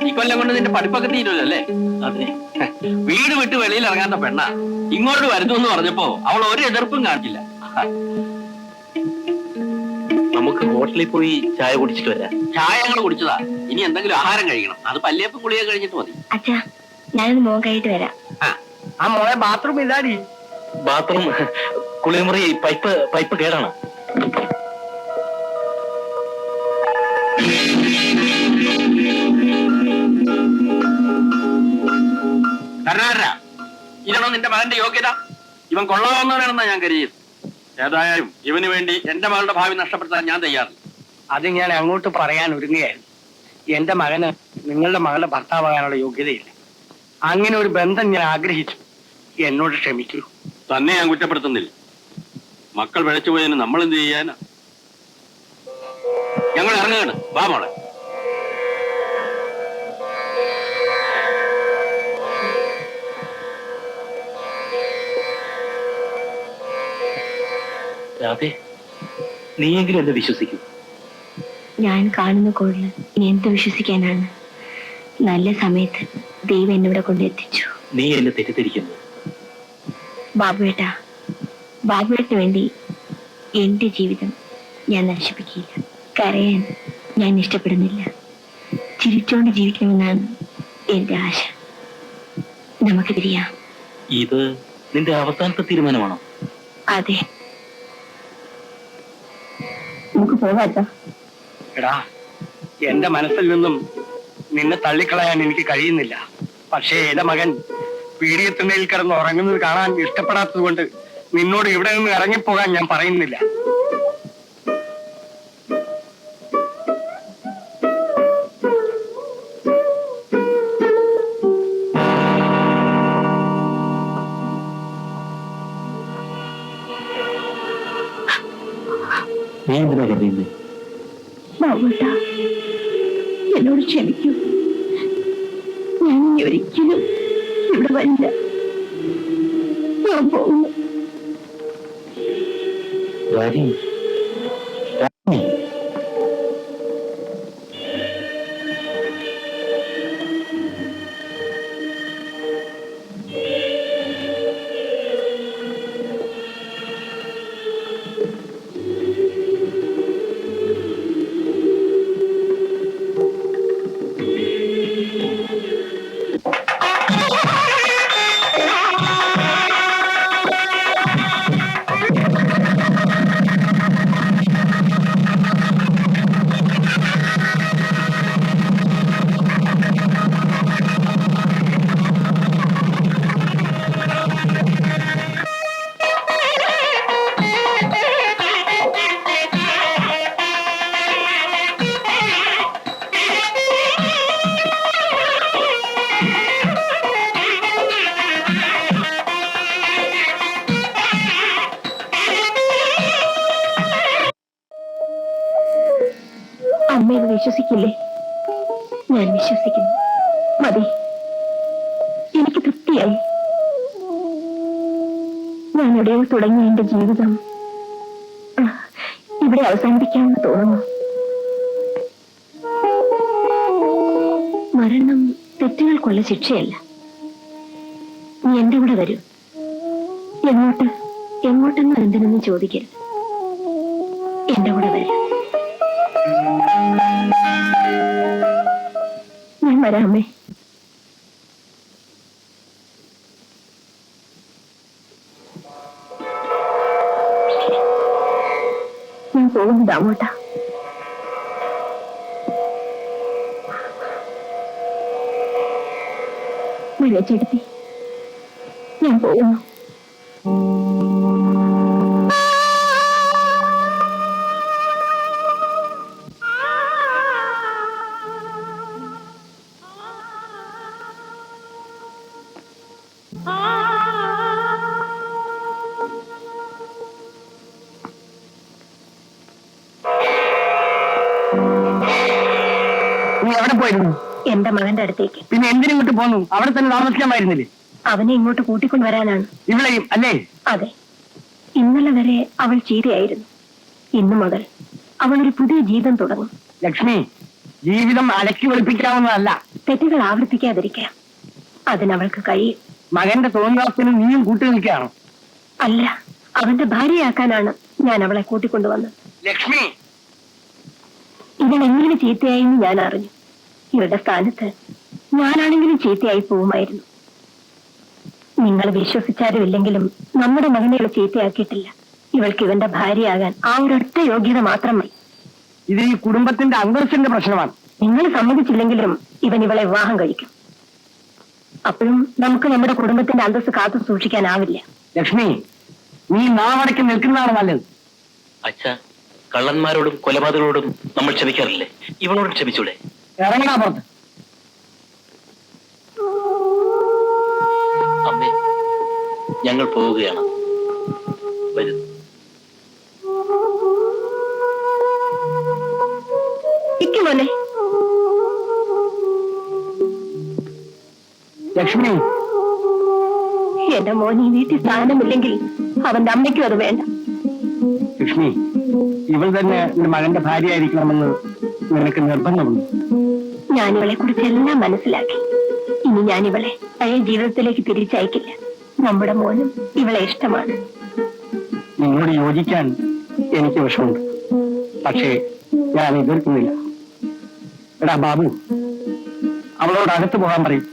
ഈ കൊല്ലം കൊണ്ട് നിന്റെ പഠിപ്പൊക്കെ തീരുമല്ലേ? അതെ. വീട് വിട്ട് വെളിയിൽ ഇറങ്ങാത്ത പെണ്ണ ഇങ്ങോട്ട് വരുന്നു എന്ന് പറഞ്ഞപ്പോ അവൾ ഒരു എതിർപ്പും കാണിച്ചില്ല. നമുക്ക് ഹോട്ടലിൽ പോയി ചായ കുടിച്ചിട്ട് വരാം. ചായ ഞങ്ങൾ കുടിച്ചതാ. ഇനി എന്തെങ്കിലും ആഹാരം കഴിക്കണം. അത് പല്ലിയപ്പം കുളിയൊക്കെ കഴിഞ്ഞിട്ട് മതി. അച്ഛാ, ഞാനൊന്ന് മോൻ കഴിയിട്ട് വരാം. ആ മോളെ ബാത്റൂം ഇല്ലാടി. ബാത്റൂം കുളിമുറി പൈപ്പ് കേടാണ്. കരുണാകര, ഇതാണോ നിന്റെ മകന്റെ യോഗ്യത? ഇവൻ കൊള്ളാവുന്നവനാണെന്നാ ഞാൻ കരുതിയത്. ഏതായാലും ഇവന് വേണ്ടി എന്റെ മകളുടെ ഭാവി നഷ്ടപ്പെടുത്താൻ ഞാൻ തയ്യാറില്ല. അത് ഞാൻ അങ്ങോട്ട് പറയാൻ ഒരുങ്ങുകയായിരുന്നു. എന്റെ മകന് നിങ്ങളുടെ മകളുടെ ഭർത്താവാകാനുള്ള യോഗ്യതയില്ല. അങ്ങനെ ഒരു ബന്ധം ഞാൻ ആഗ്രഹിച്ചു. എന്നോട് ക്ഷമിക്കൂ. തന്നെ ഞാൻ കുറ്റപ്പെടുത്തുന്നില്ല. മക്കൾ പിഴച്ചുപോയതിന് നമ്മൾ എന്ത് ചെയ്യാനാ? ഞങ്ങൾ ഇറങ്ങുകയാണ്. വാ മോളെ. രാധേ, നീയെങ്കിലും എന്നെ വിശ്വസിക്കൂ. ഞാൻ കാണുന്ന കോഴിൽ ഇനി എന്ത് വിശ്വസിക്കാനാണ്? നല്ല സമയത്ത് ദൈവം എന്നിവിടെ കൊണ്ടെത്തിച്ചു. നീ എന്നെ തെറ്റിദ്ധരിക്കുന്നത്. ബാബുവേട്ടാ, ബാബുവേട്ടന് വേണ്ടി എന്റെ ജീവിതം ഞാൻ നശിപ്പിക്കില്ല. കരയാൻ ഞാൻ ഇഷ്ടപ്പെടുന്നില്ല. ചിരിച്ചോണ്ട് ജീവിക്കണമെന്നാണ് എന്റെ ആശ. നമുക്ക് പിരിയാം. ഇത് നിന്റെ അവസാനത്തെ തീരുമാനമാണോ? അതെ, നമുക്ക് പോകാട്ടോ. എടാ, എന്റെ മനസ്സിൽ നിന്നും നിന്നെ തള്ളിക്കളയാൻ എനിക്ക് കഴിയുന്നില്ല. പക്ഷേ എന്റെ മകൻ പീഡിയത്തിണ്ണയിൽ കിടന്ന് ഉറങ്ങുന്നത് കാണാൻ ഇഷ്ടപ്പെടാത്തത് കൊണ്ട് നിന്നോട് ഇവിടെ നിന്ന് ഇറങ്ങിപ്പോകാൻ ഞാൻ പറയുന്നില്ല. നീ എന്തിനാ കരുതുന്നത്? ബാബുവേട്ടാ, എന്നോട് ക്ഷമിക്കൂ. ഞാൻ ഇനി ഒരിക്കലും ഇവിടെ വരില്ല. ഞാൻ പോകുന്നു. രാജി, രാജി. അമ്മയത് വിശ്വസിക്കില്ലേ? ഞാൻ വിശ്വസിക്കുന്നു. മതി, എനിക്ക് തൃപ്തിയായി. ഞാൻ എവിടെയോ തുടങ്ങിയ എന്റെ ജീവിതം ഇവിടെ അവസാനിപ്പിക്കാമെന്ന് തോന്നുന്നു. മരണം തെറ്റുകൾക്കുള്ള ശിക്ഷയല്ല. നീ എന്റെ കൂടെ വരൂ. എങ്ങോട്ടെന്ന് എന്തിനൊന്നും ചോദിക്കരുത്. എന്റെ കൂടെ വരൂ. ഞാൻ വരാമേ. ഞാൻ പോകുന്നു ദാമോട്ടാ. ചേട്ടത്തി, ഞാൻ പോകുന്നു. നീ എവിടെ പോയിരുന്നു? എന്റെ മകന്റെ അടുത്തേക്ക്. പിന്നെ എന്തിനിങ്ങോട്ട് പോന്നു? അവിടെ തന്നെ താമസിക്കാമായിരുന്നില്ലേ? അവനെ ഇങ്ങോട്ട് കൂട്ടിക്കൊണ്ടുവരാനാണ്. ഇവിടെയും അല്ലേ? അതെ, ഇന്നലെ വരെ അവൾ ചീരയായിരുന്നു. ഇന്നു മുതൽ അവൾ ഒരു പുതിയ ജീവിതം തുടങ്ങും. ലക്ഷ്മി, ജീവിതം അലക്കി വെളുപ്പിക്കാവുന്നതല്ല. തെറ്റുകൾ ആവർത്തിക്കാതിരിക്കാം, അതിനവൾക്ക് കഴിയും. മകന്റെ തോന്നിവാസത്തിന് നീയും കൂട്ടി നിൽക്കുകയാണോ? അല്ല, അവന്റെ ഭാര്യയാക്കാനാണ് ഞാൻ അവളെ കൂട്ടിക്കൊണ്ടുവന്നത്. ലക്ഷ്മി, ഇവൾ എങ്ങനെ ചീത്തയായെന്ന് ഞാൻ അറിഞ്ഞു. ഇവരുടെ സ്ഥാനത്ത് ഞാനാണെങ്കിലും ചീത്തയായി പോവുമായിരുന്നു. നിങ്ങൾ വിശ്വസിച്ചാലും ഇല്ലെങ്കിലും നമ്മുടെ മകനെ ഇവൾ ചീത്തയാക്കിയിട്ടില്ല. ഇവൾക്ക് ഇവന്റെ ഭാര്യയാകാൻ ആ ഒരൊറ്റ യോഗ്യത മാത്രം മതി. ഇത് ഈ കുടുംബത്തിന്റെ അന്തസ്സിന്റെ പ്രശ്നമാണ്. നിങ്ങൾ സമ്മതിച്ചില്ലെങ്കിലും ഇവൻ ഇവളെ വിവാഹം കഴിക്കും. അപ്പോഴും നമുക്ക് നമ്മുടെ കുടുംബത്തിന്റെ അന്തസ്സ് കാത്തു സൂക്ഷിക്കാനാവില്ല. ലക്ഷ്മി, നീ നാവടക്കി നിൽക്കുന്നതാണ് നല്ലത്. അച്ഛ, കള്ളന്മാരോടും കൊലപാതകളോടും നമ്മൾ ക്ഷമിക്കാറില്ലേ? ഇവളോടും ക്ഷമിച്ചൂടെ? ഇറങ്ങണ പുറത്ത്. അമ്മേ, ഞങ്ങൾ പോവുകയാണ്. വരൂ. മോനെ, ലക്ഷ്മി, എന്റെ മോൻ ഈ വീട്ടിൽ സ്ഥാനമില്ലെങ്കിൽ അവന്റെ അമ്മയ്ക്കും അത് വേണ്ട. ലക്ഷ്മി, ഇവൾ തന്നെ നിന്റെ മകന്റെ ഭാര്യയായിരിക്കണമെന്ന് നിനക്ക് നിർബന്ധമുണ്ട്. ഞാനിവളെ കുറിച്ചെല്ലാം മനസ്സിലാക്കി. ഇനി ഞാനിവളെ പഴയ ജീവിതത്തിലേക്ക് തിരിച്ചയക്കില്ല. നമ്മുടെ മോനും ഇവളെ ഇഷ്ടമാണ്. നിങ്ങളോട് യോജിക്കാൻ എനിക്ക് വിഷമുണ്ട്, പക്ഷേ ഞാൻ എതിർക്കുന്നില്ല. എടാ ബാബു, അവളോട് അകത്ത് പോകാൻ പറയും.